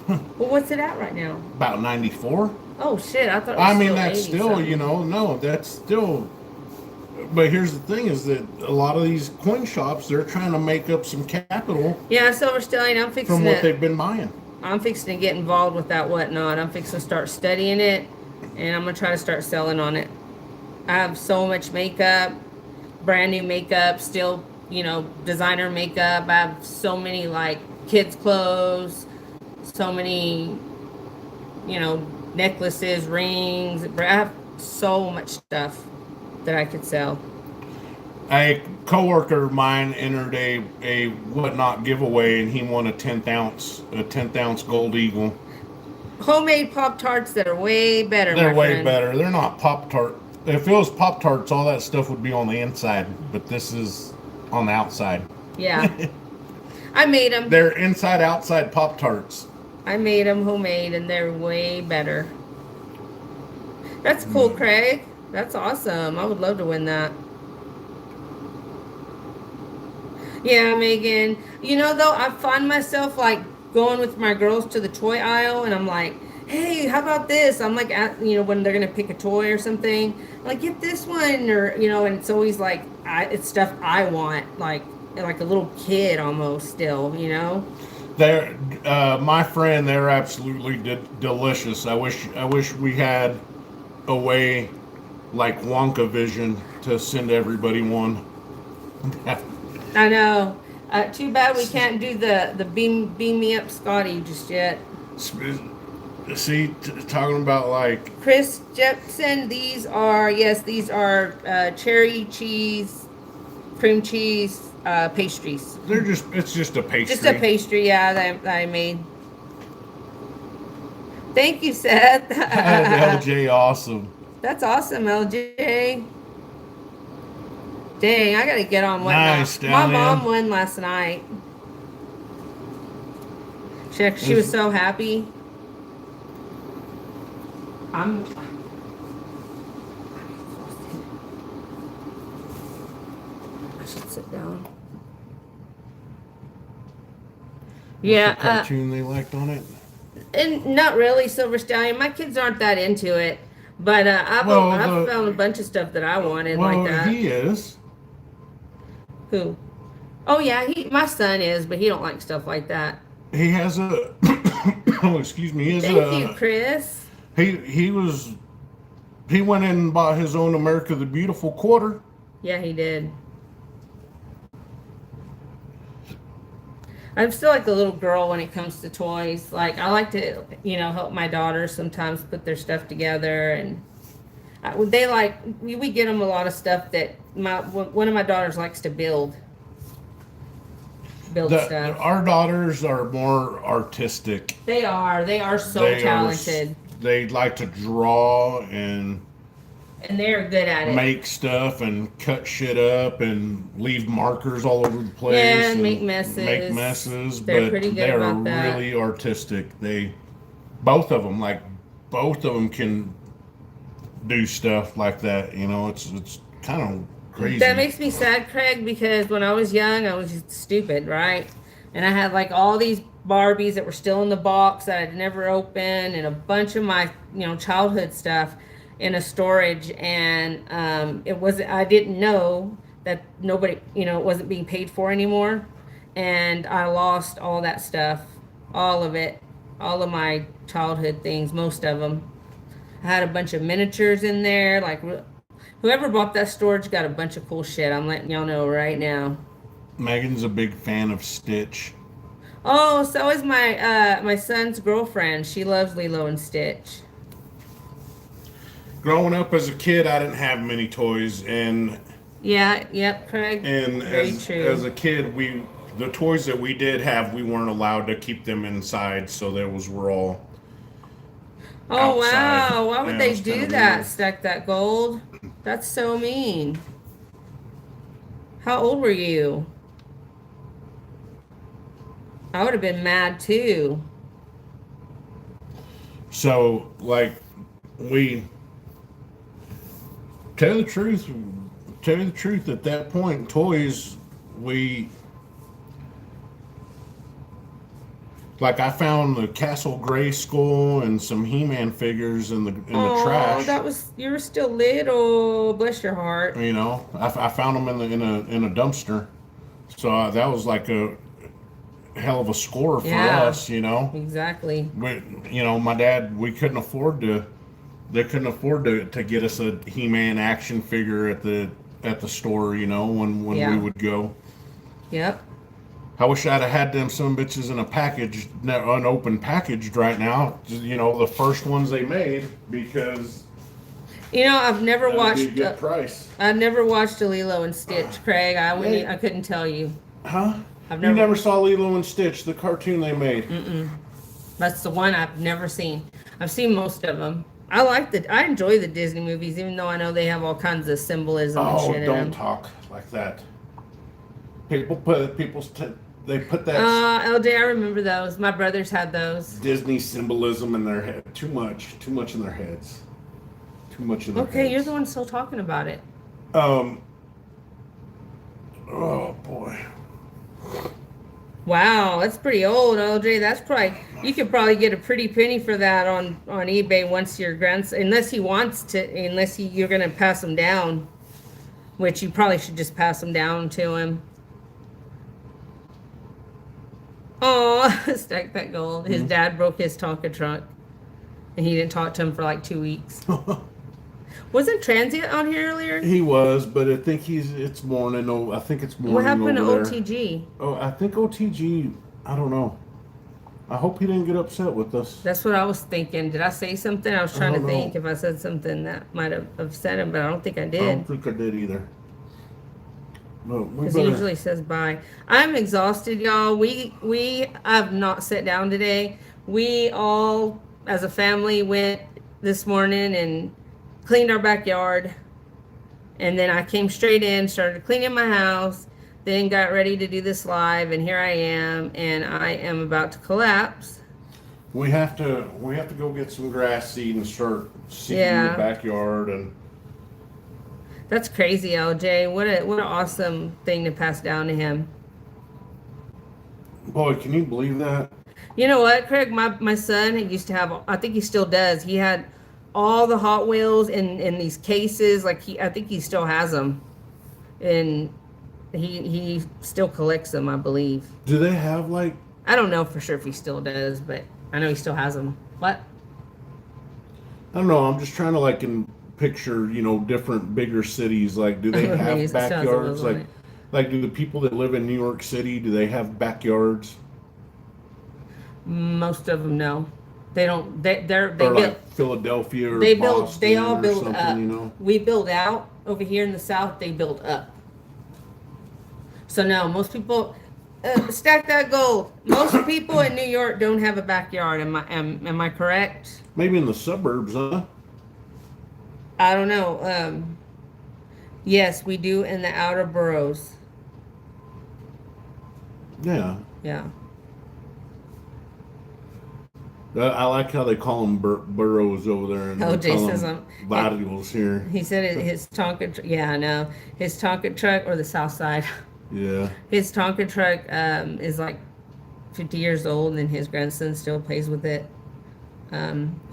S2: Well, what's it at right now?
S1: About 94.
S2: Oh shit! I thought it was
S1: I mean,
S2: still
S1: that's
S2: 80
S1: still,
S2: something.
S1: no, that's still. But here's the thing: is that a lot of these coin shops, they're trying to make up some capital
S2: Yeah, Silver Stallion.
S1: from what they've been buying.
S2: I'm fixing to get involved with that Whatnot. I'm fixing to start studying it, and I'm gonna try to start selling on it. I have so much makeup, brand new makeup, still, designer makeup. I have so many like kids' clothes, so many, necklaces, rings. I have so much stuff that I could sell.
S1: A coworker of mine entered a Whatnot giveaway, and he won a tenth ounce gold eagle.
S2: Homemade Pop Tarts that are way better,
S1: They're
S2: my
S1: way
S2: friend.
S1: better. They're not Pop Tart. If it was Pop Tarts, all that stuff would be on the inside, but this is on the outside.
S2: Yeah, I made them.
S1: They're inside outside Pop Tarts.
S2: I made them homemade, and they're way better. That's cool, Craig. That's awesome. I would love to win that. Yeah, Megan. Though, I find myself like going with my girls to the toy aisle, and I'm like, hey, how about this? I'm like, when they're gonna pick a toy or something, I'm like, get this one, or and it's always like, it's stuff I want, like a little kid almost still.
S1: They're my friend. They're absolutely delicious. I wish we had a way like Wonka Vision to send everybody one.
S2: I know. Too bad we can't do the beam me up Scotty just yet.
S1: See, talking about like
S2: Chris Jepson, these are cherry cheese, cream cheese pastries.
S1: it's just a pastry.
S2: Just a pastry, yeah, that I made. Thank you, Seth.
S1: LJ, awesome.
S2: That's awesome, LJ. Dang, I gotta get on Whatnot.
S1: Nice,
S2: My
S1: down
S2: mom
S1: there.
S2: won last night. She was so happy. I'm. I should sit down. Yeah,
S1: What's the cartoon they liked on it?
S2: and not really Silver Stallion. My kids aren't that into it, but I've found a bunch of stuff that I wanted
S1: Well,
S2: like that.
S1: he is.
S2: Who? Oh yeah, my son is, but he don't like stuff like that.
S1: He has a. Oh, excuse me. He has
S2: Thank you, Chris.
S1: He went in and bought his own America the Beautiful quarter.
S2: Yeah, he did. I'm still like the little girl when it comes to toys. Like I like to, help my daughters sometimes put their stuff together, and we get them a lot of stuff that one of my daughters likes to build stuff.
S1: Our daughters are more artistic.
S2: They are so
S1: They
S2: talented,
S1: they like to draw and
S2: and they're good at it.
S1: make stuff and cut shit up and leave markers all over the place.
S2: Yeah, and make messes. They're
S1: but
S2: pretty good
S1: they're
S2: about that.
S1: really artistic. Both of them can do stuff like that. It's kind of crazy.
S2: That makes me sad, Craig, because when I was young, I was just stupid, right? And I had like all these Barbies that were still in the box that I'd never opened, and a bunch of my, childhood stuff in a storage. And I didn't know that nobody, it wasn't being paid for anymore. and I lost all that stuff, all of it, all of my childhood things, most of them. I had a bunch of miniatures in there. Like, whoever bought that storage got a bunch of cool shit. I'm letting y'all know right now.
S1: Megan's a big fan of Stitch.
S2: Oh, so is my son's girlfriend. She loves Lilo and Stitch.
S1: Growing up as a kid, I didn't have many toys, and
S2: Yeah, yep, Craig. Very
S1: as
S2: true.
S1: a kid, the toys that we did have, we weren't allowed to keep them inside, so were all
S2: Oh
S1: outside.
S2: wow, why would
S1: Yeah, it
S2: they
S1: was kind
S2: do
S1: of
S2: that?
S1: weird.
S2: Stack that gold? That's so mean. How old were you? I would have been mad too.
S1: So, like, we tell the truth. Tell you the truth, at that point, toys, we like I found the Castle Gray Skull and some He-Man figures in the
S2: Oh,
S1: trash.
S2: that was you were still little. Bless your heart.
S1: You know, I found them in a dumpster. So that was like a hell of a score for
S2: Yeah,
S1: us. You know,
S2: exactly.
S1: my dad, we couldn't afford to. They couldn't afford to get us a He-Man action figure at the store. You know, when we
S2: Yeah.
S1: would go.
S2: Yep.
S1: I wish I'd have had them some bitches in a package, unopened packaged right now. You know, the first ones they made, because
S2: You know, I've never
S1: that'd be a
S2: watched.
S1: good price.
S2: I've never watched a Lilo and Stitch, Craig. I wouldn't.
S1: Hey,
S2: I couldn't tell you.
S1: huh?
S2: I've
S1: You
S2: never.
S1: never saw Lilo and Stitch, the cartoon they made?
S2: Mm-mm. That's the one I've never seen. I've seen most of them. I enjoy the Disney movies, even though I know they have all kinds of symbolism and
S1: Oh,
S2: shit in
S1: don't
S2: them.
S1: talk like that. They put that
S2: LJ, I remember those. My brothers had those.
S1: Disney symbolism in their head. Too much in their heads. Too much in their
S2: Okay, you're the
S1: heads.
S2: one still talking about it.
S1: Um. Oh boy.
S2: Wow, that's pretty old, LJ. That's probably you could probably get a pretty penny for that on eBay once your grandson, unless he wants to, you're gonna pass them down, which you probably should just pass them down to him. Oh, stack that gold. His
S1: Hmm?
S2: dad broke his Tonka truck, and he didn't talk to him for like 2 weeks. Wasn't Transient on here earlier?
S1: He was, but I think it's morning. Oh, I think it's
S2: What
S1: morning
S2: happened to
S1: over there.
S2: OTG?
S1: Oh, I think OTG. I don't know. I hope he didn't get upset with us.
S2: That's what I was thinking. Did I say something? I was trying to
S1: don't
S2: think
S1: know.
S2: if I said something that might have upset him, but I don't think I
S1: I
S2: did.
S1: don't think I did either. But we
S2: Because he
S1: better.
S2: usually says bye. I'm exhausted, y'all. We have not sat down today. We all, as a family, went this morning and cleaned our backyard, and then I came straight in, started cleaning my house, then got ready to do this live, and here I am, and I am about to collapse.
S1: We have to go get some grass seed and start seeding the
S2: Yeah,
S1: backyard. And
S2: that's crazy, LJ. What an awesome thing to pass down to him.
S1: boy, can you believe that?
S2: You know what, Craig? My son he used to have. I think he still does. He had all the Hot Wheels in these cases. Like I think he still has them, and he still collects them. I believe.
S1: Do they have like?
S2: I don't know for sure if he still does, but I know he still has them. What?
S1: I don't know. I'm just trying to like picture, different bigger cities. Like, do they
S2: Maybe it
S1: have
S2: still has the
S1: backyards?
S2: wheels on it.
S1: Like, do the people that live in New York City, do they have backyards?
S2: Most of them no. They don't. They
S1: Or
S2: build.
S1: like Philadelphia or
S2: They build. They
S1: Boston
S2: all
S1: or
S2: build
S1: something,
S2: up. We build out over here in the South. They build up. So no, most people stack that gold. Most people in New York don't have a backyard. Am I correct?
S1: Maybe in the suburbs, huh?
S2: I don't know. Yes, we do in the outer boroughs.
S1: Yeah.
S2: Yeah.
S1: I like how they call them burrows over there, and
S2: Oh,
S1: they
S2: Jay
S1: call
S2: says
S1: them barrios here.
S2: he said his Tonka. Yeah, I know his Tonka truck or the South Side.
S1: Yeah.
S2: His Tonka truck is like 50 years old, and his grandson still plays with it.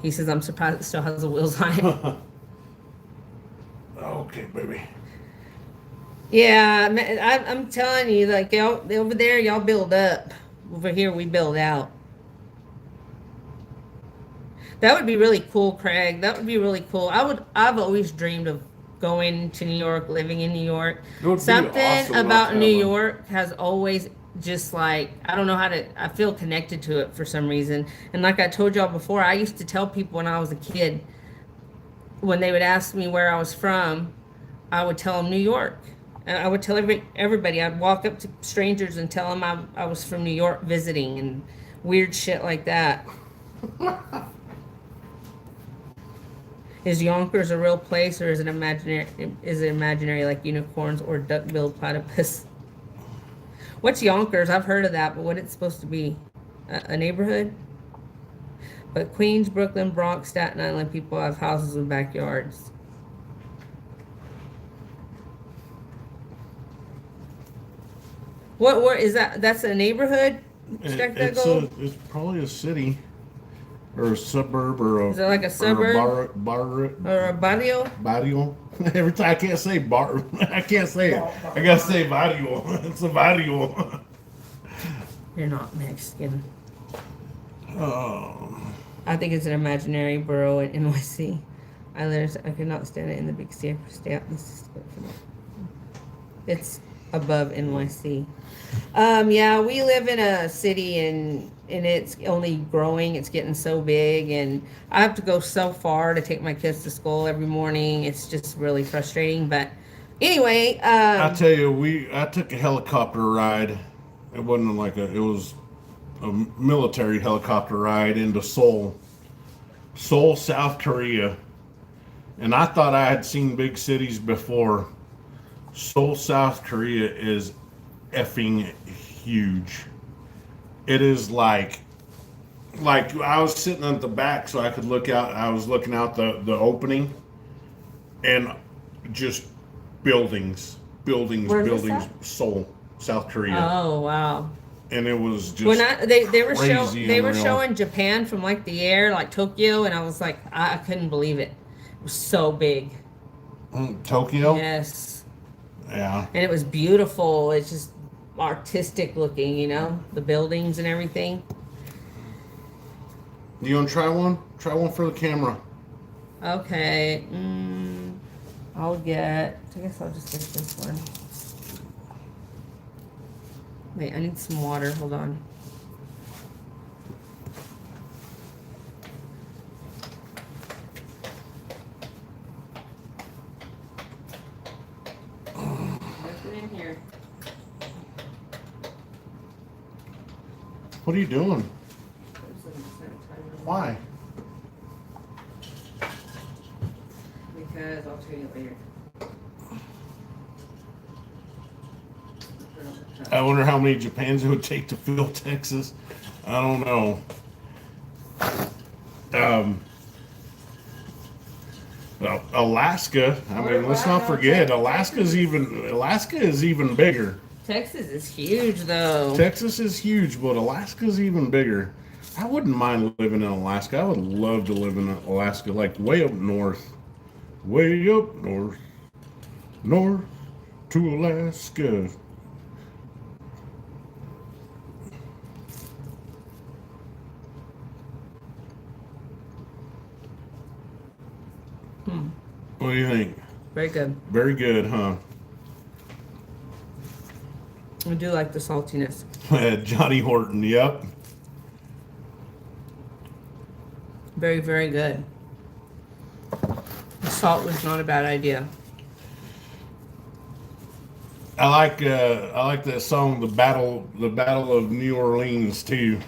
S2: He says, "I'm surprised it still has the wheels on it."
S1: Okay, baby.
S2: Yeah, I'm telling you, like y'all over there, y'all build up. Over here, we build out. That would be really cool, Craig. That would be really cool. I've always dreamed of going to New York, living in New York.
S1: It would be
S2: Something
S1: awesome not to
S2: about New
S1: have a.
S2: York has always just like, I don't know how to, I feel connected to it for some reason. And like I told y'all before, I used to tell people when I was a kid, when they would ask me where I was from, I would tell them New York. And I would tell everybody, I'd walk up to strangers and tell them I was from New York visiting and weird shit like that. Is Yonkers a real place or is it imaginary? Is it imaginary like unicorns or duck-billed platypus? What's Yonkers? I've heard of that, but what it's supposed to be? A neighborhood? But Queens, Brooklyn, Bronx, Staten Island people have houses with backyards. What is that? That's a neighborhood? Check that gold?
S1: It's probably a city or a suburb or a.
S2: Is it like a suburb? Or a barrio?
S1: Barrio. Every time I can't say bar, I can't say it. I gotta say barrio. It's a barrio.
S2: You're not Mexican.
S1: Oh.
S2: I think it's an imaginary borough in NYC. I could not stand it in the big city. It's above NYC. Yeah, we live in a city and it's only growing. It's getting so big, and I have to go so far to take my kids to school every morning. It's just really frustrating. But anyway,
S1: I tell you, I took a helicopter ride. It wasn't like it was a military helicopter ride into Seoul, South Korea. And I thought I had seen big cities before. Seoul, South Korea is effing huge. It is like I was sitting at the back so I could look out. I was looking out the opening and just buildings,
S2: Where's this
S1: buildings.
S2: at?
S1: Seoul, South Korea.
S2: Oh wow.
S1: And it was just
S2: When they were
S1: crazy
S2: they were
S1: unreal.
S2: showing Japan from like the air, like Tokyo, and I was like, I couldn't believe it. It was so big.
S1: Tokyo.
S2: Yes.
S1: Yeah.
S2: And it was beautiful. It's just artistic looking, you know, the buildings and everything.
S1: You want to try one? Try one for the camera.
S2: Okay. I guess I'll just get this one. Wait, I need some water. Hold on. Nothing in here.
S1: What are you doing? Why?
S2: Because I'll tell you later.
S1: I wonder how many Japans it would take to fill Texas. I don't know. Well, Alaska. I mean, let's not forget Alaska is even bigger.
S2: Texas is huge, though.
S1: Texas is huge, but Alaska is even bigger. I wouldn't mind living in Alaska. I would love to live in Alaska, like way up north. Way up north. North to Alaska. What do you think?
S2: Very good.
S1: Very good, huh?
S2: I do like the saltiness.
S1: Johnny Horton, yep.
S2: Very, very good. The salt was not a bad idea.
S1: I like that song, the Battle of New Orleans too.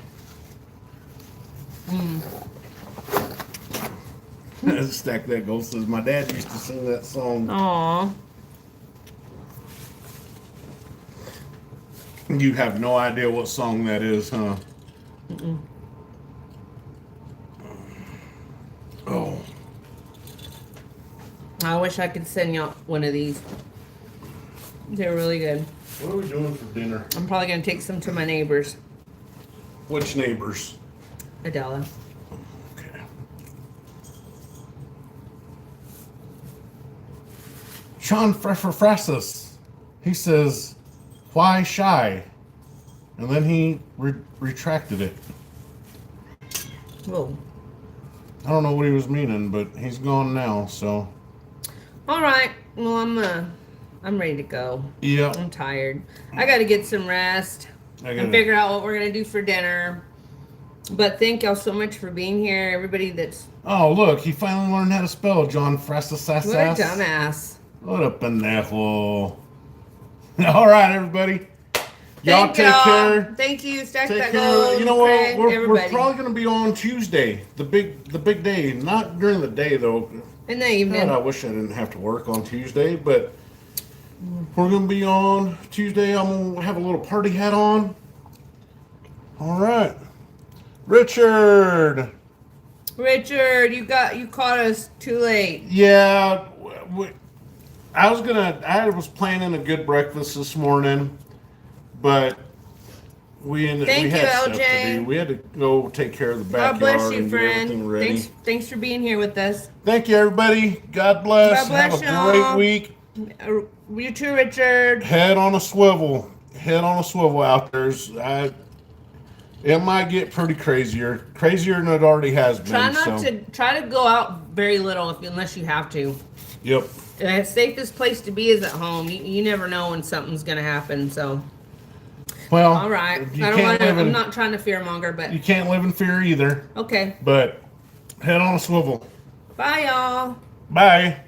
S1: Stack that gold says my dad used to sing that song.
S2: Aww.
S1: You have no idea what song that is, huh?
S2: Mm-mm.
S1: Oh.
S2: I wish I could send y'all one of these. They're really good.
S1: What are we doing for dinner?
S2: I'm probably going to take some to my neighbors.
S1: Which neighbors?
S2: Adela.
S1: Okay. Sean Frefferfressus. He says, "Why shy?" And then he retracted it.
S2: Whoa.
S1: I don't know what he was meaning, but he's gone now. So.
S2: All right. Well, I'm ready to go.
S1: Yeah.
S2: I'm tired. I got to get some rest and figure out what we're gonna do for dinner. But thank y'all so much for being here. Everybody that's...
S1: Oh, look, he finally learned how to spell John Frastasas.
S2: What a dumbass.
S1: What a pendejo. All right, everybody. Y'all take care.
S2: Thank you. Stack
S1: Take
S2: that
S1: care.
S2: gold.
S1: You know what?
S2: Craig,
S1: We're probably going to be on Tuesday, the big day. Not during the day, though.
S2: In the evening.
S1: God, I wish I didn't have to work on Tuesday, but we're going to be on Tuesday. I'm going to have a little party hat on. All right. Richard,
S2: you caught us too late.
S1: yeah, I was planning a good breakfast this morning, but we had stuff to do. We had to go take care of the backyard.
S2: God bless you,
S1: and get everything
S2: friend.
S1: ready.
S2: Thanks for being here with us.
S1: Thank you, everybody. God bless.
S2: God bless
S1: Have a
S2: y'all.
S1: great week.
S2: You too, Richard.
S1: Head on a swivel. Head on a swivel out there. It might get pretty crazier than it already has been.
S2: Try to go out very little unless you have to.
S1: Yep.
S2: The safest place to be is at home. You never know when something's gonna happen. So,
S1: Well,
S2: all right. I'm not trying to fearmonger, but
S1: you can't live in fear either.
S2: Okay.
S1: But head on a swivel.
S2: Bye, y'all.
S1: Bye.